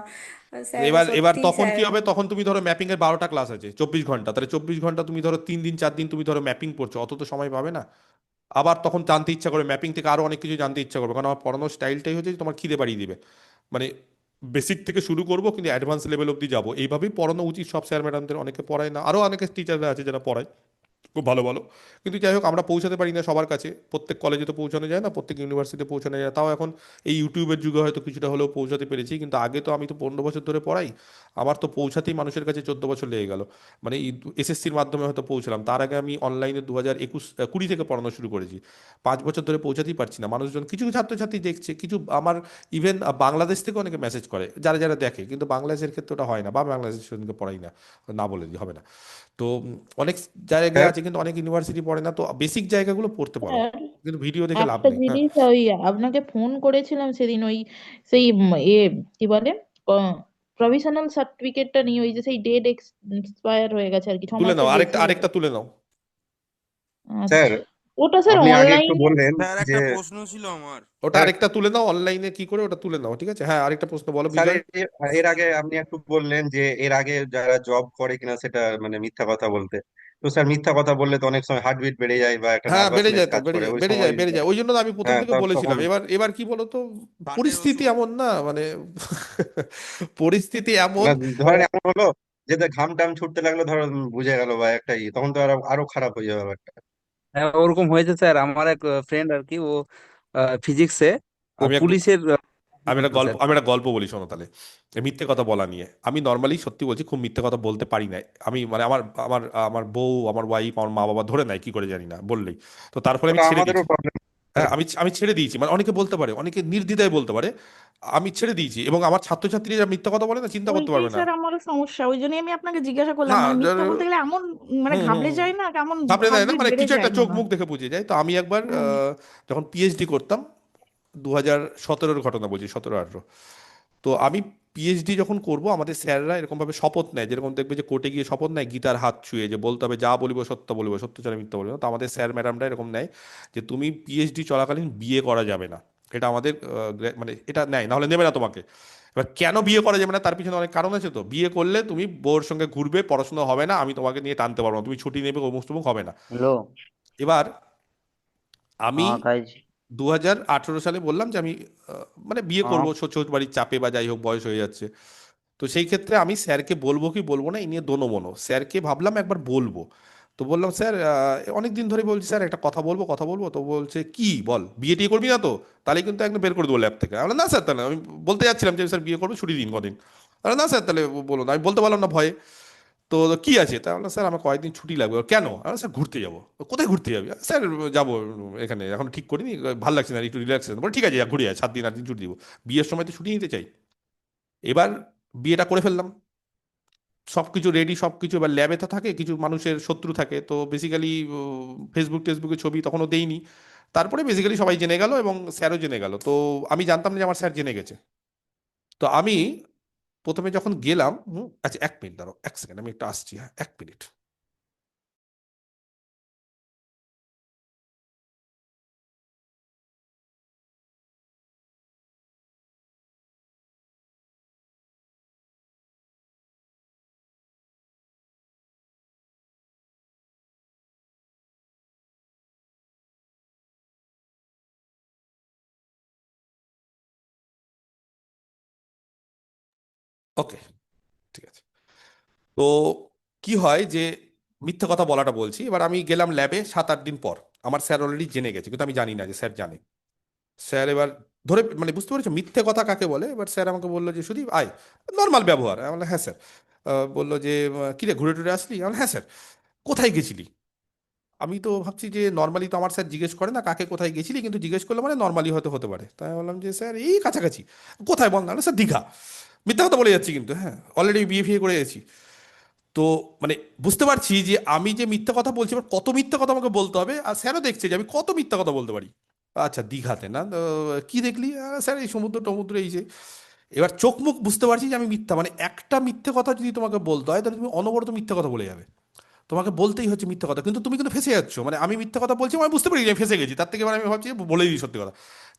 স্যার। এবার সত্যি তখন স্যার। কি হবে, তখন তুমি ধরো ম্যাপিং এর 12টা ক্লাস আছে 24 ঘন্টা, তাহলে 24 ঘন্টা তুমি ধরো 3 দিন 4 দিন তুমি ধরো ম্যাপিং পড়ছো, অত তো সময় পাবে না। আবার তখন জানতে ইচ্ছা করবে, ম্যাপিং থেকে আরো অনেক কিছু জানতে ইচ্ছা করবে, কারণ আমার পড়ানোর স্টাইলটাই হচ্ছে যে তোমার খিদে বাড়িয়ে দিবে। মানে বেসিক থেকে শুরু করবো কিন্তু অ্যাডভান্স লেভেল অব্দি যাবো, এইভাবেই পড়ানো উচিত। সব স্যার ম্যাডামদের, অনেকে পড়ায় না, আরো অনেকে টিচাররা আছে যারা পড়ায় খুব ভালো ভালো, কিন্তু যাই হোক আমরা পৌঁছাতে পারি না সবার কাছে, প্রত্যেক কলেজে তো পৌঁছানো যায় না, প্রত্যেক ইউনিভার্সিটিতে পৌঁছানো যায় না। তাও এখন এই ইউটিউবের যুগে হয়তো কিছুটা হলেও পৌঁছাতে পেরেছি, কিন্তু আগে তো আমি তো 15 বছর ধরে পড়াই, আমার তো পৌঁছাতেই মানুষের কাছে 14 বছর লেগে গেল। মানে এসএসসির মাধ্যমে হয়তো পৌঁছলাম, তার আগে আমি অনলাইনে 2020 থেকে পড়ানো শুরু করেছি। 5 বছর ধরে পৌঁছাতেই পারছি না। মানুষজন, কিছু ছাত্রছাত্রী দেখছে, কিছু আমার ইভেন বাংলাদেশ থেকে অনেকে মেসেজ করে, যারা যারা দেখে, কিন্তু বাংলাদেশের ক্ষেত্রে ওটা হয় না, বা বাংলাদেশের স্টুডেন্টকে পড়াই না, না বলে দিই হবে না। তো অনেক জায়গায় আছে, কিন্তু অনেক ইউনিভার্সিটি পড়ে না, তো বেসিক জায়গাগুলো পড়তে পারো, স্যার কিন্তু ভিডিও দেখে লাভ একটা নেই। হ্যাঁ জিনিস, ওই আপনাকে ফোন করেছিলাম সেদিন, ওই সেই কি বলে প্রভিশনাল সার্টিফিকেটটা নিয়ে, ওই যে সেই ডেট এক্সপায়ার হয়ে গেছে আর কি, তুলে নাও, 6 মাসের আরেকটা বেশি হয়ে আরেকটা গেছে। তুলে নাও। স্যার আচ্ছা, ওটা স্যার আপনি আগে একটু অনলাইনে? বললেন স্যার যে একটা প্রশ্ন ছিল আমার। ওটা স্যার আরেকটা তুলে নাও, অনলাইনে কি করে ওটা তুলে নাও, ঠিক আছে? হ্যাঁ আরেকটা প্রশ্ন বলো স্যার বিজয়। এর আগে আপনি একটু বললেন যে এর আগে যারা জব করে কিনা সেটা মানে মিথ্যা কথা বলতে। তো স্যার মিথ্যা কথা বললে তো অনেক সময় হার্টবিট বেড়ে যায় বা একটা হ্যাঁ বেড়ে নার্ভাসনেস যায়, তো কাজ বেড়ে করে যায় ওই বেড়ে যায় সময়। বেড়ে যায়, ওই জন্য তো আমি প্রথম হ্যাঁ থেকে তখন বলেছিলাম। এবার এবার কি বলতো, বাতের পরিস্থিতি ওষুধ। এমন না, মানে পরিস্থিতি এমন। না ধরেন এমন হলো যে ঘাম টাম ছুটতে লাগলো, ধরো বুঝে গেল বা একটা তখন তো আরো আরো খারাপ হয়ে যাবে ব্যাপারটা। হ্যাঁ ওরকম হয়েছে স্যার, আমার এক ফ্রেন্ড আর কি, ও ফিজিক্সে তুমি এক পুলিশের স্যার। আমি একটা গল্প বলি, শোনো তাহলে। এই মিথ্যে কথা বলা নিয়ে আমি নর্মালি সত্যি বলছি, খুব মিথ্যে কথা বলতে পারি না আমি, মানে আমার আমার আমার বউ, আমার ওয়াইফ, আমার মা বাবা ধরে নেয় কি করে জানি না বললেই, তো তার ফলে আমি ওটা ছেড়ে আমাদেরও দিয়েছি। প্রবলেম। হ্যাঁ, আমি ছেড়ে দিয়েছি, মানে অনেকে বলতে পারে, অনেকে নির্দ্বিধায় বলতে পারে আমি ছেড়ে দিয়েছি, এবং আমার ছাত্রছাত্রীরা মিথ্যা কথা বলে না, চিন্তা করতে ওইটাই পারবে না। স্যার আমারও সমস্যা, ওই জন্যই আমি আপনাকে জিজ্ঞাসা করলাম, না মানে মিথ্যা বলতে গেলে এমন মানে হুম ঘাবড়ে হুম যায় না, কেমন ঘাবড়ে দেয় না, হার্টবিট মানে বেড়ে কিছু একটা যায় চোখ মনে মুখ হয়। দেখে বুঝে যায়। তো আমি একবার হুম যখন পিএইচডি করতাম, 2017-র ঘটনা বলছি, 17-18, তো আমি পিএইচডি যখন করব, আমাদের স্যাররা এরকম ভাবে শপথ নেয়, যেরকম দেখবে যে কোর্টে গিয়ে শপথ নেয় গীতার হাত ছুঁয়ে, যে বলতে হবে যা বলিব সত্য বলিব, সত্য ছাড়া মিথ্যা বলিব না। তো আমাদের স্যার ম্যাডামরা এরকম নেয় যে তুমি পিএইচডি চলাকালীন বিয়ে করা যাবে না, এটা আমাদের মানে এটা নেয়, নাহলে নেবে না তোমাকে। এবার কেন বিয়ে করা যাবে না, তার পিছনে অনেক কারণ আছে। তো বিয়ে করলে তুমি বউর সঙ্গে ঘুরবে, পড়াশোনা হবে না, আমি তোমাকে নিয়ে টানতে পারবো না, তুমি ছুটি নেবে, অমুক তমুক হবে না। हेलो। এবার আমি हाँ गाइज। 2018 সালে বললাম যে আমি মানে বিয়ে हाँ। করবো, শ্বশুর বাড়ির চাপে বা যাই হোক, বয়স হয়ে যাচ্ছে। তো সেই ক্ষেত্রে আমি স্যারকে বলবো কি বলবো না, এই নিয়ে দোনো মনো। স্যারকে ভাবলাম একবার বলবো। তো বললাম স্যার, অনেক দিন ধরে বলছি স্যার একটা কথা বলবো কথা বলবো। তো বলছে কি বল, বিয়ে টিয়ে করবি না তো? তাহলে কিন্তু একদম বের করে দেবো ল্যাব থেকে। আমি বললাম, না স্যার, তাহলে আমি বলতে যাচ্ছিলাম যে স্যার বিয়ে করবো, ছুটি দিন কদিন। তাহলে না স্যার, তাহলে বলুন। আমি বলতে পারলাম না ভয়ে। তো কি আছে? তা বললাম স্যার আমার কয়েকদিন ছুটি লাগবে। কেন? আমি বললাম, স্যার ঘুরতে যাবো। কোথায় ঘুরতে যাবি? স্যার যাবো এখানে, এখন ঠিক করিনি, ভালো লাগছে না, একটু রিল্যাক্স। বলে ঠিক আছে, যা ঘুরে যায়, 7 দিন 8 দিন ছুটি দিব। বিয়ের সময় তো ছুটি নিতে চাই। এবার বিয়েটা করে ফেললাম, সবকিছু রেডি, সবকিছু। এবার ল্যাবে তো থাকে কিছু মানুষের শত্রু থাকে, তো বেসিক্যালি ফেসবুক টেসবুকে ছবি তখনও দেইনি। তারপরে বেসিক্যালি সবাই জেনে গেল এবং স্যারও জেনে গেল। তো আমি জানতাম না যে আমার স্যার জেনে গেছে। তো আমি প্রথমে যখন গেলাম, আচ্ছা 1 মিনিট দাঁড়াও, 1 সেকেন্ড, আমি একটু আসছি, হ্যাঁ 1 মিনিট। ওকে, ঠিক আছে। তো কি হয় যে মিথ্যে কথা বলাটা বলছি। এবার আমি গেলাম ল্যাবে 7-8 দিন পর। আমার স্যার অলরেডি জেনে গেছে, কিন্তু আমি জানি না যে স্যার জানে। স্যার এবার ধরে, মানে বুঝতে পেরেছো মিথ্যে কথা কাকে বলে। এবার স্যার আমাকে বললো যে সুদীপ আয়, নর্মাল ব্যবহার। আমি বললাম হ্যাঁ স্যার। বললো যে কিরে ঘুরে টুরে আসলি? আমি বললাম, হ্যাঁ স্যার। কোথায় গেছিলি? আমি তো ভাবছি যে নর্মালি তো আমার স্যার জিজ্ঞেস করে না কাকে কোথায় গেছিলি, কিন্তু জিজ্ঞেস করলে মানে নর্মালি হয়তো হতে পারে। তাই আমি বললাম যে স্যার এই কাছাকাছি। কোথায় বল না? বললো, স্যার দীঘা। মিথ্যা কথা বলে যাচ্ছি কিন্তু, হ্যাঁ অলরেডি বিয়ে ফিয়ে করে গেছি। তো মানে বুঝতে পারছি যে আমি যে মিথ্যা কথা বলছি, এবার কত মিথ্যা কথা আমাকে বলতে হবে, আর স্যারও দেখছে যে আমি কত মিথ্যা কথা বলতে পারি। আচ্ছা দীঘাতে না তো, কি দেখলি? স্যার এই সমুদ্র টমুদ্র এই যে। এবার চোখ মুখ বুঝতে পারছি যে আমি মিথ্যা, মানে একটা মিথ্যে কথা যদি তোমাকে বলতে হয় তাহলে তুমি অনবরত মিথ্যা কথা বলে যাবে। তোমাকে বলতেই হচ্ছে মিথ্যা কথা, কিন্তু তুমি কিন্তু ফেসে যাচ্ছ। মানে আমি মিথ্যা কথা বলছি, আমি বুঝতে পারি যে আমি ফেসে গেছি, তার থেকে মানে আমি ভাবছি যে বলে দিই সত্যি কথা।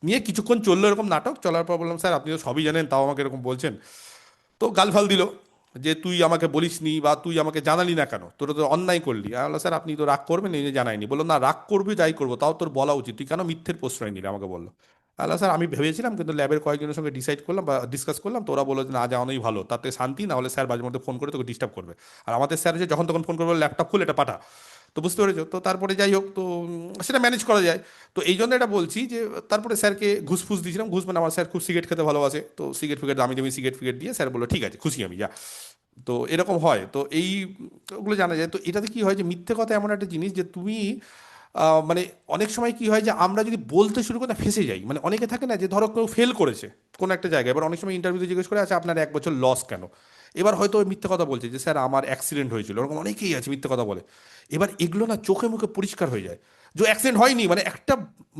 নিয়ে কিছুক্ষণ চললো এরকম নাটক, চলার পর বললাম স্যার আপনি তো সবই জানেন, তাও আমাকে এরকম বলছেন। তো গালফাল দিল যে তুই আমাকে বলিসনি বা তুই আমাকে জানালি না কেন, তোরা তো অন্যায় করলি। আমি বললাম স্যার আপনি তো রাগ করবেন এই যে জানাইনি। বললো না রাগ করবি যাই করবো, তাও তোর বলা উচিত, তুই কেন মিথ্যের প্রশ্রয় নিলি, আমাকে বললো। আল্লাহ স্যার আমি ভেবেছিলাম, কিন্তু ল্যাবের কয়েকজনের সঙ্গে ডিসাইড করলাম বা ডিসকাস করলাম, তো ওরা বললো যে না জানানোই ভালো, তাতে শান্তি, না হলে স্যার মাঝে মধ্যে ফোন করে তোকে ডিস্টার্ব করবে। আর আমাদের স্যার যে যখন তখন ফোন করবে, ল্যাপটপ খুলে এটা পাঠা। তো বুঝতে পেরেছো তো। তারপরে যাই হোক, তো সেটা ম্যানেজ করা যায়। তো এই জন্য এটা বলছি যে তারপরে স্যারকে ঘুষ ফুস দিয়েছিলাম। ঘুষ মানে আমার স্যার খুব সিগারেট খেতে ভালোবাসে, তো সিগারেট ফিগারেট দামি দামি সিগারেট ফিগারেট দিয়ে স্যার বললো ঠিক আছে খুশি আমি, যা। তো এরকম হয়, তো এই ওগুলো জানা যায়। তো এটাতে কি হয় যে মিথ্যে কথা এমন একটা জিনিস যে তুমি মানে অনেক সময় কি হয় যে আমরা যদি বলতে শুরু করি না, ফেঁসে যাই। মানে অনেকে থাকে না যে ধরো কেউ ফেল করেছে কোনো একটা জায়গায়, এবার অনেক সময় ইন্টারভিউতে জিজ্ঞেস করে আচ্ছা আপনার 1 বছর লস কেন? এবার হয়তো ওই মিথ্যে কথা বলছে যে স্যার আমার অ্যাক্সিডেন্ট হয়েছিল, ওরকম অনেকেই আছে মিথ্যে কথা বলে। এবার এগুলো না চোখে মুখে পরিষ্কার হয়ে যায় যে অ্যাক্সিডেন্ট হয়নি। মানে একটা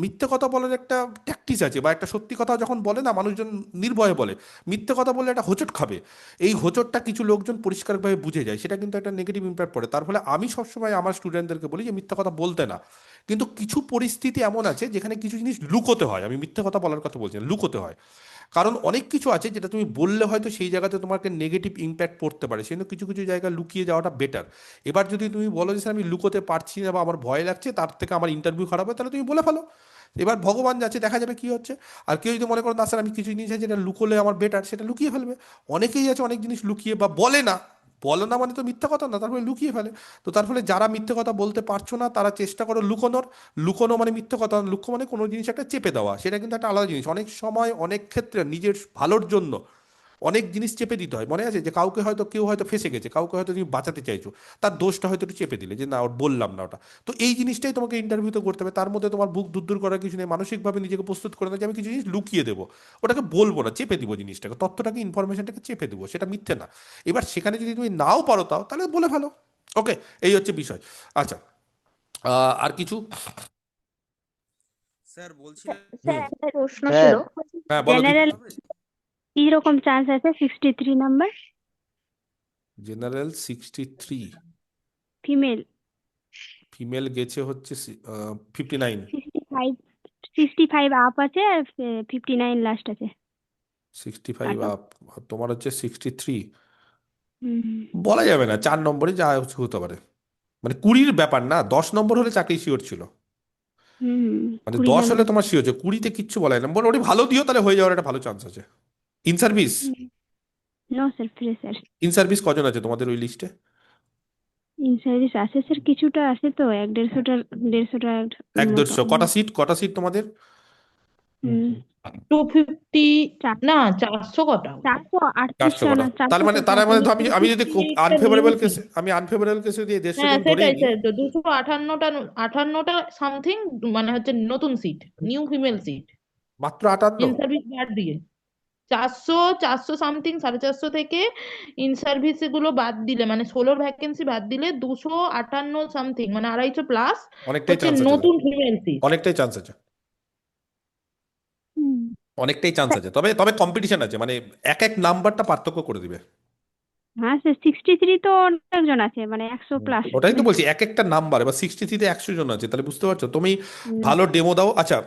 মিথ্যে কথা বলার একটা ট্যাকটিস আছে, বা একটা সত্যি কথা যখন বলে না মানুষজন নির্ভয়ে বলে, মিথ্যে কথা বললে একটা হোঁচট খাবে। এই হোঁচটটা কিছু লোকজন পরিষ্কারভাবে বুঝে যায়, সেটা কিন্তু একটা নেগেটিভ ইম্প্যাক্ট পড়ে। তার ফলে আমি সবসময় আমার স্টুডেন্টদেরকে বলি যে মিথ্যে কথা বলতে না। কিন্তু কিছু পরিস্থিতি এমন আছে যেখানে কিছু জিনিস লুকোতে হয়। আমি মিথ্যে কথা বলার কথা বলছি না, লুকোতে হয়। কারণ অনেক কিছু আছে যেটা তুমি বললে হয়তো সেই জায়গাতে তোমাকে নেগেটিভ ইম্প্যাক্ট পড়তে পারে, সেজন্য কিছু কিছু জায়গায় লুকিয়ে যাওয়াটা বেটার। এবার যদি তুমি বলো যে স্যার আমি লুকোতে পারছি না বা আমার ভয় লাগছে, তার থেকে আমার ইন্টারভিউ খারাপ হয়, তাহলে তুমি বলে ফেলো। এবার ভগবান যাচ্ছে, দেখা যাবে কি হচ্ছে। আর কেউ যদি মনে করো না স্যার আমি কিছু জিনিস আছে যেটা লুকোলে আমার বেটার, সেটা লুকিয়ে ফেলবে। অনেকেই আছে অনেক জিনিস লুকিয়ে বা বলে না। বলে না মানে তো মিথ্যা কথা না, তারপরে লুকিয়ে ফেলে। তো তার ফলে যারা মিথ্যে কথা বলতে পারছো না তারা চেষ্টা করো লুকোনোর। লুকোনো মানে মিথ্যে কথা, লুকো মানে কোনো জিনিস একটা চেপে দেওয়া, সেটা কিন্তু একটা আলাদা জিনিস। অনেক সময় অনেক ক্ষেত্রে নিজের ভালোর জন্য অনেক জিনিস চেপে দিতে হয়, মনে আছে যে কাউকে হয়তো কেউ হয়তো ফেঁসে গেছে, কাউকে হয়তো তুমি বাঁচাতে চাইছো, তার দোষটা হয়তো একটু চেপে দিলে যে না ওর বললাম না ওটা। তো এই জিনিসটাই তোমাকে ইন্টারভিউতে করতে হবে, তার মধ্যে তোমার বুক দুরদুর করার কিছু নেই, মানসিকভাবে নিজেকে প্রস্তুত করে না যে আমি কিছু জিনিস লুকিয়ে দেবো, ওটাকে বলবো না, চেপে দিব জিনিসটাকে, তথ্যটাকে ইনফরমেশনটাকে চেপে দেবো, সেটা মিথ্যে না। এবার সেখানে যদি তুমি নাও পারো তাও তাহলে বলে ভালো। ওকে, এই হচ্ছে বিষয়। আচ্ছা, আর কিছু? স্যার বলছিলাম স্যার হুম, একটা প্রশ্ন স্যার ছিল, হ্যাঁ বলো দিদি। জেনারেল কি রকম চান্স আছে 63 নাম্বার জেনারেল 63, ফিমেল? ফিমেল গেছে হচ্ছে 59। 65, 65 আপ আছে আর 59 লাস্ট আছে 65 কাট অফ। আপ, তোমার হচ্ছে 63। হুম বলা যাবে না, 4 নম্বরে যা হতে পারে, মানে 20-র ব্যাপার না, 10 নম্বর হলে চাকরি শিওর ছিল, হুম মানে 20 10 হলে নাম্বার। তোমার শিওর হচ্ছে, 20-তে কিচ্ছু বলা যায় না, মোটামুটি ভালো দিও তাহলে হয়ে যাওয়ার একটা ভালো চান্স আছে। In service, no sir, fresher. In service কজন আছে তোমাদের ওই লিস্টে? ইন সার্ভিস আছে স্যার, কিছুটা আছে তো, 150টা এক মতো। দেড়শো কটা সিট তোমাদের? হুম 250, চার না 400 কটা? 438 400 জন, কটা? তার 400 মানে কত? তার মানে তো আমি যদি খুব 258টা নিউ আনফেভারেবল সিট। কেসে, যদি 150 হ্যাঁ জন ধরেই সেটাই নিই, স্যার, তো 258টা সামথিং, মানে হচ্ছে নতুন সিট, নিউ ফিমেল সিট, মাত্র 58? ইন সার্ভিস বাদ দিয়ে। 400 সামথিং, 450 থেকে ইন সার্ভিস এগুলো বাদ দিলে, মানে 16 ভ্যাকেন্সি বাদ দিলে 258 সামথিং, মানে 250 প্লাস অনেকটাই হচ্ছে চান্স আছে, নতুন ফিমেল সিট। অনেকটাই চান্স আছে, হুম অনেকটাই চান্স আছে, তবে তবে কম্পিটিশন আছে, মানে এক এক নাম্বারটা পার্থক্য করে দিবে। হ্যাঁ স্যার, 63 তো অনেকজন আছে, মানে 100 প্লাস। ওটাই তো বলছি, এক একটা নাম্বার, এবার 63-তে 100 জন আছে, তাহলে বুঝতে পারছো তুমি। হুম। ভালো ডেমো দাও। আচ্ছা,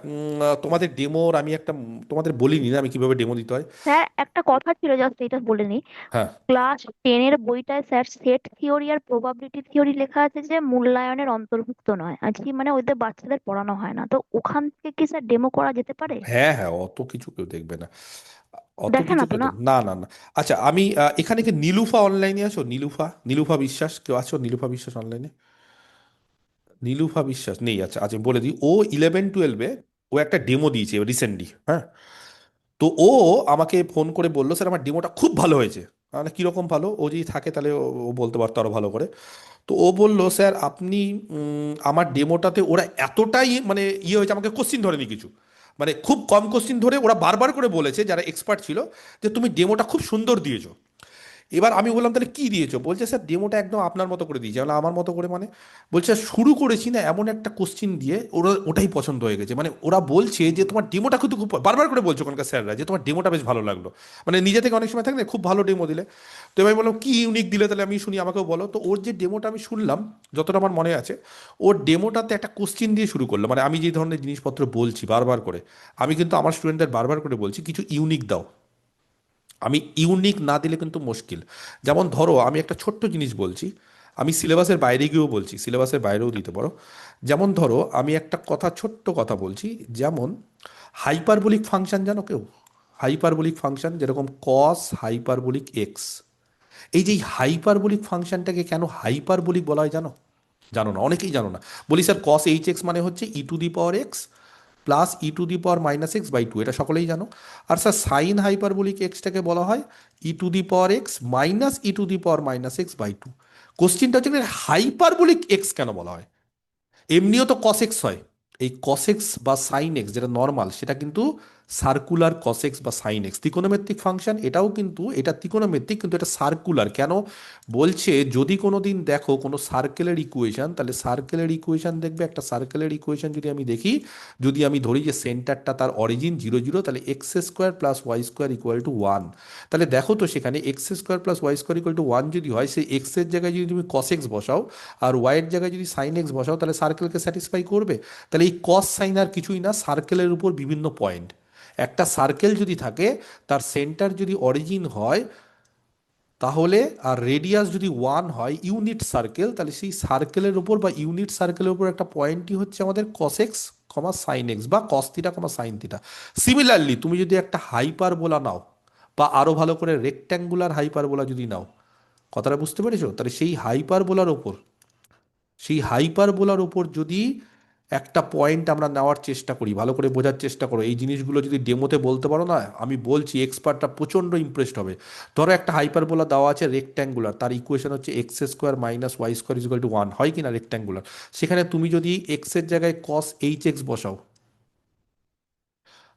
তোমাদের ডেমোর আমি একটা তোমাদের বলিনি না আমি কিভাবে ডেমো দিতে হয়। স্যার একটা কথা ছিল, জাস্ট এটা বলে নিই। হ্যাঁ, ক্লাস 10-এর বইটায় স্যার সেট থিওরি আর প্রবাবিলিটি থিওরি লেখা আছে যে মূল্যায়নের অন্তর্ভুক্ত নয়, আজকে মানে ওদের বাচ্চাদের পড়ানো হয় না, তো ওখান থেকে কি স্যার ডেমো করা যেতে পারে? হ্যাঁ, হ্যাঁ, অত কিছু কেউ দেখবে না, অত দেখে কিছু না তো কেউ না? দেখবে না, না, না। আচ্ছা, আমি এখানে কি নীলুফা অনলাইনে আছো? নীলুফা, নীলুফা বিশ্বাস কেউ আছো? নীলুফা বিশ্বাস অনলাইনে? নীলুফা বিশ্বাস নেই? আচ্ছা আচ্ছা, আমি বলে দিই, ও 11-12-এ ও একটা ডেমো দিয়েছে রিসেন্টলি, হ্যাঁ। তো ও আমাকে ফোন করে বললো স্যার আমার ডেমোটা খুব ভালো হয়েছে। মানে কীরকম ভালো, ও যদি থাকে তাহলে ও বলতে পারতো আরো ভালো করে। তো ও বললো স্যার আপনি আমার ডেমোটাতে ওরা এতটাই মানে ইয়ে হয়েছে, আমাকে কোশ্চিন ধরেনি কিছু, মানে খুব কম কোশ্চিন ধরে ওরা বারবার করে বলেছে যারা এক্সপার্ট ছিল যে তুমি ডেমোটা খুব সুন্দর দিয়েছো। এবার আমি বললাম তাহলে কি দিয়েছো? বলছে স্যার ডেমোটা একদম আপনার মতো করে দিয়েছি। বললাম আমার মতো করে মানে? বলছে "স্যার, শুরু করেছি না এমন একটা কোশ্চিন দিয়ে, ওরা ওটাই পছন্দ হয়ে গেছে, মানে ওরা বলছে যে তোমার ডেমোটা কিন্তু খুব বারবার করে বলছো ওখানকার স্যাররা যে তোমার ডেমোটা বেশ ভালো লাগলো, মানে নিজে থেকে অনেক সময় থাকে না খুব ভালো ডেমো দিলে। তো এবার আমি বললাম কি ইউনিক দিলে তাহলে আমি শুনি, আমাকেও বলো। তো ওর যে ডেমোটা আমি শুনলাম, যতটা আমার মনে আছে, ওর ডেমোটাতে একটা কোশ্চিন দিয়ে শুরু করলো, মানে আমি যে ধরনের জিনিসপত্র বলছি বারবার করে, আমি কিন্তু আমার স্টুডেন্টদের বারবার করে বলছি কিছু ইউনিক দাও। আমি ইউনিক না দিলে কিন্তু মুশকিল। যেমন ধরো আমি একটা ছোট্ট জিনিস বলছি, আমি সিলেবাসের বাইরে গিয়েও বলছি, সিলেবাসের বাইরেও দিতে পারো। যেমন ধরো আমি একটা কথা, ছোট্ট কথা বলছি, যেমন হাইপারবোলিক ফাংশন জানো কেউ? হাইপারবোলিক ফাংশন যেরকম কস হাইপারবোলিক এক্স, এই যে হাইপারবোলিক ফাংশনটাকে কেন হাইপারবোলিক বলা হয় জানো? জানো না, অনেকেই জানো না। বলি স্যার কস এইচ এক্স মানে হচ্ছে e⁻x প্লাস e⁻−x/2, এটা সকলেই জানো। আর স্যার সাইন হাইপারবোলিক এক্সটাকে বলা হয় e⁻x মাইনাস e⁻−x/2। কোশ্চিনটা হচ্ছে হাইপারবোলিক এক্স কেন বলা হয়? এমনিও তো cos x হয়, এই cos x বা sin x যেটা নর্মাল, সেটা কিন্তু সার্কুলার cos x বা sin x ত্রিকোণমিতিক ফাংশন, এটাও কিন্তু এটা ত্রিকোণমিতিক কিন্তু এটা সার্কুলার কেন? বলছে যদি কোনো দিন দেখো কোনো সার্কেলের ইকুয়েশন, তাহলে সার্কেলের ইকুয়েশন দেখবে, একটা সার্কেলের ইকুয়েশন যদি আমি দেখি, যদি আমি ধরি যে সেন্টারটা তার অরিজিন 0 0, তাহলে x² plus y² equal to 1। তাহলে দেখো তো সেখানে x² plus y² equal to 1 যদি হয়, সেই x এর জায়গায় যদি তুমি cos x বসাও আর y এর জায়গায় যদি sin x বসাও, তাহলে সার্কেলকে স্যাটিসফাই করবে। তাহলে এই cos sin আর কিছুই না, সার্কেলের উপর বিভিন্ন পয়েন্ট। একটা সার্কেল যদি থাকে, তার সেন্টার যদি অরিজিন হয় তাহলে, আর রেডিয়াস যদি 1 হয়, ইউনিট সার্কেল, তাহলে সেই সার্কেলের উপর বা ইউনিট সার্কেলের উপর একটা পয়েন্টই হচ্ছে আমাদের cos x, sin x বা cos θ, sin θ। সিমিলারলি তুমি যদি একটা হাইপারবোলা নাও, বা আরো ভালো করে রেক্ট্যাঙ্গুলার হাইপারবোলা যদি নাও, কথাটা বুঝতে পেরেছো? তাহলে সেই হাইপারবোলার ওপর যদি একটা পয়েন্ট আমরা নেওয়ার চেষ্টা করি, ভালো করে বোঝার চেষ্টা করো। এই জিনিসগুলো যদি ডেমোতে বলতে পারো না, আমি বলছি এক্সপার্টরা প্রচণ্ড ইমপ্রেসড হবে। ধরো একটা হাইপারবোলা দেওয়া আছে রেক্ট্যাঙ্গুলার, তার ইকুয়েশন হচ্ছে x square minus y square is equal to 1, হয় কি না রেক্ট্যাঙ্গুলার? সেখানে তুমি যদি এক্সের জায়গায় কস এইচ এক্স বসাও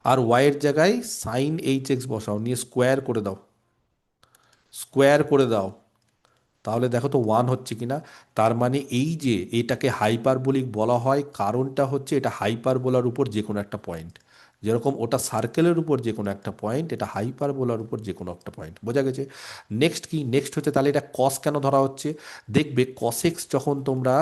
আর ওয়াইয়ের জায়গায় সাইন এইচ এক্স বসাও, নিয়ে স্কোয়ার করে দাও, স্কোয়ার করে দাও, তাহলে দেখো তো 1 হচ্ছে কিনা। তার মানে এই যে এটাকে হাইপারবোলিক বলা হয়, কারণটা হচ্ছে এটা হাইপারবোলার উপর যে কোনো একটা পয়েন্ট, যেরকম ওটা সার্কেলের উপর যে কোনো একটা পয়েন্ট, এটা হাইপারবোলার উপর যে কোনো একটা পয়েন্ট। বোঝা গেছে? নেক্সট কি, নেক্সট হচ্ছে তাহলে এটা কস কেন ধরা হচ্ছে। দেখবে কসেক্স যখন তোমরা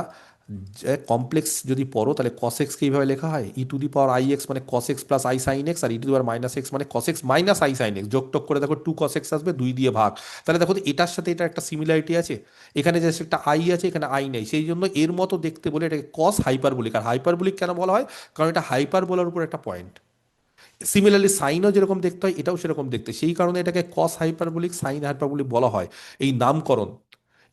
কমপ্লেক্স যদি পড়ো, তাহলে কসেক্সকে এইভাবে লেখা হয় E to the power I X মানে cos X plus I sine X, আর E to the power minus X মানে cos X minus I sine X. যোগ টোগ করে দেখো 2 কসেক্স আসবে, 2 দিয়ে ভাগ। তাহলে দেখো তো এটার সাথে এটা একটা সিমিলারিটি আছে, এখানে যে একটা আই আছে এখানে আই নেই, সেই জন্য এর মতো দেখতে বলে এটাকে কস হাইপারবোলিক। আর হাইপারবোলিক কেন বলা হয়? কারণ এটা হাইপারবোলার উপর একটা পয়েন্ট। সিমিলারলি সাইনও যেরকম দেখতে হয় এটাও সেরকম দেখতে, সেই কারণে এটাকে কস হাইপারবোলিক সাইন হাইপারবোলিক বলা হয়। এই নামকরণ,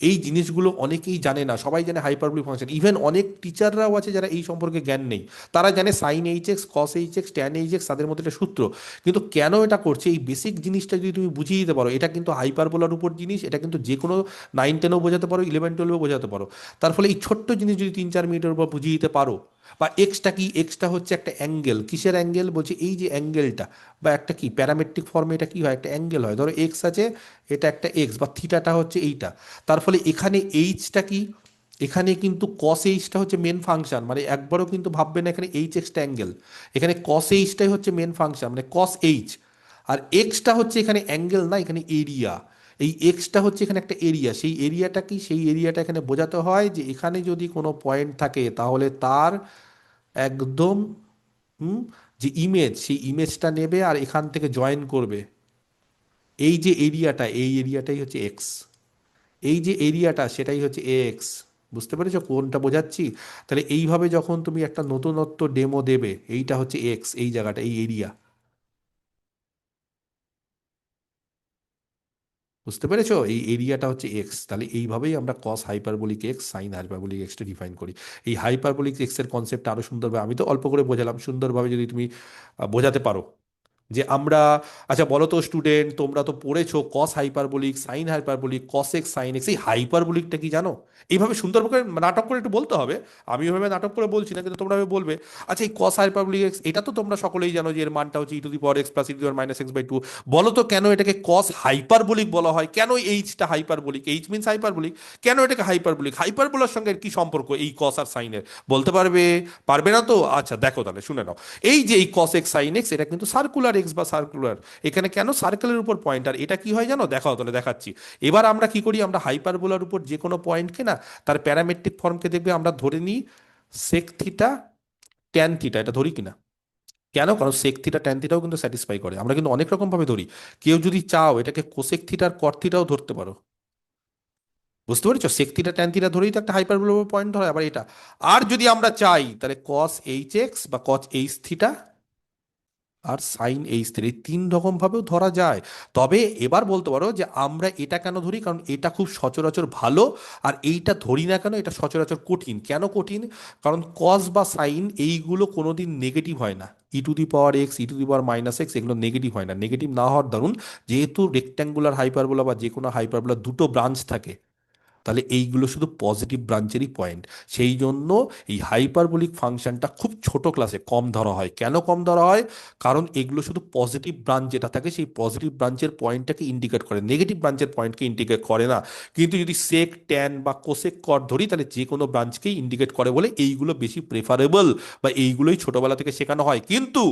এই জিনিসগুলো অনেকেই জানে না, সবাই জানে হাইপারবোলিক ফাংশন। ইভেন অনেক টিচাররাও আছে যারা এই সম্পর্কে জ্ঞান নেই, তারা জানে sine H X, cos H X, tan H X, তাদের মধ্যে একটা সূত্র। কিন্তু কেন এটা করছে, এই বেসিক জিনিসটা যদি তুমি বুঝিয়ে দিতে পারো, এটা কিন্তু হাইপারবোলার উপর জিনিস, এটা কিন্তু যে কোনো 9-10-ও বোঝাতে পারো, 11-12-ও বোঝাতে পারো। তার ফলে এই ছোট্ট জিনিস যদি 3-4 মিনিটের উপর বুঝিয়ে দিতে পারো। বা এক্সটা কি, এক্সটা হচ্ছে একটা অ্যাঙ্গেল। কিসের অ্যাঙ্গেল? বলছে এই যে অ্যাঙ্গেলটা, বা একটা কি প্যারামেট্রিক ফর্মে এটা কি হয়, একটা অ্যাঙ্গেল হয়। ধরো এক্স আছে, এটা একটা এক্স, বা থিটাটা হচ্ছে এইটা। তার ফলে এখানে এইচটা কি, এখানে কিন্তু কস এইচটা হচ্ছে মেন ফাংশন, মানে একবারও কিন্তু ভাববে না এখানে এইচ এক্সটা অ্যাঙ্গেল, এখানে কস এইচটাই হচ্ছে মেন ফাংশন, মানে কস এইচ। আর এক্সটা হচ্ছে এখানে অ্যাঙ্গেল না, এখানে এরিয়া। এই এক্সটা হচ্ছে এখানে একটা এরিয়া, সেই এরিয়াটা কি, সেই এরিয়াটা এখানে বোঝাতে হয় যে এখানে যদি কোনো পয়েন্ট থাকে তাহলে তার একদম যে ইমেজ, সেই ইমেজটা নেবে আর এখান থেকে জয়েন করবে। এই যে এরিয়াটা, এই এরিয়াটাই হচ্ছে এক্স, এই যে এরিয়াটা সেটাই হচ্ছে এক্স। বুঝতে পেরেছো কোনটা বোঝাচ্ছি? তাহলে এইভাবে যখন তুমি একটা নতুনত্ব ডেমো দেবে, এইটা হচ্ছে এক্স, এই জায়গাটা, এই এরিয়া। বুঝতে পেরেছো? এই এরিয়াটা হচ্ছে এক্স। তাহলে এইভাবেই আমরা কস hyperbolic x sign hyperbolic extra define করি। এই হাইপারবোলিক এক্সের কনসেপ্টটা আরো সুন্দরভাবে, আমি তো অল্প করে বোঝালাম, সুন্দরভাবে যদি তুমি বোঝাতে পারো যে আমরা, আচ্ছা বলো তো স্টুডেন্ট, তোমরা তো পড়েছো কস hyperbolic sign hyperbolic cos x sine x, এই হাইপারবোলিকটা কি জানো? এইভাবে সুন্দর করে নাটক করে একটু বলতে হবে। আমি ওইভাবে নাটক করে বলছি না, কিন্তু তোমরা ওইভাবে বলবে। আচ্ছা এই কস হাইপারবোলিক এক্স, এটা তো তোমরা সকলেই জানো যে এর মানটা হচ্ছে E to the power X plus E to the power minus X by 2। বলো তো কেন এটাকে কস হাইপারবোলিক বলা হয়? কেন এইচটা হাইপারবোলিক? H means hyperbolic. কেন এটাকে হাইপারবোলিক? হাইপারবোলার সঙ্গে এর কি সম্পর্ক এই কস আর সাইনের? বলতে পারবে? পারবে না তো? আচ্ছা দেখো তাহলে শুনে নাও। এই যে এই কস এক্স সাইন এক্স, এটা কিন্তু সার্কুলার এক্স বা সার্কুলার, এখানে কেন সার্কেলের উপর পয়েন্ট। আর এটা কি হয় জানো? দেখাও তাহলে, দেখাচ্ছি। এবার আমরা কি করি, আমরা হাইপারবোলার উপর যে কোনো পয়েন্টকে না, তার প্যারামেট্রিক ফর্মকে দেখবে আমরা ধরে নিই সেক থিটা ট্যান থিটা, এটা ধরি কিনা? কেন? কারণ সেক থিটা ট্যান থিটাও কিন্তু স্যাটিসফাই করে। আমরা কিন্তু অনেক রকম ভাবে ধরি। কেউ যদি চাও এটাকে কোসেক থিটার কট থিটাও ধরতে পারো। বুঝতে পেরেছো? সেক থিটা ট্যান থিটা ধরেই তো একটা হাইপারবোলার পয়েন্ট ধরা, আবার এটা। আর যদি আমরা চাই তাহলে কস এইচ এক্স বা কস এইচ থিটা আর সাইন এইচ থ্রি, 3 রকম ভাবেও ধরা যায়। তবে এবার বলতে পারো যে আমরা এটা কেন ধরি, কারণ এটা খুব সচরাচর ভালো। আর এইটা ধরি না কেন, এটা সচরাচর কঠিন। কেন কঠিন? কারণ কস বা সাইন এইগুলো কোনোদিন নেগেটিভ হয় না। E to the power X, E to the power minus X, এগুলো নেগেটিভ হয় না। নেগেটিভ না হওয়ার দারুন, যেহেতু রেক্ট্যাঙ্গুলার হাইপারবোলা বা যে কোনো হাইপারবোলার দুটো ব্রাঞ্চ থাকে, তাহলে এইগুলো শুধু পজিটিভ ব্রাঞ্চেরই পয়েন্ট। সেই জন্য এই হাইপারবোলিক ফাংশনটা খুব ছোট ক্লাসে কম ধরা হয়। কেন কম ধরা হয়? কারণ এগুলো শুধু পজিটিভ ব্রাঞ্চ যেটা থাকে, সেই পজিটিভ ব্রাঞ্চের পয়েন্টটাকে ইন্ডিকেট করে, নেগেটিভ ব্রাঞ্চের পয়েন্টকে ইন্ডিকেট করে না। কিন্তু যদি সেক ট্যান বা কোসেক কট ধরি, তাহলে যে কোনো ব্রাঞ্চকেই ইন্ডিকেট করে বলে এইগুলো বেশি প্রেফারেবল, বা এইগুলোই ছোটবেলা থেকে শেখানো হয়। কিন্তু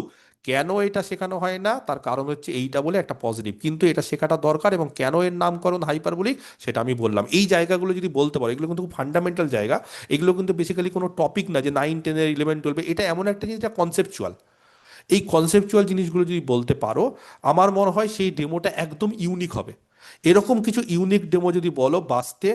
কেন এটা শেখানো হয় না, তার কারণ হচ্ছে এইটা বলে একটা পজিটিভ, কিন্তু এটা শেখাটা দরকার। এবং কেন এর নামকরণ হাইপারবোলিক সেটা আমি বললাম। এই জায়গাগুলো যদি বলতে পারো, এগুলো কিন্তু খুব ফান্ডামেন্টাল জায়গা। এগুলো কিন্তু বেসিক্যালি কোনো টপিক না যে 9-10-এর 11-12-এ, এটা এমন একটা জিনিস যা কনসেপচুয়াল। এই কনসেপচুয়াল জিনিসগুলো যদি বলতে পারো, আমার মনে হয় সেই ডেমোটা একদম ইউনিক হবে। এরকম কিছু ইউনিক ডেমো যদি বলো বাঁচতে,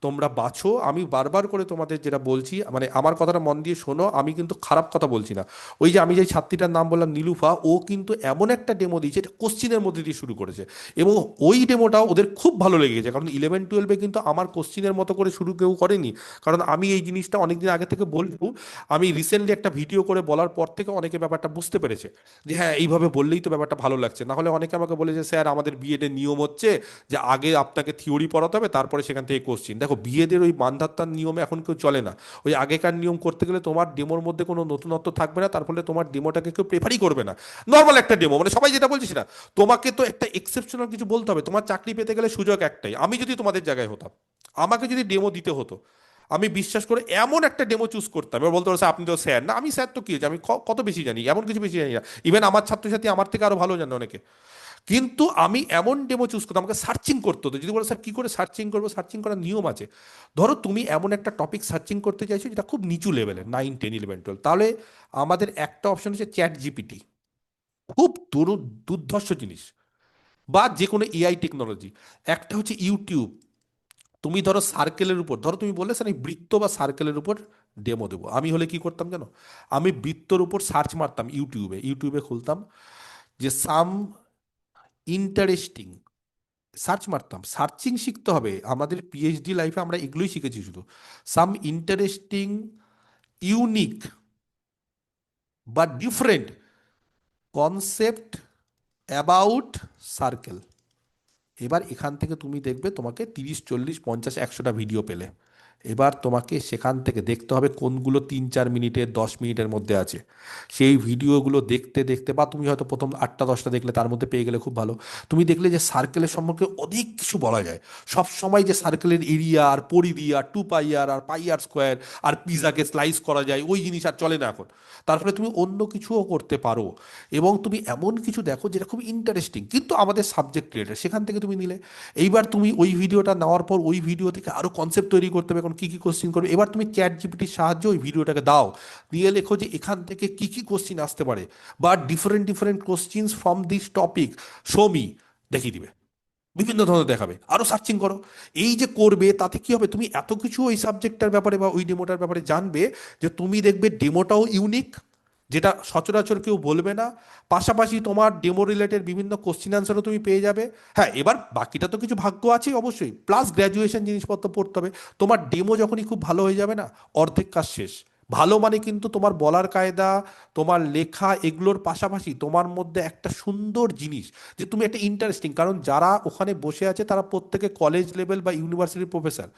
তোমরা বাছো। আমি বারবার করে তোমাদের যেটা বলছি, মানে আমার কথাটা মন দিয়ে শোনো, আমি কিন্তু খারাপ কথা বলছি না। ওই যে আমি যে ছাত্রীটার নাম বললাম নীলুফা, ও কিন্তু এমন একটা ডেমো দিয়েছে, এটা কোশ্চিনের মধ্যে দিয়ে শুরু করেছে, এবং ওই ডেমোটাও ওদের খুব ভালো লেগেছে। কারণ 11-12 কিন্তু আমার কোশ্চিনের মতো করে শুরু কেউ করেনি। কারণ আমি এই জিনিসটা অনেকদিন আগে থেকে বলবো, আমি রিসেন্টলি একটা ভিডিও করে বলার পর থেকে অনেকে ব্যাপারটা বুঝতে পেরেছে যে হ্যাঁ এইভাবে বললেই তো ব্যাপারটা ভালো লাগছে। না হলে অনেকে আমাকে বলে যে স্যার আমাদের বিএডের নিয়ম হচ্ছে যে আগে আপনাকে থিওরি পড়াতে হবে, তারপরে সেখান থেকে কোশ্চিন। দেখো বিএডের ওই মানধাত্তার নিয়মে এখন কেউ চলে না। ওই আগেকার নিয়ম করতে গেলে তোমার ডেমোর মধ্যে কোনো নতুনত্ব থাকবে না, তার ফলে তোমার ডেমোটাকে কেউ প্রেফারই করবে না। নর্মাল একটা ডেমো, মানে সবাই যেটা বলছে সেটা। তোমাকে তো একটা এক্সেপশনাল কিছু বলতে হবে। তোমার চাকরি পেতে গেলে সুযোগ একটাই। আমি যদি তোমাদের জায়গায় হতাম, আমাকে যদি ডেমো দিতে হতো, আমি বিশ্বাস করে এমন একটা ডেমো চুজ করতাম। এবার বলতে পারছে আপনি তো স্যার, না আমি স্যার তো কি হয়েছে, আমি কত বেশি জানি, এমন কিছু বেশি জানি না। ইভেন আমার ছাত্রছাত্রী আমার থেকে আরো ভালো জানে অনেকে। কিন্তু আমি এমন ডেমো চুজ করতাম, আমাকে সার্চিং করতে হতো। যদি বলো স্যার কি করে সার্চিং করবো, সার্চিং করার নিয়ম আছে। ধরো তুমি এমন একটা টপিক সার্চিং করতে চাইছো যেটা খুব নিচু লেভেলের, 9, 10, 11, 12, তাহলে আমাদের একটা অপশন হচ্ছে চ্যাট জিপিটি, খুব দুর্ধর্ষ জিনিস, বা যে কোনো এআই টেকনোলজি। একটা হচ্ছে ইউটিউব। তুমি ধরো সার্কেলের উপর, ধরো তুমি বললে স্যার আমি বৃত্ত বা সার্কেলের উপর ডেমো দেবো, আমি হলে কি করতাম জানো? আমি বৃত্তর উপর সার্চ মারতাম ইউটিউবে, ইউটিউবে খুলতাম যে সাম ইন্টারেস্টিং, সার্চ মারতাম। সার্চিং শিখতে হবে, আমাদের পিএইচডি লাইফে আমরা এগুলোই শিখেছি শুধু। সাম ইন্টারেস্টিং, ইউনিক বা ডিফারেন্ট কনসেপ্ট অ্যাবাউট সার্কেল। এবার এখান থেকে তুমি দেখবে তোমাকে 30, 40, 50, 100টা ভিডিও পেলে। এবার তোমাকে সেখান থেকে দেখতে হবে কোনগুলো 3-4 মিনিটের, 10 মিনিটের মধ্যে আছে। সেই ভিডিওগুলো দেখতে দেখতে, বা তুমি হয়তো প্রথম 8টা 10টা দেখলে, তার মধ্যে পেয়ে গেলে খুব ভালো। তুমি দেখলে যে সার্কেলের সম্পর্কে অনেক কিছু বলা যায়। সব সময় যে সার্কেলের এরিয়া আর পরিধি আর 2 পাই আর পাই আর স্কোয়ার আর পিজাকে স্লাইস করা যায়, ওই জিনিস আর চলে না এখন। তার ফলে তুমি অন্য কিছুও করতে পারো। এবং তুমি এমন কিছু দেখো যেটা খুব ইন্টারেস্টিং কিন্তু আমাদের সাবজেক্ট রিলেটেড, সেখান থেকে তুমি নিলে। এইবার তুমি ওই ভিডিওটা নেওয়ার পর ওই ভিডিও থেকে আরো কনসেপ্ট তৈরি করতে হবে, এখন কি কি কোশ্চিন করবে। এবার তুমি চ্যাট জিপিটির সাহায্যে ওই ভিডিওটাকে দাও, দিয়ে লেখো যে এখান থেকে কি কি কোশ্চিন আসতে পারে, বা different different questions from this topic show me, দেখিয়ে দিবে, বিভিন্ন ধরনের দেখাবে। আরো সার্চিং করো। এই যে করবে তাতে কি হবে, তুমি এত কিছু ওই সাবজেক্টটার ব্যাপারে বা ওই ডেমোটার ব্যাপারে জানবে যে তুমি দেখবে ডেমোটাও ইউনিক, যেটা সচরাচর কেউ বলবে না। পাশাপাশি তোমার ডেমো রিলেটেড বিভিন্ন কোশ্চিন আনসারও তুমি পেয়ে যাবে। হ্যাঁ, এবার বাকিটা তো কিছু ভাগ্য আছে অবশ্যই, প্লাস গ্র্যাজুয়েশন জিনিসপত্র পড়তে হবে। তোমার ডেমো যখনই খুব ভালো হয়ে যাবে না, অর্ধেক কাজ শেষ। ভালো মানে কিন্তু তোমার বলার কায়দা, তোমার লেখা, এগুলোর পাশাপাশি তোমার মধ্যে একটা সুন্দর জিনিস, যে তুমি একটা ইন্টারেস্টিং। কারণ যারা ওখানে বসে আছে তারা প্রত্যেকে কলেজ লেভেল বা ইউনিভার্সিটির প্রফেসর,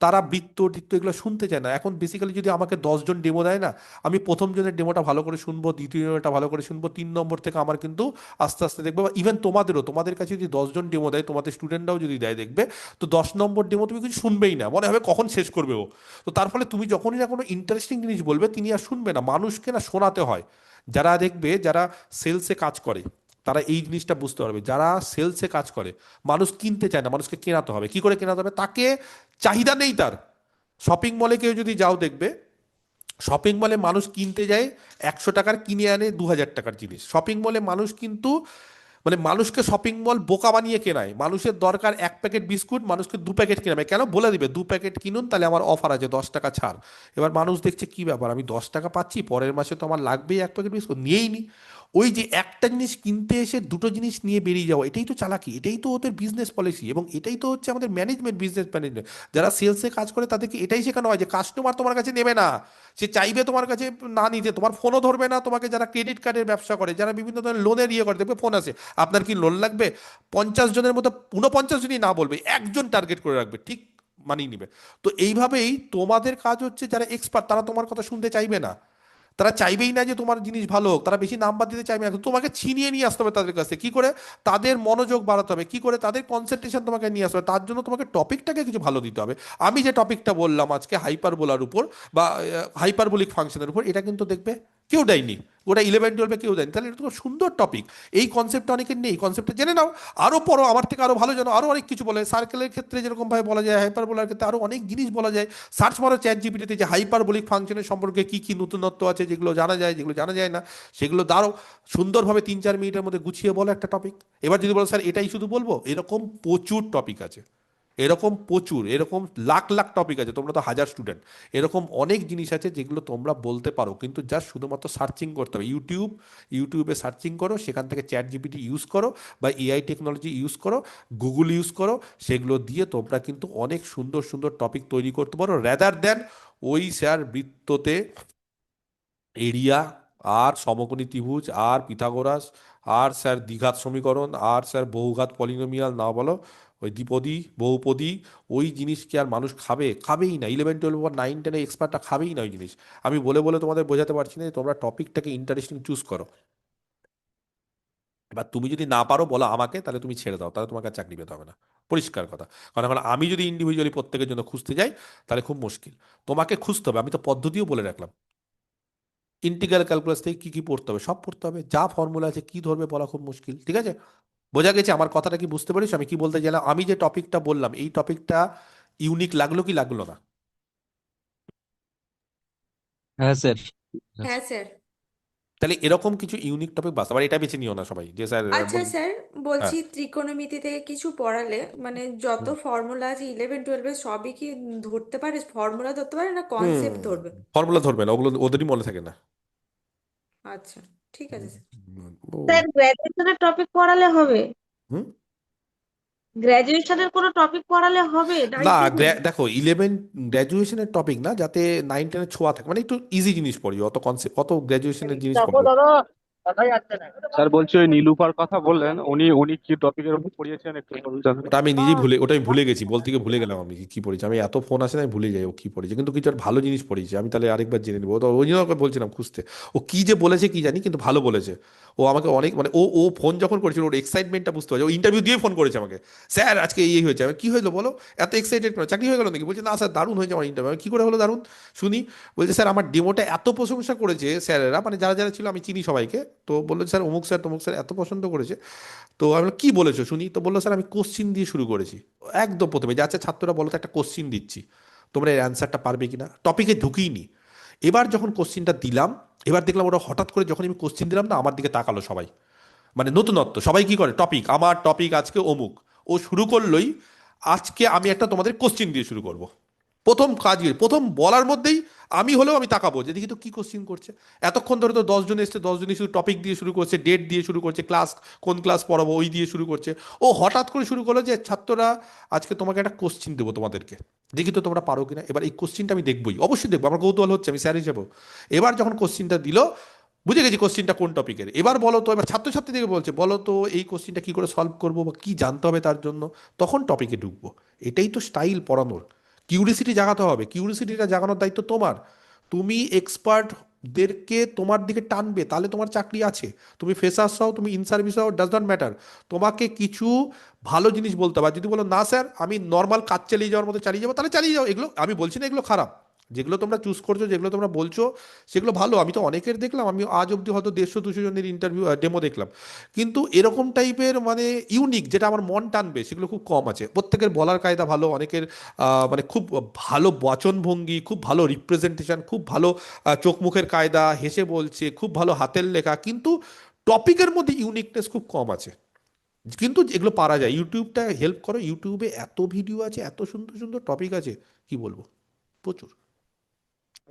তারা বৃত্ত টিত্ত এগুলো শুনতে চায় না। এখন বেসিক্যালি যদি আমাকে 10 জন ডেমো দেয় না, আমি প্রথম জনের ডেমোটা ভালো করে শুনবো, দ্বিতীয় জনেরটা ভালো করে শুনবো, 3 নম্বর থেকে আমার কিন্তু আস্তে আস্তে দেখবে। বা ইভেন তোমাদেরও, তোমাদের কাছে যদি 10 জন ডেমো দেয়, তোমাদের স্টুডেন্টরাও যদি দেয়, দেখবে তো 10 নম্বর ডেমো তুমি কিছু শুনবেই না, মনে হবে কখন শেষ করবে ও। তো তার ফলে তুমি যখনই না কোনো ইন্টারেস্টিং জিনিস বলবে, তিনি আর শুনবে না। মানুষকে না শোনাতে হয়। যারা দেখবে, যারা সেলসে কাজ করে, তারা এই জিনিসটা বুঝতে পারবে। যারা সেলসে কাজ করে, মানুষ কিনতে চায় না, মানুষকে কেনাতে হবে। কি করে কেনাতে হবে? তাকে চাহিদা নেই তার। শপিং মলে কেউ যদি যাও, দেখবে শপিং মলে মানুষ কিনতে যায় 100 টাকার, কিনে আনে 2000 টাকার জিনিস। শপিং মলে মানুষ কিন্তু, মানে মানুষকে শপিং মল বোকা বানিয়ে কেনায়। মানুষের দরকার 1 প্যাকেট বিস্কুট, মানুষকে 2 প্যাকেট কেনাবে। কেন? বলে দিবে 2 প্যাকেট কিনুন, তাহলে আমার অফার আছে 10 টাকা ছাড়। এবার মানুষ দেখছে কি ব্যাপার, আমি 10 টাকা পাচ্ছি, পরের মাসে তো আমার লাগবেই 1 প্যাকেট বিস্কুট, নিয়েই নি। ওই যে একটা জিনিস কিনতে এসে দুটো জিনিস নিয়ে বেরিয়ে যাওয়া, এটাই তো চালাকি, এটাই তো ওদের বিজনেস পলিসি, এবং এটাই তো হচ্ছে আমাদের ম্যানেজমেন্ট, বিজনেস ম্যানেজমেন্ট। যারা সেলসে কাজ করে তাদেরকে এটাই শেখানো হয় যে কাস্টমার তোমার কাছে নেবে না, সে চাইবে তোমার কাছে না নিতে, তোমার ফোনও ধরবে না তোমাকে। যারা ক্রেডিট কার্ডের ব্যবসা করে, যারা বিভিন্ন ধরনের লোনের ইয়ে করে, দেখবে ফোন আসে, আপনার কি লোন লাগবে, 50 জনের মধ্যে 49 জনই না বলবে, একজন টার্গেট করে রাখবে, ঠিক মানিয়ে নিবে। তো এইভাবেই তোমাদের কাজ হচ্ছে, যারা এক্সপার্ট তারা তোমার কথা শুনতে চাইবে না, তারা চাইবেই না যে তোমার জিনিস ভালো হোক, তারা বেশি নাম্বার দিতে চাইবে না। তো তোমাকে ছিনিয়ে নিয়ে আসতে হবে তাদের কাছে। কি করে? তাদের মনোযোগ বাড়াতে হবে, কি করে তাদের কনসেন্ট্রেশন তোমাকে নিয়ে আসতে হবে। তার জন্য তোমাকে টপিকটাকে কিছু ভালো দিতে হবে। আমি যে টপিকটা বললাম আজকে হাইপারবোলার উপর বা হাইপারবোলিক ফাংশনের উপর, এটা কিন্তু দেখবে কেউ দেয়নি, ওটা 11-12 কেউ দেয়নি, তাহলে এটা তো খুব সুন্দর টপিক। এই কনসেপ্টটা অনেকের নেই, কনসেপ্টটা জেনে নাও, আরো পড়ো, আমার থেকে আরো ভালো জানো, আরো অনেক কিছু বলে। সার্কেলের ক্ষেত্রে যেরকম ভাবে বলা যায়, হাইপারবোলার ক্ষেত্রে আরো অনেক জিনিস বলা যায়। সার্চ মারো চ্যাট জিপিটিতে যে হাইপারবোলিক ফাংশনের সম্পর্কে কি কি নতুনত্ব আছে, যেগুলো জানা যায়, যেগুলো জানা যায় না, সেগুলো দাঁড়ো সুন্দরভাবে 3-4 মিনিটের মধ্যে গুছিয়ে বলো একটা টপিক। এবার যদি বলো স্যার এটাই শুধু বলবো, এরকম প্রচুর টপিক আছে, এরকম প্রচুর, এরকম লাখ লাখ টপিক আছে, তোমরা তো হাজার স্টুডেন্ট, এরকম অনেক জিনিস আছে যেগুলো তোমরা বলতে পারো, কিন্তু জাস্ট শুধুমাত্র সার্চিং করতে হবে। ইউটিউবে সার্চিং করো, সেখান থেকে চ্যাট জিপিটি ইউজ করো বা এআই টেকনোলজি ইউজ করো, গুগল ইউজ করো, সেগুলো দিয়ে তোমরা কিন্তু অনেক সুন্দর সুন্দর টপিক তৈরি করতে পারো, রেদার দেন ওই স্যার বৃত্ততে এরিয়া আর সমকোণী ত্রিভুজ আর পিথাগোরাস আর স্যার দ্বিঘাত সমীকরণ আর স্যার বহুঘাত পলিনোমিয়াল না বলো, ওই দ্বিপদী বহুপদী, ওই জিনিস কি আর মানুষ খাবে? খাবেই না। 11-12 বা 9-10 এক্সপার্টটা খাবেই না ওই জিনিস। আমি বলে বলে তোমাদের বোঝাতে পারছি না যে তোমরা টপিকটাকে ইন্টারেস্টিং চুজ করো। এবার তুমি যদি না পারো বলো আমাকে, তাহলে তুমি ছেড়ে দাও, তাহলে তোমাকে আর চাকরি পেতে হবে না, পরিষ্কার কথা। কারণ এখন আমি যদি ইন্ডিভিজুয়ালি প্রত্যেকের জন্য খুঁজতে যাই, তাহলে খুব মুশকিল। তোমাকে খুঁজতে হবে, আমি তো পদ্ধতিও বলে রাখলাম। ইন্টিগ্রাল ক্যালকুলাস থেকে কি কি পড়তে হবে, সব পড়তে হবে, যা ফর্মুলা আছে কি ধরবে বলা খুব মুশকিল, ঠিক আছে? বোঝা গেছে আমার কথাটা? কি বুঝতে পারিস আমি কি বলতে চাইলাম? আমি যে টপিকটা বললাম, এই টপিকটা ইউনিক লাগলো কি লাগলো না? হ্যাঁ স্যার। হ্যাঁ স্যার। তাহলে এরকম কিছু ইউনিক টপিক বাস, আবার এটা বেছে নিও না সবাই যে স্যার আচ্ছা স্যার, হ্যাঁ। বলছি ত্রিকোণমিতি থেকে কিছু পড়ালে মানে যত হুম ফর্মুলা আছে 11-12 সবই কি ধরতে পারে? ফর্মুলা ধরতে পারে না হুম কনসেপ্ট ধরবে? ফর্মুলা ধরবে না, ওগুলো ওদেরই মনে থাকে না। আচ্ছা, ঠিক আছে স্যার। ও স্যার গ্র্যাজুয়েশনের টপিক পড়ালে হবে? হুম গ্র্যাজুয়েশনের কোনো টপিক পড়ালে হবে না, 9-10-এ? দেখো গ্র্যাজুয়েশনের টপিক না, যাতে 9-10 ছোঁয়া থাকে, মানে একটু ইজি জিনিস পড়ি, অত কনসেপ্ট, অত গ্র্যাজুয়েশনের জিনিস পড়ি। স্যার বলছি ওই নীলুফার কথা বললেন, উনি উনি কি টপিকের উপর পড়িয়েছেন একটু বলতেন? ওটা আমি নিজেই ওটা আমি ভুলে গেছি, বলতে গিয়ে ভুলে গেলাম আমি কি পড়েছি। আমি এত ফোন আসে না, আমি ভুলে যাই ও কি পড়েছে, কিন্তু কিছু একটা ভালো জিনিস পড়েছি আমি, তাহলে আরেকবার জেনে নেবো। তো ওই জন্য ওকে বলছিলাম খুঁজতে, ও কি যে বলেছে কি জানি, কিন্তু ভালো বলেছে। ও আমাকে অনেক, মানে ও ফোন যখন করেছিল ওর এক্সাইটমেন্টটা বুঝতে পারছে। ও ইন্টারভিউ দিয়ে ফোন করেছে আমাকে, স্যার আজকে এই হয়েছে। আমি কি হয়েছিল বলো, এত এক্সাইটেড কেন, চাকরি হয়ে গেল নাকি? বলছে না স্যার দারুণ হয়েছে আমার ইন্টারভিউ। কি করে হলো দারুণ শুনি? বলছে স্যার আমার ডেমোটা এত প্রশংসা করেছে স্যারেরা, মানে যারা যারা ছিল আমি চিনি সবাইকে, তো বললো স্যার অমুক স্যার তমুক স্যার এত পছন্দ করেছে। তো আমি বললাম, কি বলেছো শুনি? তো বললো স্যার আমি কোশ্চিন দিয়ে শুরু করেছি একদম প্রথমে, যে আচ্ছা ছাত্ররা বলো তো একটা কোশ্চিন দিচ্ছি, তোমরা এর অ্যান্সারটা পারবে কিনা, টপিকে ঢুকিনি। এবার যখন কোশ্চিনটা দিলাম, এবার দেখলাম ওরা হঠাৎ করে যখন আমি কোশ্চিন দিলাম না, আমার দিকে তাকালো সবাই, মানে নতুনত্ব, সবাই কি করে টপিক, আমার টপিক আজকে অমুক, ও শুরু করলোই আজকে আমি একটা তোমাদের কোশ্চিন দিয়ে শুরু করব। প্রথম কাজ, প্রথম বলার মধ্যেই আমি হলেও আমি তাকাবো যে দেখি তো কি কোশ্চিন করছে। এতক্ষণ ধরে তো 10 জন এসছে, 10 জনই শুধু টপিক দিয়ে শুরু করছে, ডেট দিয়ে শুরু করছে, ক্লাস কোন ক্লাস পড়াবো ওই দিয়ে শুরু করছে। ও হঠাৎ করে শুরু করলো যে ছাত্ররা আজকে তোমাকে একটা কোশ্চিন দেবো তোমাদেরকে, দেখি তো তোমরা পারো কিনা। এবার এই কোশ্চিনটা আমি দেখবোই, অবশ্যই দেখবো, আমার কৌতূহল হচ্ছে, আমি স্যার হিসেবেও। এবার যখন কোশ্চিনটা দিল, বুঝে গেছি কোশ্চিনটা কোন টপিকের। এবার বলো তো, এবার ছাত্রছাত্রীদেরকে বলছে বলো তো এই কোশ্চিনটা কি করে সলভ করবো বা কি জানতে হবে তার জন্য, তখন টপিকে ঢুকবো। এটাই তো স্টাইল পড়ানোর। কিউরিসিটি জাগাতে হবে, কিউরিসিটিটা জাগানোর দায়িত্ব তোমার। তুমি এক্সপার্টদেরকে তোমার দিকে টানবে, তাহলে তোমার চাকরি আছে। তুমি ফ্রেশার্স হও, তুমি ইন সার্ভিস হও, ডাজ নট ম্যাটার, তোমাকে কিছু ভালো জিনিস বলতে হবে। আর যদি বলো না স্যার আমি নর্মাল কাজ চালিয়ে যাওয়ার মতো চালিয়ে যাবো, তাহলে চালিয়ে যাও। এগুলো আমি বলছি না এগুলো খারাপ, যেগুলো তোমরা চুজ করছো, যেগুলো তোমরা বলছো সেগুলো ভালো। আমি তো অনেকের দেখলাম, আমি আজ অব্দি হয়তো 150-200 জনের ইন্টারভিউ ডেমো দেখলাম, কিন্তু এরকম টাইপের মানে ইউনিক যেটা আমার মন টানবে সেগুলো খুব কম আছে। প্রত্যেকের বলার কায়দা ভালো, অনেকের মানে খুব ভালো বচনভঙ্গি, খুব ভালো রিপ্রেজেন্টেশন, খুব ভালো চোখ মুখের কায়দা, হেসে বলছে, খুব ভালো হাতের লেখা, কিন্তু টপিকের মধ্যে ইউনিকনেস খুব কম আছে। কিন্তু এগুলো পারা যায়, ইউটিউবটা হেল্প করো, ইউটিউবে এত ভিডিও আছে, এত সুন্দর সুন্দর টপিক আছে, কি বলবো, প্রচুর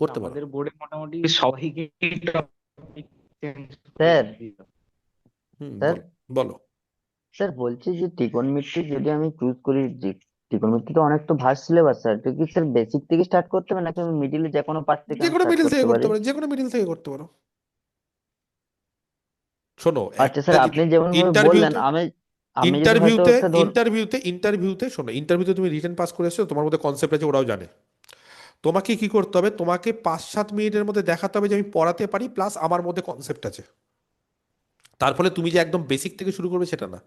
করতে পারো। আমাদের বোর্ডে মোটামুটি সবাইকে টপিক চেঞ্জ স্যার হুম স্যার বলো। স্যার বলছি যে ত্রিকোণমিতি যদি আমি চুজ করি, যে ত্রিকোণমিতি তো অনেক তো ভার্স্ট সিলেবাস স্যার, তো কি স্যার বেসিক থেকে স্টার্ট করতে হবে নাকি আমি মিডিলে যে কোনো পার্ট থেকে যে আমি কোনো স্টার্ট মিডিল করতে থেকে করতে পারি? পারো, যে কোনো মিডিল থেকে করতে পারো। শোনো আচ্ছা একটা স্যার, আপনি যেমন ভাবে বললেন, ইন্টারভিউতে আমি আমি যদি হয়তো ইন্টারভিউতে একটা ধর ইন্টারভিউতে শোনো, ইন্টারভিউতে তুমি রিটেন পাস করে এসছো, তোমার মধ্যে কনসেপ্ট আছে, ওরাও জানে। তোমাকে কি করতে হবে, তোমাকে 5-7 মিনিটের মধ্যে দেখাতে হবে যে আমি পড়াতে পারি, প্লাস আমার মধ্যে কনসেপ্ট আছে। তার ফলে তুমি যে একদম বেসিক থেকে শুরু করবে সেটা না,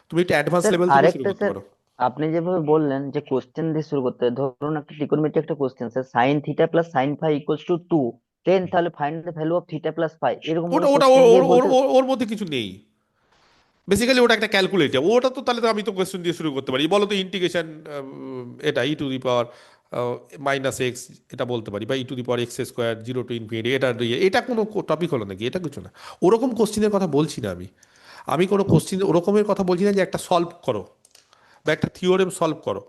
তুমি একটু অ্যাডভান্স স্যার লেভেল থেকে শুরু আরেকটা করতে স্যার, পারো। আপনি যেভাবে বললেন যে কোশ্চেন দিয়ে শুরু করতে হবে, ধরুন একটা ত্রিকোণমিতি একটা question sir, sine theta plus sine phi equals to 2, 10, তাহলে find the value of theta plus phi, এরকম ওটা কোনো ওটা কোশ্চেন ওর দিয়ে ওর ওর বলতে। ওর- ওর মধ্যে কিছু নেই। বেসিক্যালি ওটা একটা ক্যালকুলেটর। ওটা তো তাহলে তো আমি তো কোয়েশ্চেন দিয়ে শুরু করতে পারি, বলো তো ইন্টিগ্রেশন এটা e⁻ -x, এটা বলতে পারি, বা e⁻x² 0 to ∞, এটা দিয়ে, এটা কোনো টপিক হলো নাকি? এটা কিছু না। ওরকম কোশ্চেনের কথা বলছি না আমি। আমি কোনো কোশ্চেন ওরকমের কথা বলছি না যে একটা সলভ করো বা একটা থিওরেম সলভ করো,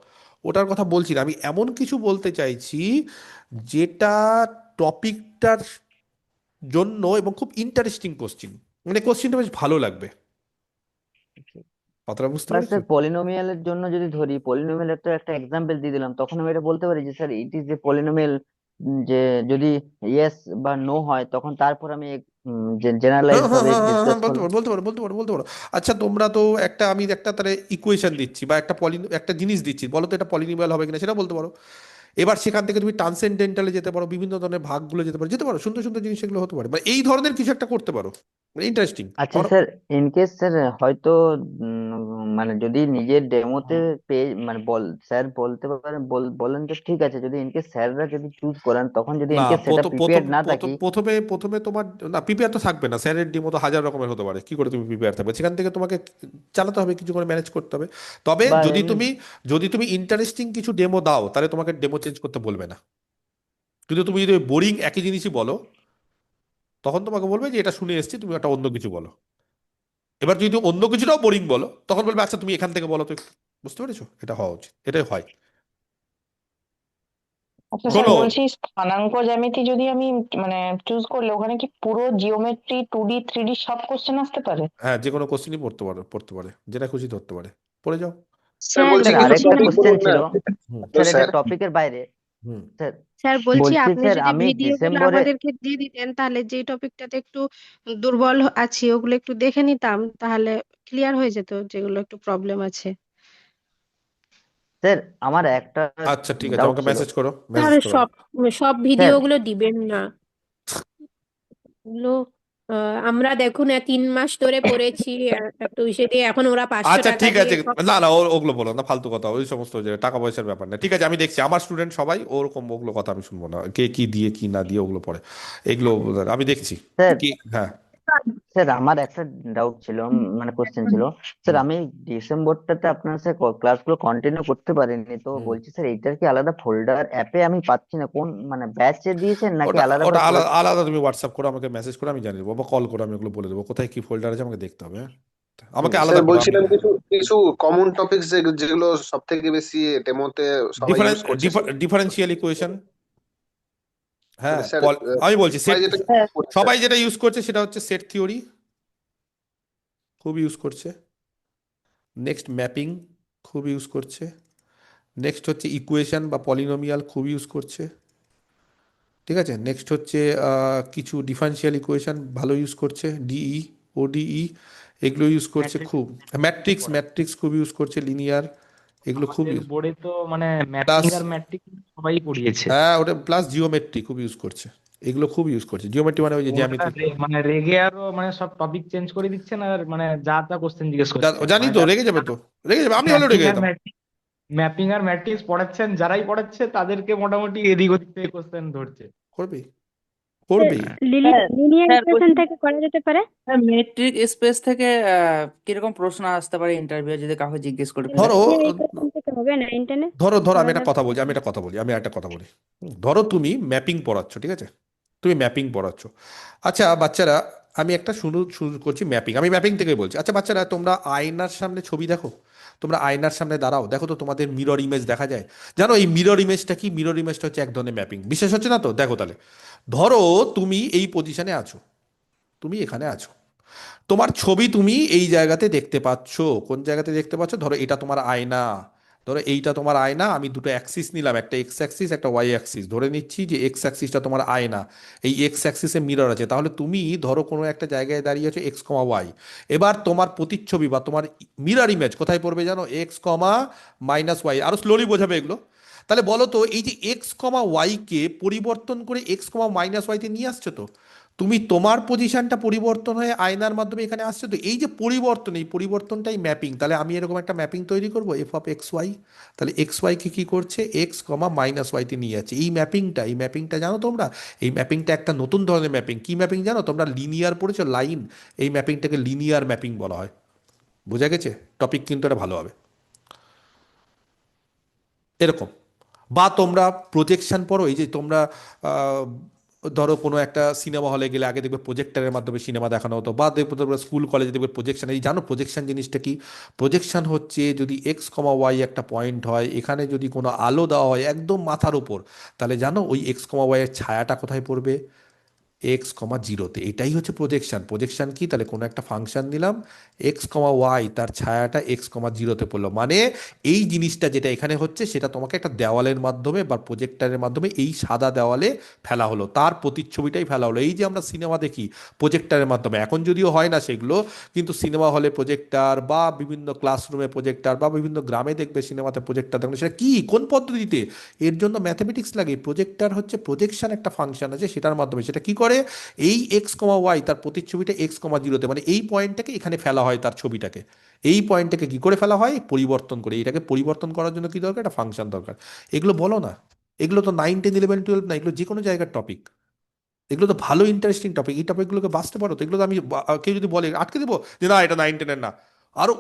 ওটার কথা বলছি না। আমি এমন কিছু বলতে চাইছি যেটা টপিকটার জন্য এবং খুব ইন্টারেস্টিং কোশ্চেন, মানে কোশ্চেনটা বেশ ভালো লাগবে। কথাটা বুঝতে বা পেরেছো? স্যার পলিনোমিয়ালের জন্য যদি ধরি, পলিনোমিয়ালের তো একটা এক্সাম্পল দিয়ে দিলাম, তখন আমি এটা বলতে পারি যে sir it is a polynomial, যে যদি ইয়েস বা নো হয় তখন তারপর আমি জেনারেলাইজ হ্যাঁ হ্যাঁ ভাবে হ্যাঁ হ্যাঁ ডিসকাস হ্যাঁ, বলতে পারো বলতে পারো বলতে পারো বলতে পারো। আচ্ছা তোমরা তো একটা, আমি একটা তাহলে ইকুয়েশন দিচ্ছি বা একটা জিনিস দিচ্ছি, বলো তো এটা পলিনোমিয়াল হবে কিনা, সেটা বলতে পারো। এবার সেখান থেকে তুমি ট্রান্সেন্ডেন্টালে যেতে পারো, বিভিন্ন ধরনের ভাগগুলো যেতে পারো, সুন্দর সুন্দর জিনিস এগুলো হতে পারে, মানে এই ধরনের কিছু একটা করতে পারো, ইন্টারেস্টিং। আচ্ছা স্যার, ইন কেস স্যার হয়তো মানে যদি নিজের ডেমোতে পেয়ে মানে স্যার বলতে পারেন, বলেন তো ঠিক আছে, যদি ইন কেস স্যাররা যদি চুজ করেন, তখন যদি না, ইন কেস সেটা প্রিপেয়ার্ড না থাকি। প্রথমে তোমার না প্রিপেয়ার তো থাকবে না, স্যারের ডিমো তো হাজার রকমের হতে পারে, কি করে তুমি প্রিপেয়ার থাকবে? সেখান থেকে তোমাকে চালাতে হবে, কিছু করে ম্যানেজ করতে হবে। তবে বা যদি তুমি ইন্টারেস্টিং কিছু ডেমো দাও, তাহলে তোমাকে ডেমো চেঞ্জ করতে বলবে না। কিন্তু তুমি যদি বোরিং একই জিনিসই বলো, তখন তোমাকে বলবে যে এটা শুনে এসেছি, তুমি একটা অন্য কিছু বলো। এবার যদি তুমি অন্য কিছুটাও বোরিং বলো, তখন বলবে আচ্ছা তুমি এখান থেকে বলো তো একটু। বুঝতে পেরেছো? এটা হওয়া উচিত, এটাই হয়। আচ্ছা স্যার, শোনো, বলছি স্থানাঙ্ক জ্যামিতি যদি আমি মানে চুজ করলে ওখানে কি পুরো জিওমেট্রি 2D 3D সব কোশ্চেন আসতে পারে? হ্যাঁ, যে কোনো কোশ্চেনই পড়তে পারে, যেটা খুশি ধরতে পারে, পড়ে যাও। স্যার স্যার আরেকটা কোশ্চেন ছিল, হুম স্যার এটা টপিকের বাইরে। হুম স্যার স্যার বলছি বলছি আপনি স্যার যদি আমি ভিডিওগুলো ডিসেম্বরে, আমাদেরকে দিয়ে দিতেন, তাহলে যে টপিকটাতে একটু দুর্বল আছি ওগুলো একটু দেখে নিতাম, তাহলে ক্লিয়ার হয়ে যেত যেগুলো একটু প্রবলেম আছে। স্যার আমার একটা আচ্ছা ঠিক আছে, ডাউট আমাকে ছিল। মেসেজ করো, স্যার মেসেজ করো। সব সব স্যার ভিডিওগুলো দিবেন না, ওগুলো আমরা দেখুন 3 মাস ধরে পড়েছি একটা বিষয় দিয়ে, এখন ওরা 500 আচ্ছা টাকা ঠিক দিয়ে আছে, সব। না না ওগুলো বলো না, ফালতু কথা, ওই সমস্ত যে টাকা পয়সার ব্যাপার না। ঠিক আছে, আমি দেখছি আমার স্টুডেন্ট সবাই ওরকম, ওগুলো কথা আমি শুনবো না, কে কি দিয়ে কি না দিয়ে ওগুলো পড়ে, এগুলো আমি দেখছি স্যার কি। হ্যাঁ স্যার আমার একটা ডাউট ছিল, মানে কোশ্চেন ছিল। স্যার হুম আমি ডিসেম্বরটাতে আপনার স্যার ক্লাসগুলো কন্টিনিউ করতে পারিনি, তো হুম বলছি স্যার এইটার কি আলাদা ফোল্ডার অ্যাপে আমি পাচ্ছি না, কোন মানে ব্যাচে দিয়েছেন নাকি ওটা আলাদা ওটা করে আলাদা প্রোডাক্ট? আলাদা তুমি হোয়াটসঅ্যাপ করো, আমাকে মেসেজ করো, আমি জানিয়ে দেবো, বা কল করো, আমি ওগুলো বলে দেবো কোথায় কি ফোল্ডার আছে, আমাকে দেখতে হবে। হ্যাঁ, আমাকে আলাদা স্যার করো। বলছিলাম কিছু কিছু কমন টপিকস যেগুলো সব থেকে বেশি ডেমোতে সবাই ইউজ করছে ডিফারেন্সিয়াল ইকুয়েশন, হ্যাঁ মানে স্যার আমি বলছি সবাই সেট, যেটা করছে সবাই যেটা ইউজ করছে সেটা হচ্ছে সেট থিওরি, খুব ইউজ করছে। নেক্সট ম্যাপিং খুব ইউজ করছে। নেক্সট হচ্ছে ইকুয়েশন বা পলিনোমিয়াল খুব ইউজ করছে। ঠিক আছে, নেক্সট হচ্ছে কিছু ডিফারেন্সিয়াল ইকুয়েশন ভালো ইউজ করছে, ডিই ওডিই এগুলো ইউজ করছে খুব। ম্যাট্রিক্স খুব ইউজ করছে, লিনিয়ার এগুলো খুব আমাদের বোর্ডে তো মানে প্লাস, ম্যাপিং আর ম্যাট্রিক সবাই পড়িয়েছে। হ্যাঁ ওটা প্লাস জিওমেট্রি খুব ইউজ করছে, এগুলো খুব ইউজ করছে। জিওমেট্রি মানে ওই যে ওনারা জ্যামিতি। মানে রেগে আরো মানে সব টপিক চেঞ্জ করে দিচ্ছেন, আর মানে যা তা কোশ্চেন জিজ্ঞেস করছেন, জানি মানে তো, রেগে যাবে তো, রেগে যাবে, আমি হলেও ম্যাপিং রেগে আর যেতাম। ম্যাপিং আর ম্যাট্রিক্স পড়াচ্ছেন, যারাই পড়াচ্ছে তাদেরকে মোটামুটি এদিক ওদিক থেকে কোশ্চেন ধরছে। করবি করবি লিনিয়ার ইকুয়েশন থেকে করা যেতে পারে। মেট্রিক স্পেস থেকে কিরকম প্রশ্ন আসতে পারে ইন্টারভিউ যদি কাউকে জিজ্ঞেস করে ফেলে? ধরো লিনিয়ার ইকুয়েশন থেকে হবে না ইন্টারনেট ধরো ধরো আমি করা একটা যাবে? কথা বলছি, ধরো তুমি ম্যাপিং পড়াচ্ছ, ঠিক আছে, তুমি ম্যাপিং পড়াচ্ছ। আচ্ছা বাচ্চারা, আমি একটা শুরু করছি ম্যাপিং, আমি ম্যাপিং থেকে বলছি। আচ্ছা বাচ্চারা, তোমরা আয়নার সামনে ছবি দেখো, তোমরা আয়নার সামনে দাঁড়াও, দেখো তো তোমাদের মিরর ইমেজ দেখা যায়। জানো এই মিরর ইমেজটা কি? মিরর ইমেজটা হচ্ছে এক ধরনের ম্যাপিং। বিশ্বাস হচ্ছে না তো? দেখো তাহলে, ধরো তুমি এই পজিশনে আছো, তুমি এখানে আছো, তোমার ছবি তুমি এই জায়গাতে দেখতে পাচ্ছ। কোন জায়গাতে দেখতে পাচ্ছ? ধরো এটা তোমার আয়না, ধরো এইটা তোমার আয়না, আমি দুটো অ্যাক্সিস নিলাম, একটা এক্স অ্যাক্সিস একটা ওয়াই অ্যাক্সিস, ধরে নিচ্ছি যে এক্স অ্যাক্সিসটা তোমার আয়না, এই এক্স অ্যাক্সিসে মিরর আছে। তাহলে তুমি ধরো কোনো একটা জায়গায় দাঁড়িয়ে আছো এক্স কমা ওয়াই, এবার তোমার প্রতিচ্ছবি বা তোমার মিরর ইমেজ কোথায় পড়বে জানো? X comma minus y. আরো স্লোলি বোঝাবে এগুলো। তাহলে বলো তো, এই যে এক্স কমা ওয়াইকে পরিবর্তন করে এক্স কমা মাইনাস ওয়াইতে নিয়ে আসছো তো, তুমি তোমার পজিশনটা পরিবর্তন হয়ে আয়নার মাধ্যমে এখানে আসছে, তো এই যে পরিবর্তন, এই পরিবর্তনটাই ম্যাপিং। তাহলে আমি এরকম একটা ম্যাপিং তৈরি করব এফ অফ এক্স ওয়াই। তাহলে এক্স ওয়াইকে কী করছে, এক্স কমা মাইনাস ওয়াইতে নিয়ে যাচ্ছে। এই ম্যাপিংটা জানো তোমরা, এই ম্যাপিংটা একটা নতুন ধরনের ম্যাপিং। কি ম্যাপিং জানো তোমরা? লিনিয়ার পড়েছো, লাইন। এই ম্যাপিংটাকে লিনিয়ার ম্যাপিং বলা হয়। বোঝা গেছে? টপিক কিন্তু এটা ভালো হবে এরকম। বা তোমরা প্রজেকশন পড়ো, এই যে তোমরা আহ, ধরো কোনো একটা সিনেমা হলে গেলে আগে দেখবে প্রজেক্টরের মাধ্যমে সিনেমা দেখানো হতো, বা দেখবে তোমরা স্কুল কলেজে দেখবে প্রজেকশন। এই জানো প্রজেকশন জিনিসটা কি? প্রজেকশন হচ্ছে যদি এক্স কমা ওয়াই একটা পয়েন্ট হয়, এখানে যদি কোনো আলো দেওয়া হয় একদম মাথার উপর, তাহলে জানো ওই এক্স কমা ওয়াই এর ছায়াটা কোথায় পড়বে? এক্স কমা জিরোতে। এটাই হচ্ছে প্রজেকশন। প্রজেকশন কি? তাহলে কোনো একটা ফাংশন দিলাম, এক্স কমা ওয়াই, তার ছায়াটা এক্স কমা জিরোতে পড়লো। মানে এই জিনিসটা যেটা এখানে হচ্ছে সেটা তোমাকে একটা দেওয়ালের মাধ্যমে বা প্রজেক্টারের মাধ্যমে এই সাদা দেওয়ালে ফেলা হলো, তার প্রতিচ্ছবিটাই ফেলা হলো। এই যে আমরা সিনেমা দেখি প্রজেক্টারের মাধ্যমে, এখন যদিও হয় না সেগুলো, কিন্তু সিনেমা হলে প্রজেক্টার বা বিভিন্ন ক্লাসরুমে প্রজেক্টার বা বিভিন্ন গ্রামে দেখবে সিনেমাতে প্রজেক্টার দেখবে। সেটা কি, কোন পদ্ধতিতে? এর জন্য ম্যাথমেটিক্স লাগে। প্রজেক্টার হচ্ছে প্রজেকশন, একটা ফাংশন আছে সেটার মাধ্যমে। সেটা কি করে, এই এক্স কমা ওয়াই তার প্রতিচ্ছবিটা এক্স কমা জিরোতে, মানে এই পয়েন্টটাকে এখানে ফেলা হয়, তার ছবিটাকে। এই পয়েন্টটাকে কি করে ফেলা হয়? পরিবর্তন করে। এটাকে পরিবর্তন করার জন্য কি দরকার? একটা ফাংশন দরকার। এগুলো বলো না, এগুলো তো 9, 10, 11, 12 না, এগুলো যে কোনো জায়গার টপিক। এগুলো তো ভালো ইন্টারেস্টিং টপিক। এই টপিকগুলোকে বাঁচতে পারো তো? এগুলো তো আমি কেউ যদি বলে আটকে দেবো যে না এটা 9, 10-এর না, আরো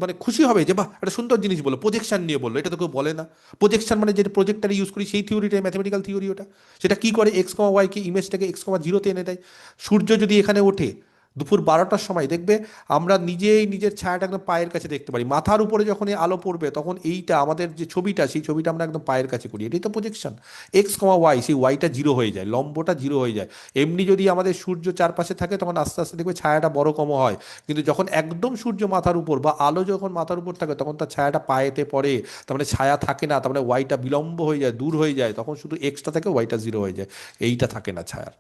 মানে খুশি হবে যে বাহ একটা সুন্দর জিনিস বলো, প্রজেকশন নিয়ে বললো, এটা তো কেউ বলে না। প্রজেকশন মানে যেটা প্রজেক্টারে ইউজ করি সেই থিওরিটাই ম্যাথমেটিক্যাল থিওরি ওটা। সেটা কি করে, এক্স কমা ওয়াইকে ইমেজটাকে এক্স কমা জিরোতে এনে দেয়। সূর্য যদি এখানে ওঠে দুপুর 12টার সময়, দেখবে আমরা নিজেই নিজের ছায়াটা একদম পায়ের কাছে দেখতে পারি। মাথার উপরে যখন এই আলো পড়বে তখন এইটা আমাদের যে ছবিটা, সেই ছবিটা আমরা একদম পায়ের কাছে করি। এটাই তো প্রজেকশন। এক্স কমা ওয়াই, সেই ওয়াইটা জিরো হয়ে যায়, লম্বটা জিরো হয়ে যায়। এমনি যদি আমাদের সূর্য চারপাশে থাকে তখন আস্তে আস্তে দেখবে ছায়াটা বড় কম হয়, কিন্তু যখন একদম সূর্য মাথার উপর বা আলো যখন মাথার উপর থাকে তখন তার ছায়াটা পায়েতে পড়ে, তার মানে ছায়া থাকে না, তার মানে ওয়াইটা বিলম্ব হয়ে যায়, দূর হয়ে যায়, তখন শুধু এক্সটা থাকে, ওয়াইটা জিরো হয়ে যায়। এইটা থাকে না ছায়ার।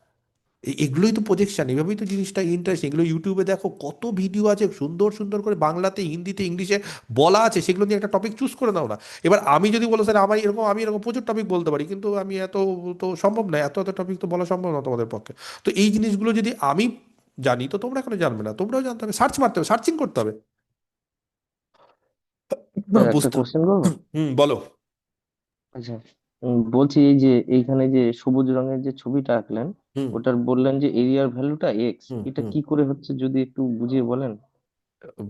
এগুলোই তো প্রজেকশন। এভাবেই তো জিনিসটা ইন্টারেস্টিং। এগুলো ইউটিউবে দেখো কত ভিডিও আছে, সুন্দর সুন্দর করে বাংলাতে, হিন্দিতে, ইংলিশে বলা আছে। সেগুলো নিয়ে একটা টপিক চুজ করে নাও না। এবার আমি যদি বলো স্যার আমার এরকম, আমি এরকম প্রচুর টপিক বলতে পারি, কিন্তু আমি এত তো সম্ভব না, এত এত টপিক তো বলা সম্ভব না তোমাদের পক্ষে। তো এই জিনিসগুলো যদি আমি জানি তো তোমরা এখনো জানবে না, তোমরাও জানতে হবে, সার্চ মারতে হবে, সার্চিং করতে হবে। স্যার একটা বুঝতে। কোশ্চেন করবো? বলো। আচ্ছা, বলছি এই যে এইখানে যে সবুজ রঙের যে ছবিটা আঁকলেন, হুম ওটার বললেন যে এরিয়ার ভ্যালুটা এক্স, হুম এটা হুম কি করে হচ্ছে যদি একটু বুঝিয়ে বলেন?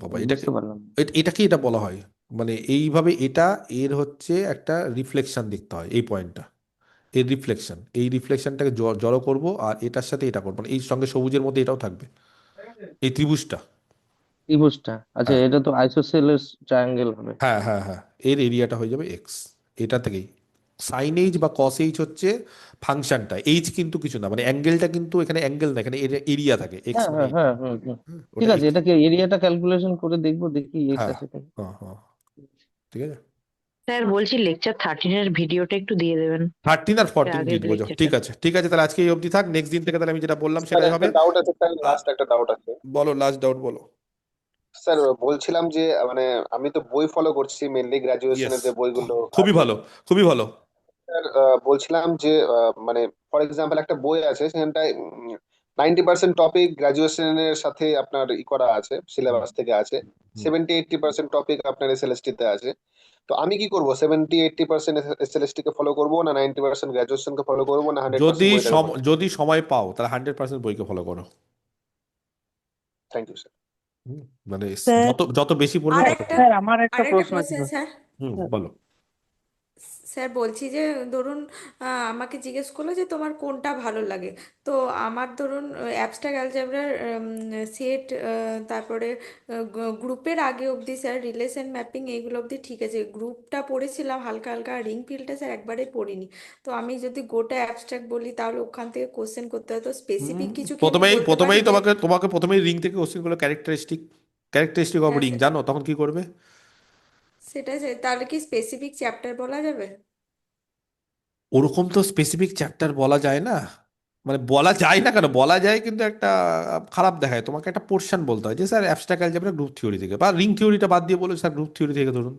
বাবা, আমি এটাকে বুঝতে পারলাম না। এটাকে এটা বলা হয়, মানে এইভাবে এটা, এর হচ্ছে একটা রিফ্লেকশন দেখতে হয় এই পয়েন্টটা, এর রিফ্লেকশন। এই রিফ্লেকশনটাকে জড়ো করব আর এটার সাথে এটা করবো, মানে এই সঙ্গে সবুজের মধ্যে এটাও থাকবে, এই ত্রিভুজটা। ত্রিভুজটা, আচ্ছা হ্যাঁ এটা তো আইসোসেলেস ট্রায়াঙ্গেল হবে। হ্যাঁ হ্যাঁ হ্যাঁ, এর এরিয়াটা হয়ে যাবে এক্স। এটা থেকেই সাইন এইচ বা কস এইচ হচ্ছে ফাংশনটা, এইচ কিন্তু কিছু না, মানে অ্যাঙ্গেলটা কিন্তু এখানে অ্যাঙ্গেল না, এখানে এরিয়া থাকে, এক্স হ্যাঁ মানে হ্যাঁ হ্যাঁ, হুম হুম, ঠিক ওটা আছে, এক্স। এটাকে এরিয়াটা ক্যালকুলেশন করে দেখবো, দেখি এক্স হ্যাঁ আছে কিনা। হ্যাঁ হ্যাঁ, ঠিক আছে। স্যার বলছি লেকচার 13-এর ভিডিওটা একটু দিয়ে দেবেন, 13 আর 14 দিয়ে আগের দেবো, যাও। লেকচারটা। ঠিক আছে ঠিক আছে, তাহলে আজকে এই অবধি থাক। নেক্সট দিন থেকে তাহলে আমি যেটা বললাম স্যার সেটাই একটা হবে। ডাউট আছে স্যার, আ- লাস্ট একটা ডাউট আছে বলো, লাস্ট ডাউট বলো। স্যার। বলছিলাম যে মানে আমি তো বই ফলো করছি মেনলি, ইয়েস, গ্রাজুয়েশনের যে বইগুলো খুবই আছে। ভালো, খুবই ভালো। স্যার বলছিলাম যে মানে ফর এক্সাম্পল একটা বই আছে, সেখানটায় 90% টপিক গ্রাজুয়েশনের সাথে আপনার করা আছে, হুম সিলেবাস থেকে আছে। হুম। 70-80% টপিক আপনার এসএলএসটি তে আছে। তো আমি কি করব, 70-80% এসএলএসটি কে ফলো করবো, না 90% গ্রাজুয়েশনকে ফলো করবো, না 100% বইটাকে ফলো করবো? যদি সময় পাও তাহলে 100% বইকে ফলো করো। Thank you sir. হুম, মানে স্যার যত যত বেশি পড়বে আর তত একটা স্যার আমার একটা আরেকটা প্রশ্ন ছিল। Question sir. বলো। স্যার বলছি যে ধরুন আমাকে জিজ্ঞেস করলো যে তোমার কোনটা ভালো লাগে। তো আমার ধরুন অ্যাবস্ট্রাক্ট অ্যালজেব্রার সেট, তারপরে গ্রুপের আগে অবধি স্যার রিলেশন ম্যাপিং এইগুলো অবধি ঠিক আছে, গ্রুপটা পড়েছিলাম হালকা হালকা, রিং ফিল্ডটা স্যার একবারে পড়িনি। তো আমি যদি গোটা অ্যাবস্ট্রাক্ট বলি তাহলে ওখান থেকে কোশ্চেন করতে হয়, তো স্পেসিফিক কিছু কি একটু প্রথমেই বলতে প্রথমেই পারবে? তোমাকে তোমাকে প্রথমেই রিং থেকে কোশ্চেন গুলো, ক্যারেক্টারিস্টিক অফ হ্যাঁ রিং স্যার, জানো, তখন কি করবে? সেটাই স্যার, তাহলে কি স্পেসিফিক চ্যাপ্টার বলা যাবে? ওরকম তো স্পেসিফিক চ্যাপ্টার বলা যায় না, মানে বলা যায় না কেন, বলা যায় কিন্তু একটা খারাপ দেখায়। তোমাকে একটা পোর্শন বলতে হয় যে sir abstract algebra group theory থেকে, বা রিং থিওরিটা বাদ দিয়ে বলো স্যার গ্রুপ থিওরি থেকে ধরুন।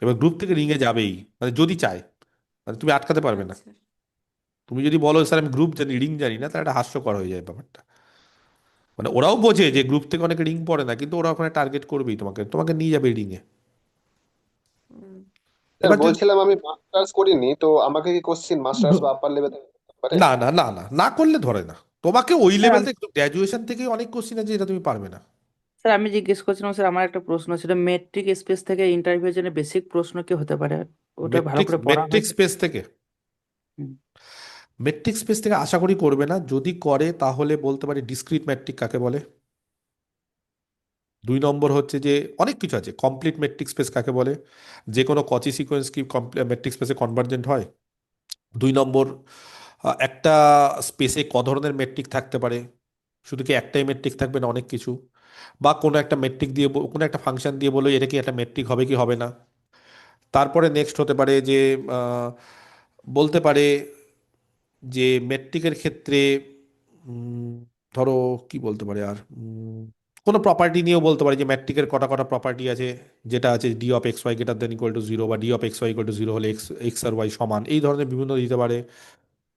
এবার গ্রুপ থেকে রিং এ যাবেই, মানে যদি চায়, মানে তুমি আটকাতে পারবে না। আচ্ছা তুমি যদি বলো স্যার আমি গ্রুপ জানি রিং জানি না, তাহলে একটা হাস্যকর হয়ে যায় ব্যাপারটা। মানে ওরাও বোঝে যে গ্রুপ থেকে অনেকে রিং পড়ে না, কিন্তু ওরা ওখানে টার্গেট করবেই তোমাকে, তোমাকে নিয়ে যাবে রিং এ। স্যার এবার যদি বলছিলাম আমি মাস্টার্স করিনি, তো আমাকে কি কোশ্চিন মাস্টার্স বা আপার লেভেল পারে? না না না না না করলে ধরে না তোমাকে ওই স্যার লেভেল থেকে, গ্র্যাজুয়েশন থেকে অনেক কোশ্চিন আছে যেটা তুমি পারবে না। স্যার আমি জিজ্ঞেস করছিলাম স্যার, আমার একটা প্রশ্ন ছিল, মেট্রিক স্পেস থেকে ইন্টারভিউর জন্য বেসিক প্রশ্ন কি হতে পারে? ওটা ভালো মেট্রিক করে পড়া মেট্রিক হয়েছে? স্পেস থেকে, হুম। মেট্রিক স্পেস থেকে আশা করি করবে না। যদি করে তাহলে বলতে পারি ডিসক্রিট ম্যাট্রিক কাকে বলে। 2 নম্বর হচ্ছে যে অনেক কিছু আছে, কমপ্লিট মেট্রিক স্পেস কাকে বলে, যে কোনো কচি সিকোয়েন্স কি মেট্রিক স্পেসে কনভার্জেন্ট হয়। 2 নম্বর, একটা স্পেসে ক ধরনের মেট্রিক থাকতে পারে, শুধু কি একটাই মেট্রিক থাকবে না অনেক কিছু, বা কোনো একটা মেট্রিক দিয়ে কোনো একটা ফাংশন দিয়ে বলো এটা কি একটা মেট্রিক হবে কি হবে না। তারপরে নেক্সট হতে পারে যে আহ, বলতে পারে যে মেট্রিকের ক্ষেত্রে উম, ধরো কি বলতে পারে আর কোনো প্রপার্টি নিয়েও বলতে পারে যে ম্যাট্রিকের কটা কটা প্রপার্টি আছে, যেটা আছে D of x Y greater than equal to zero, বা D of x Y equal to zero হলে এক্স এক্স আর ওয়াই সমান, এই ধরনের বিভিন্ন দিতে পারে।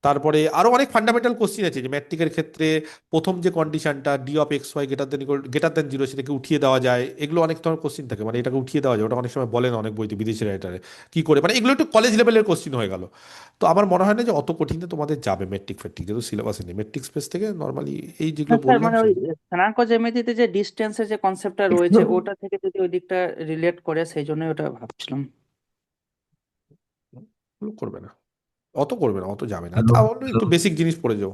তারপরে আরো অনেক ফান্ডামেন্টাল কোশ্চিন আছে যে ম্যাট্রিকের ক্ষেত্রে প্রথম যে কন্ডিশনটা d of x Y greater than zero, সেটাকে উঠিয়ে দেওয়া যায়, এগুলো অনেক ধরনের কোশ্চিন থাকে, মানে এটাকে উঠিয়ে দেওয়া যায়, ওটা অনেক সময় বলে না অনেক বইতে বিদেশি রাইটারে কি করে, মানে এগুলো একটু কলেজ লেভেলের কোশ্চিন হয়ে গেল। তো আমার মনে হয় না যে অত কঠিনে তোমাদের যাবে মেট্রিক ফেট্রিক, যেহেতু সিলেবাসে নেই। মেট্রিক স্পেস থেকে নর্মালি এই না যেগুলো স্যার, বললাম মানে ওই সেগুলো স্থানাঙ্ক জ্যামিতিতে যে ডিস্টেন্সের যে কনসেপ্টটা রয়েছে ওটা থেকে যদি ওই দিকটা রিলেট করে, সেই জন্যই ওটা ভাবছিলাম। করবে না, অত করবে না, অত যাবে না, তাহলে একটু বেসিক জিনিস পড়ে যাও।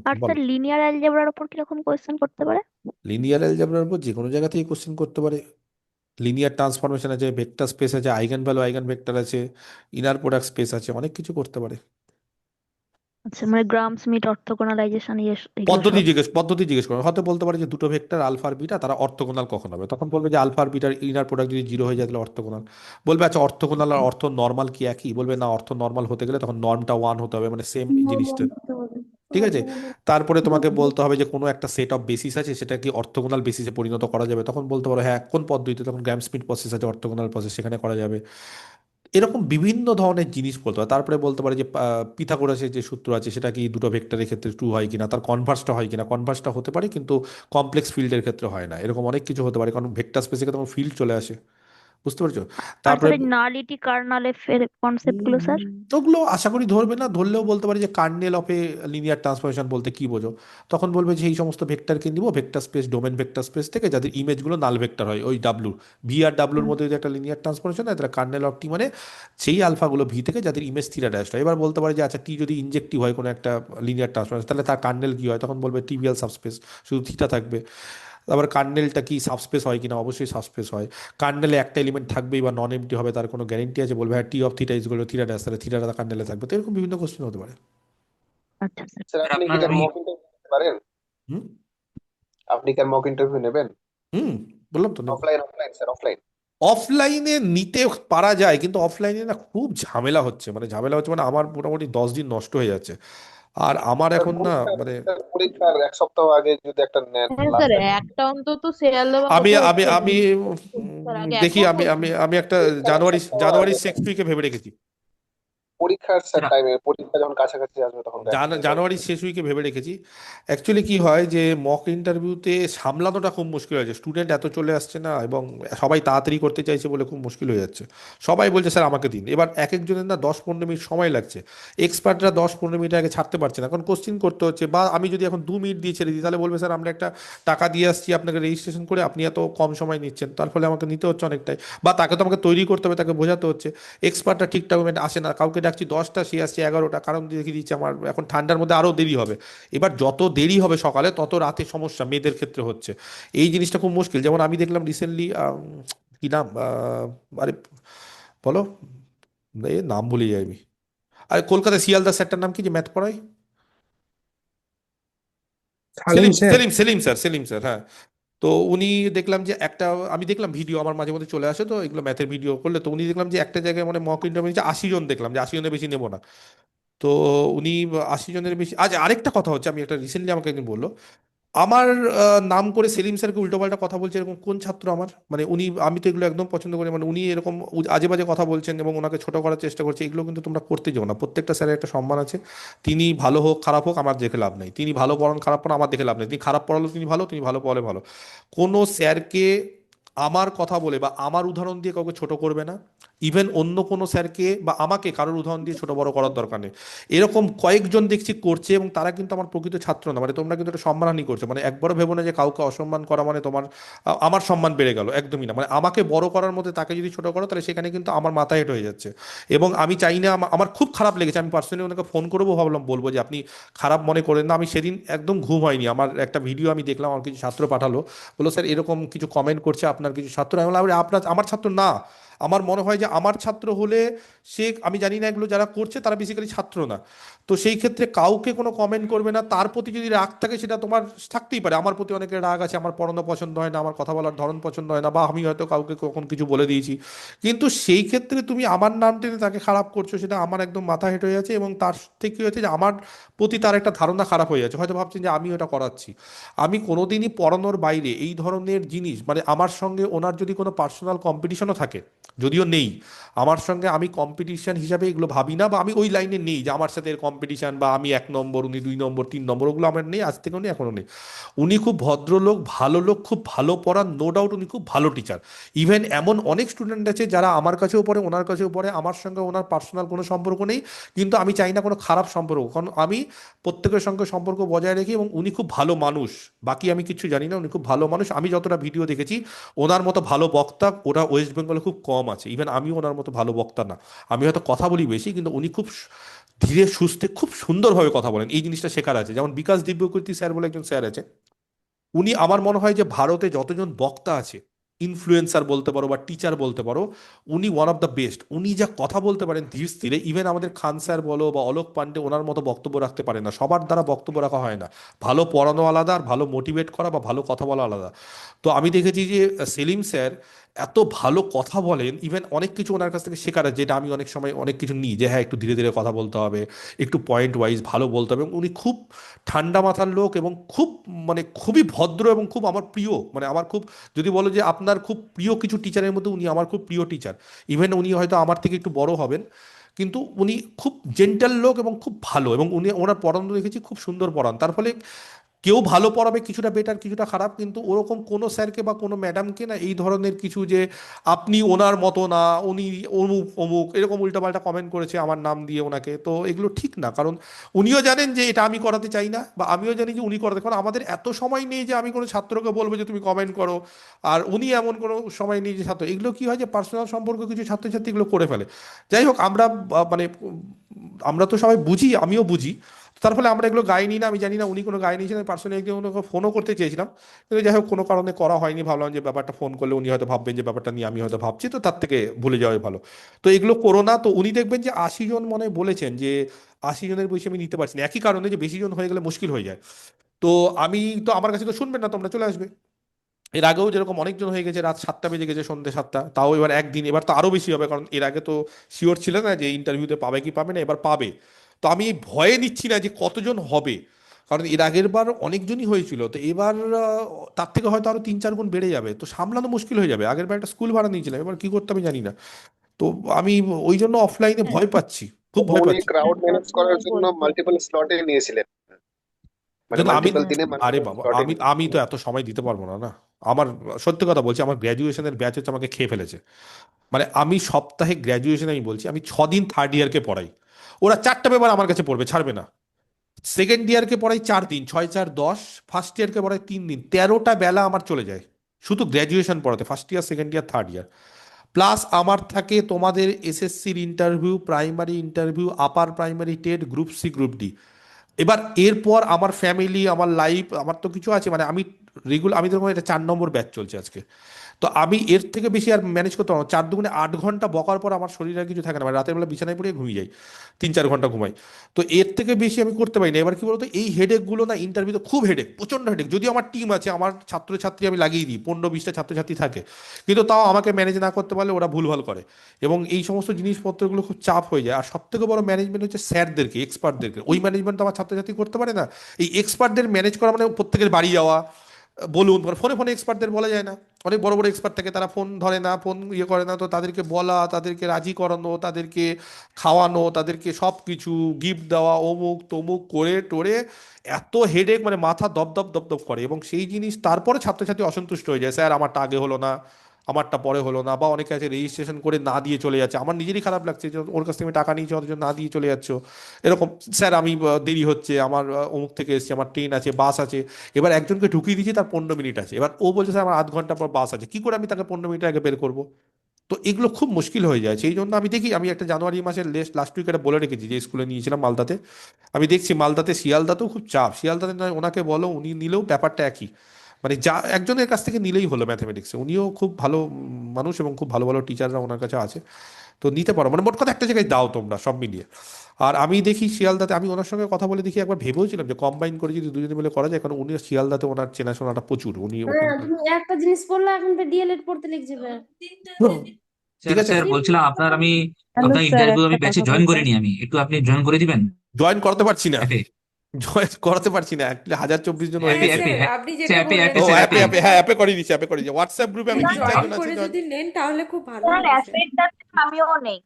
আর বলো। স্যার লিনিয়ার অ্যালজেব্রার উপর কিরকম কোয়েশ্চেন করতে পারে? লিনিয়ার অ্যালজেব্রার উপর যে কোনো জায়গা থেকে কোশ্চেন করতে পারে। লিনিয়ার ট্রান্সফরমেশন আছে, ভেক্টর স্পেস আছে, আইগেন ভ্যালু আইগেন ভেক্টর আছে, ইনার প্রোডাক্ট স্পেস আছে, অনেক কিছু করতে পারে। আচ্ছা, মানে গ্রাম স্মিথ অর্থোগোনালাইজেশন এগুলো সব। পদ্ধতি জিজ্ঞেস করবে, হয়তো বলতে পারে যে দুটো ভেক্টর আলফা আর বিটা তারা অর্থোগোনাল কখন হবে, তখন বলবে যে আলফা আর বিটার ইনার প্রোডাক্ট যদি জিরো হয়ে যায় তাহলে অর্থোগোনাল। বলবে আচ্ছা অর্থোগোনাল আর অর্থ নর্মাল কি একই, বলবে না, অর্থ নর্মাল হতে গেলে তখন নর্মটা 1 হতে হবে, মানে সেম জিনিসটা। ঠিক আছে। তারপরে তোমাকে বলতে হবে যে কোনো একটা সেট অফ বেসিস আছে, সেটা কি অর্থোগোনাল বেসিসে পরিণত করা যাবে, তখন বলতে পারো হ্যাঁ কোন পদ্ধতিতে, তখন গ্রাম স্মিথ প্রসেস আছে, অর্থোগোনাল প্রসেস, সেখানে করা যাবে। এরকম বিভিন্ন ধরনের জিনিস বলতে পারে। তারপরে বলতে পারে যে পিথাগোরাসের যে সূত্র আছে সেটা কি দুটো ভেক্টরের ক্ষেত্রে ট্রু হয় কিনা, তার কনভার্সটা হয় কিনা, কনভার্সটা হতে পারে কিন্তু কমপ্লেক্স ফিল্ডের ক্ষেত্রে হয় না, এরকম অনেক কিছু হতে পারে, কারণ ভেক্টর স্পেসে তখন ফিল্ড চলে আসে। বুঝতে পারছো। আর তারপরে স্যার এই নালিটি কার্নালের কনসেপ্ট গুলো স্যার? ওগুলো আশা করি ধরবে না, ধরলেও বলতে পারে যে kernel of a linear transformation বলতে কি বোঝো, তখন বলবে যে এই সমস্ত ভেক্টরকে নিব vector space domain vector space থেকে যাদের ইমেজগুলো নাল ভেক্টর হয়, ওই ডাব্লু ভি আর ডাব্লুর মধ্যে যদি একটা লিনিয়ার ট্রান্সফরমেশন হয় তাহলে কার্নেল অফ টি মানে সেই আলফাগুলো ভি থেকে যাদের ইমেজ থিটা ড্যাশ হয়। এবার বলতে পারে যে আচ্ছা টি যদি ইনজেক্টিভ হয় কোনো একটা লিনিয়ার ট্রান্সফরমেশন, তাহলে তার কার্নেল কি হয়, তখন বলবে টিবিয়াল সাবস্পেস, শুধু থিটা থাকবে। আবার কার্নেলটা কি সাবস্পেস হয় কিনা, অবশ্যই সাবস্পেস হয়। কার্নেলে একটা এলিমেন্ট থাকবেই বা নন এমটি হবে তার কোনো গ্যারেন্টি আছে, বলবে হ্যাঁ T of theta is equal to theta dash, তাহলে থিটাটা কার্নেলে থাকবে। তো এরকম বিভিন্ন কোশ্চেন হতে পারে। আচ্ছা স্যার। স্যার আপনি কি আপনার এটা ওই মক ইন্টারভিউ নিতে পারেন? হুম আপনি কি মক ইন্টারভিউ নেবেন? হুম বললাম তো নেব। Offline sir, offline. অফলাইনে নিতে পারা যায়, কিন্তু অফলাইনে না খুব ঝামেলা হচ্ছে, মানে ঝামেলা হচ্ছে মানে আমার মোটামুটি 10 দিন নষ্ট হয়ে যাচ্ছে। আর আমার স্যার এখন না মানে পরীক্ষার 1 সপ্তাহ আগে যদি একটা নেন হ্যাঁ লাস্ট স্যার, টাইম। একটা অন্তত শেয়ার দেওয়া আমি কোথাও আমি হচ্ছে আমি পরীক্ষার আগে দেখি, একদম আমি আমি আমি একটা পরীক্ষার এক জানুয়ারি সপ্তাহ জানুয়ারি আগে স্যার, 6 উইকে ভেবে রেখেছি। পরীক্ষার স্যার স্যার, টাইমে, পরীক্ষা যখন কাছাকাছি আসবে তখন দেখা যাবে। জানুয়ারি শেষ উইকে ভেবে রেখেছি। অ্যাকচুয়ালি কি হয় যে মক ইন্টারভিউতে সামলানোটা খুব মুশকিল হয়েছে, স্টুডেন্ট এত চলে আসছে না, এবং সবাই তাড়াতাড়ি করতে চাইছে বলে খুব মুশকিল হয়ে যাচ্ছে। সবাই বলছে স্যার আমাকে দিন, এবার এক একজনের না 10-15 মিনিট সময় লাগছে। এক্সপার্টরা 10-15 মিনিট আগে ছাড়তে পারছে না, কারণ কোশ্চিন করতে হচ্ছে, বা আমি যদি এখন 2 মিনিট দিয়ে ছেড়ে দিই তাহলে বলবে স্যার আমরা একটা টাকা দিয়ে আসছি আপনাকে রেজিস্ট্রেশন করে, আপনি এত কম সময় নিচ্ছেন, তার ফলে আমাকে নিতে হচ্ছে অনেকটাই, বা তাকে তো আমাকে তৈরি করতে হবে, তাকে বোঝাতে হচ্ছে। এক্সপার্টরা ঠিকঠাক আসে না, কাউকে ডাকছি 10টা সে আসছে 11টা, কারণ দেখিয়ে দিচ্ছে আমার এখন ঠান্ডার মধ্যে আরও দেরি হবে। এবার যত দেরি হবে সকালে তত রাতে সমস্যা মেয়েদের ক্ষেত্রে হচ্ছে, এই জিনিসটা খুব মুশকিল। যেমন আমি দেখলাম রিসেন্টলি কি নাম আরে বলো, এ নাম ভুলে যাই আমি। আরে কলকাতায় শিয়ালদা স্যারটার নাম কি যে ম্যাথ পড়ায়, Salim sir. Selim sir, Selim sir, হ্যাঁ। তো উনি দেখলাম যে একটা, আমি দেখলাম ভিডিও আমার মাঝে মধ্যে চলে আসে তো এগুলো ম্যাথের ভিডিও করলে, তো উনি দেখলাম যে একটা জায়গায় মানে মক ইন্টারভিউ 80 জন দেখলাম, যে 80 জনের বেশি নেবো না। তো উনি 80 জনের বেশি। আজ আরেকটা কথা হচ্ছে, আমি একটা রিসেন্টলি আমাকে একজন বললো আমার নাম করে সেলিম স্যারকে উল্টোপাল্টা কথা বলছে এরকম কোন ছাত্র আমার, মানে উনি, আমি তো এগুলো একদম পছন্দ করি, মানে উনি এরকম আজে বাজে কথা বলছেন এবং ওনাকে ছোট করার চেষ্টা করছে, এগুলো কিন্তু তোমরা করতে যাও না। প্রত্যেকটা স্যারের একটা সম্মান আছে। তিনি ভালো হোক খারাপ হোক আমার দেখে লাভ নেই, তিনি ভালো পড়ান খারাপ পড়ান আমার দেখে লাভ নেই, তিনি খারাপ পড়ালো তিনি ভালো পড়ালে ভালো। কোনো স্যারকে আমার কথা বলে বা আমার উদাহরণ দিয়ে কাউকে ছোট করবে না। ইভেন অন্য কোনো স্যারকে বা আমাকে কারোর উদাহরণ দিয়ে ছোট বড় করার দরকার নেই। এরকম কয়েকজন দেখছি করছে এবং তারা কিন্তু আমার প্রকৃত ছাত্র না, মানে তোমরা কিন্তু একটা সম্মানহানি করছো। মানে একবারও ভেবো না যে কাউকে অসম্মান করা মানে তোমার আমার সম্মান বেড়ে গেল, একদমই না। মানে আমাকে বড় করার মধ্যে তাকে যদি ছোট করো তাহলে সেখানে কিন্তু আমার মাথা হেঁট হয়ে যাচ্ছে। এবং আমি চাই না, আমার খুব খারাপ লেগেছে, আমি পার্সোনালি ওনাকে ফোন করবো, ভাবলাম বলবো যে আপনি খারাপ মনে করেন না। আমি সেদিন একদম ঘুম হয়নি, আমার একটা ভিডিও আমি দেখলাম, আমার কিছু ছাত্র পাঠালো, বললো স্যার এরকম কিছু কমেন্ট করছে আপনার কিছু ছাত্র। আমি বললাম আরে আপনার আমার ছাত্র না। আমার মনে হয় যে আমার ছাত্র হলে সে, আমি জানি না এগুলো যারা করছে তারা বেসিক্যালি ছাত্র না। তো সেই ক্ষেত্রে কাউকে কোনো কমেন্ট করবে না, তার প্রতি যদি রাগ থাকে সেটা তোমার থাকতেই পারে। আমার প্রতি অনেকের রাগ আছে, আমার পড়ানো পছন্দ হয় না, আমার কথা বলার ধরন পছন্দ হয় না, বা আমি হয়তো কাউকে কখন কিছু বলে দিয়েছি। কিন্তু সেই ক্ষেত্রে তুমি আমার নাম টেনে তাকে খারাপ করছো, সেটা আমার একদম মাথা হেঁট হয়ে যাচ্ছে। এবং তার থেকে কি হয়েছে যে আমার প্রতি তার একটা ধারণা খারাপ হয়ে যাচ্ছে, হয়তো ভাবছেন যে আমি ওটা করাচ্ছি। আমি কোনোদিনই পড়ানোর বাইরে এই ধরনের জিনিস, মানে আমার সঙ্গে ওনার যদি কোনো পার্সোনাল কম্পিটিশনও থাকে, যদিও নেই আমার সঙ্গে, আমি কম্পিটিশন হিসাবে এগুলো ভাবি না, বা আমি ওই লাইনে নেই যে আমার সাথে এর কম্পিটিশন, বা আমি 1 নম্বর উনি 2 নম্বর 3 নম্বর, ওগুলো আমার নেই, আজ থেকেও নেই, এখনো নেই। উনি খুব ভদ্রলোক, ভালো লোক, খুব ভালো পড়ান, নো ডাউট উনি খুব ভালো টিচার। ইভেন এমন অনেক স্টুডেন্ট আছে যারা আমার কাছেও পড়ে, ওনার কাছেও পড়ে, আমার সঙ্গে ওনার পার্সোনাল কোনো সম্পর্ক নেই, কিন্তু আমি চাই না কোনো খারাপ সম্পর্ক, কারণ আমি প্রত্যেকের সঙ্গে সম্পর্ক বজায় রেখি। এবং উনি খুব ভালো মানুষ, বাকি আমি কিছু জানি না, উনি খুব ভালো মানুষ। আমি যতটা ভিডিও দেখেছি ওনার মতো ভালো বক্তা ওরা ওয়েস্ট বেঙ্গলে খুব কম আছে। ইভেন আমি ওনার মতো ভালো বক্তা না, আমি হয়তো কথা বলি বেশি, কিন্তু উনি খুব ধীরে সুস্থে খুব সুন্দরভাবে কথা বলেন, এই জিনিসটা শেখার আছে। যেমন বিকাশ দিব্যকীর্তি স্যার বলে একজন স্যার আছে, উনি, আমার মনে হয় যে ভারতে যতজন বক্তা আছে, ইনফ্লুয়েন্সার বলতে পারো বা টিচার বলতে পারো, উনি ওয়ান অফ দ্য বেস্ট। উনি যা কথা বলতে পারেন ধীর স্থিরে, ইভেন আমাদের খান স্যার বলো বা অলোক পান্ডে ওনার মতো বক্তব্য রাখতে পারে না, সবার দ্বারা বক্তব্য রাখা হয় না। ভালো পড়ানো আলাদা, আর ভালো মোটিভেট করা বা ভালো কথা বলা আলাদা। তো আমি দেখেছি যে সেলিম স্যার এত ভালো কথা বলেন, ইভেন অনেক কিছু ওনার কাছ থেকে শেখার আছে, যেটা আমি অনেক সময় অনেক কিছু নিই, যে হ্যাঁ একটু ধীরে ধীরে কথা বলতে হবে, একটু পয়েন্ট ওয়াইজ ভালো বলতে হবে। এবং উনি খুব ঠান্ডা মাথার লোক এবং খুব, মানে খুবই ভদ্র এবং খুব আমার প্রিয়, মানে আমার খুব, যদি বলো যে আপনার খুব প্রিয় কিছু টিচারের মধ্যে উনি আমার খুব প্রিয় টিচার। ইভেন উনি হয়তো আমার থেকে একটু বড় হবেন, কিন্তু উনি খুব জেন্টাল লোক এবং খুব ভালো, এবং উনি ওনার পড়ানো দেখেছি খুব সুন্দর পড়ান। তার ফলে কেউ ভালো পড়াবে, কিছুটা বেটার কিছুটা খারাপ, কিন্তু ওরকম কোনো স্যারকে বা কোনো ম্যাডামকে না এই ধরনের কিছু যে আপনি ওনার মতো না, উনি অমুক অমুক এরকম উল্টাপাল্টা কমেন্ট করেছে আমার নাম দিয়ে ওনাকে, তো এগুলো ঠিক না। কারণ উনিও জানেন যে এটা আমি করাতে চাই না, বা আমিও জানি যে উনি করাতে, কারণ আমাদের এত সময় নেই যে আমি কোনো ছাত্রকে বলবো যে তুমি কমেন্ট করো, আর উনি এমন কোনো সময় নেই যে ছাত্র, এগুলো কি হয় যে পার্সোনাল সম্পর্ক কিছু ছাত্রছাত্রী এগুলো করে ফেলে। যাই হোক, আমরা মানে আমরা তো সবাই বুঝি, আমিও বুঝি, তার ফলে আমরা এগুলো গায়ে নিই না। আমি জানি না উনি কোনো গায়ে নিয়েছেন, পার্সোনালি একদিন ওনাকে ফোনও করতে চেয়েছিলাম, কিন্তু যাই হোক কোনো কারণে করা হয়নি। ভাবলাম যে ব্যাপারটা ফোন করলে উনি হয়তো ভাববেন যে ব্যাপারটা নিয়ে আমি হয়তো ভাবছি, তো তার থেকে ভুলে যাওয়াই ভালো। তো এগুলো করো না। তো উনি দেখবেন যে 80 জন মনে হয় বলেছেন যে 80 জনের বেশি আমি নিতে পারছি না, একই কারণে যে বেশি জন হয়ে গেলে মুশকিল হয়ে যায়। তো আমি তো, আমার কাছে তো শুনবেন না, তোমরা চলে আসবে। এর আগেও যেরকম অনেকজন হয়ে গেছে, রাত 7টা বেজে গেছে, সন্ধ্যে 7টা, তাও এবার একদিন, এবার তো আরো বেশি হবে, কারণ এর আগে তো শিওর ছিল না যে ইন্টারভিউতে পাবে কি পাবে না, এবার পাবে। তো আমি ভয়ে নিচ্ছি না যে কতজন হবে, কারণ এর আগের বার অনেকজনই হয়েছিল, তো এবার তার থেকে হয়তো আরো 3-4 গুণ বেড়ে যাবে, তো সামলানো মুশকিল হয়ে যাবে। আগের বার একটা স্কুল ভাড়া নিয়েছিলাম, এবার কি করতে আমি জানি না। তো আমি ওই জন্য অফলাইনে ভয় পাচ্ছি, খুব ভয় উনি পাচ্ছি। ক্রাউড ম্যানেজ করার জন্য মাল্টিপল স্লটে নিয়েছিলেন, মানে কিন্তু আমি, মাল্টিপল দিনে আরে মাল্টিপল বাবা, স্লটে আমি আমি তো এত সময় দিতে পারবো না, না। আমার, সত্যি কথা বলছি, আমার গ্র্যাজুয়েশনের ব্যাচ হচ্ছে আমাকে খেয়ে ফেলেছে। মানে আমি সপ্তাহে গ্র্যাজুয়েশন, আমি বলছি আমি 6 দিন থার্ড ইয়ারকে পড়াই, ওরা 4টা পেপার আমার কাছে পড়বে, ছাড়বে না। সেকেন্ড ইয়ারকে পড়াই 4 দিন, 6 4 10, ফার্স্ট ইয়ারকে পড়াই 3 দিন, 13টা বেলা আমার চলে যায় শুধু গ্র্যাজুয়েশন পড়াতে, first year second year third year. Plus আমার থাকে তোমাদের এসএসসির interview, primary interview, upper primary TET, group C group D. এবার এরপর আমার ফ্যামিলি, আমার লাইফ, আমার তো কিছু আছে, মানে আমি রেগুলার, আমি ধরুন এটা 4 নম্বর ব্যাচ চলছে আজকে, তো আমি এর থেকে বেশি আর ম্যানেজ করতে পারবো না। 4 দুগুণে 8 ঘন্টা বকার পর আমার শরীরে আর কিছু থাকে না, মানে রাতের বেলা বিছানায় পড়ে ঘুমিয়ে যাই, 3-4 ঘন্টা ঘুমাই। তো এর থেকে বেশি আমি করতে পারি না। এবার কি বলতো, এই হেডেকগুলো না ইন্টারভিউতে খুব হেডেক, প্রচন্ড হেডেক। যদি আমার টিম আছে, আমার ছাত্রছাত্রী আমি লাগিয়ে দিই, 15-20টা ছাত্রছাত্রী থাকে, কিন্তু তাও আমাকে ম্যানেজ না করতে পারলে ওরা ভুলভাল করে, এবং এই সমস্ত জিনিসপত্রগুলো খুব চাপ হয়ে যায়। আর সব থেকে বড় ম্যানেজমেন্ট হচ্ছে স্যারদেরকে, এক্সপার্টদেরকে। ওই ম্যানেজমেন্ট আমার ছাত্রছাত্রী করতে পারে না। এই এক্সপার্টদের ম্যানেজ করা মানে প্রত্যেকের বাড়ি যাওয়া, বলুন, ফোনে ফোনে এক্সপার্টদের বলা যায় না, অনেক বড় বড় এক্সপার্ট থাকে, তারা ফোন ধরে না, ফোন ইয়ে করে না, তো তাদেরকে বলা, তাদেরকে রাজি করানো, তাদেরকে খাওয়ানো, তাদেরকে সব কিছু গিফট দেওয়া, অমুক তমুক করে টোরে এত হেডেক, মানে মাথা দপদপ দপদপ করে। এবং সেই জিনিস তারপরে ছাত্রছাত্রী অসন্তুষ্ট হয়ে যায়, স্যার আমারটা আগে হলো না, আমারটা পরে হলো না, বা অনেকে আছে রেজিস্ট্রেশন করে না দিয়ে চলে যাচ্ছে। আমার নিজেরই খারাপ লাগছে যে ওর কাছ থেকে আমি টাকা নিয়েছি অথচ না দিয়ে চলে যাচ্ছ, এরকম। স্যার আমি দেরি হচ্ছে, আমার অমুক থেকে এসেছি, আমার ট্রেন আছে, বাস আছে। এবার একজনকে ঢুকিয়ে দিয়েছি, তার 15 মিনিট আছে, এবার ও বলছে স্যার আমার আধ ঘন্টা পর বাস আছে, কি করে আমি তাকে 15 মিনিট আগে বের করবো? তো এগুলো খুব মুশকিল হয়ে যায়। সেই জন্য আমি দেখি, আমি একটা জানুয়ারি মাসের লাস্ট উইক একটা বলে রেখেছি, যে স্কুলে নিয়েছিলাম মালদাতে, আমি দেখছি মালদাতে, শিয়ালদাতেও খুব চাপ। শিয়ালদাতে নয়, ওনাকে বলো, উনি নিলেও ব্যাপারটা একই, মানে যা একজনের কাছ থেকে নিলেই হলো ম্যাথামেটিক্সে। উনিও খুব ভালো মানুষ, এবং খুব ভালো ভালো টিচাররা ওনার কাছে আছে, তো নিতে পারো। মানে মোট কথা একটা জায়গায় দাও তোমরা সব মিলিয়ে। আর আমি দেখি শিয়ালদাতে, আমি ওনার সঙ্গে কথা বলে দেখি, একবার ভেবেওছিলাম যে কম্বাইন করে যদি দুজনে মিলে করা যায়, কারণ উনি শিয়ালদাতে, ওনার চেনাশোনাটা প্রচুর, উনি ওখানকার। তুমি একটা জিনিস পড়লে এখন তো ডিএলএড পড়তে লিখে যাবে। ঠিক আছে, বলছিলাম আপনার হ্যালো আপনার স্যার, ইন্টারভিউ একটা আমি ব্যাচে কথা জয়েন বলবো। করিনি, একটু আপনি জয়েন করে দিবেন জয়েন করতে পারছি না, অ্যাপে জয়েন করাতে পারছি না, 1024 জন হয়ে অ্যাপে গেছে। অ্যাপে স্যার আপনি যেটা অ্যাপে বললেন অ্যাপে ও স্যার অ্যাপে, অ্যাপে অ্যাপে, হ্যাঁ অ্যাপে করে দিচ্ছি, অ্যাপে করে দিচ্ছি। হোয়াটসঅ্যাপ গ্রুপে আমি স্যার 3-4 জন জয়েন আছি, করে join- যদি নেন তাহলে খুব ভালো স্যার হবে স্যার। অ্যাপেরটাতে আমিও নেই।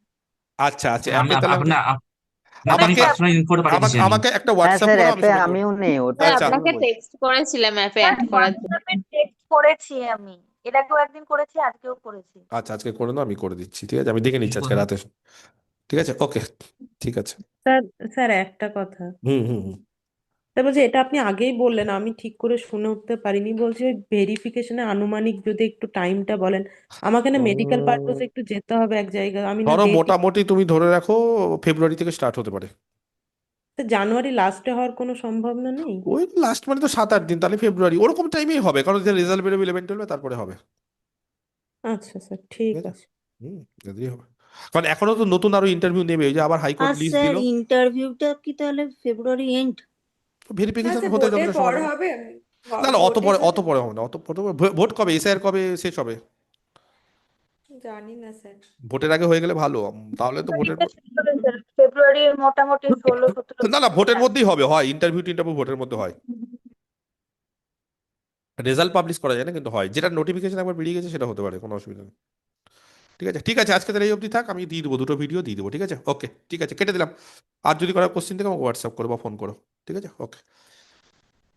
আচ্ছা আচ্ছা, আমি অ্যাপে তাহলে আপনার আপনাকে আমি আমাকে পার্সোনাল ইনফোটা পাঠিয়ে আমাকে দিচ্ছি আমি। আমাকে একটা হ্যাঁ হোয়াটসঅ্যাপ স্যার, করো, আমি অ্যাপে সবাই করবো। আমিও নেই, ওটা আচ্ছা আপনাকে বলছি। টেক্সট করেছিলাম অ্যাপে স্যার অ্যাড করার জন্য। হোয়াটসঅ্যাপে টেক্সট করেছি আমি, এর আগেও একদিন করেছি, আজকেও করেছি। আচ্ছা, আজকে করে নাও, আমি করে দিচ্ছি, ঠিক আছে, আমি দেখে নিচ্ছি আজকে রাতে। ঠিক আছে, ওকে, ঠিক আছে। স্যার, স্যার একটা কথা, হুম হুম হুম। স্যার বলছি এটা আপনি আগেই বললেন, আমি ঠিক করে শুনে উঠতে পারিনি। বলছি ওই ভেরিফিকেশনে আনুমানিক যদি একটু টাইমটা বলেন, আমাকে না মেডিকেল পারপোজে একটু যেতে হবে এক জায়গায়, আমি না ধরো ডেট। মোটামুটি তুমি ধরে রাখো ফেব্রুয়ারি থেকে স্টার্ট হতে পারে। জানুয়ারি লাস্টে হওয়ার কোনো সম্ভাবনা নেই? ওই লাস্ট মানে তো 7-8 দিন, তাহলে ফেব্রুয়ারি ওরকম টাইমেই হবে, কারণ যে রেজাল্ট বেরোবে 11-12 তারপরে হবে। আচ্ছা স্যার, ঠিক ঠিক আছে, আছে। হুম, এদেরই হবে। কারণ এখনো তো নতুন আরো ইন্টারভিউ নেবে, ওই যে আবার হাইকোর্ট আর লিস্ট স্যার দিল, ইন্টারভিউটা কি তাহলে ফেব্রুয়ারি এন্ড? হ্যাঁ ভেরিফিকেশন স্যার, হতে ভোটের যতটা পর সময় লাগে। হবে। না না, অত ভোটের পরে, সাথে অত পরে হবে না, ভোট কবে, এসআইআর কবে শেষ হবে? জানি না স্যার। ভোটের আগে হয়ে গেলে ভালো, তাহলে তো ভোটের ফেব্রুয়ারির মোটামুটি 16-17 না না, ভোটের মধ্যেই হবে, হয় ইন্টারভিউ ভোটের মধ্যে হয়। রেজাল্ট পাবলিশ করা যায় না, কিন্তু হয়, যেটা নোটিফিকেশন একবার বেরিয়ে গেছে সেটা হতে পারে, কোনো অসুবিধা নেই। ঠিক আছে, ঠিক আছে, আজকে তাহলে এই অবধি থাক, আমি দিয়ে দেবো, দুটো ভিডিও দিয়ে দেবো, ঠিক আছে, ওকে, ঠিক আছে, কেটে দিলাম। আর যদি করার কোশ্চেন থেকে আমাকে হোয়াটসঅ্যাপ করো বা ফোন করো, ঠিক আছে, ওকে।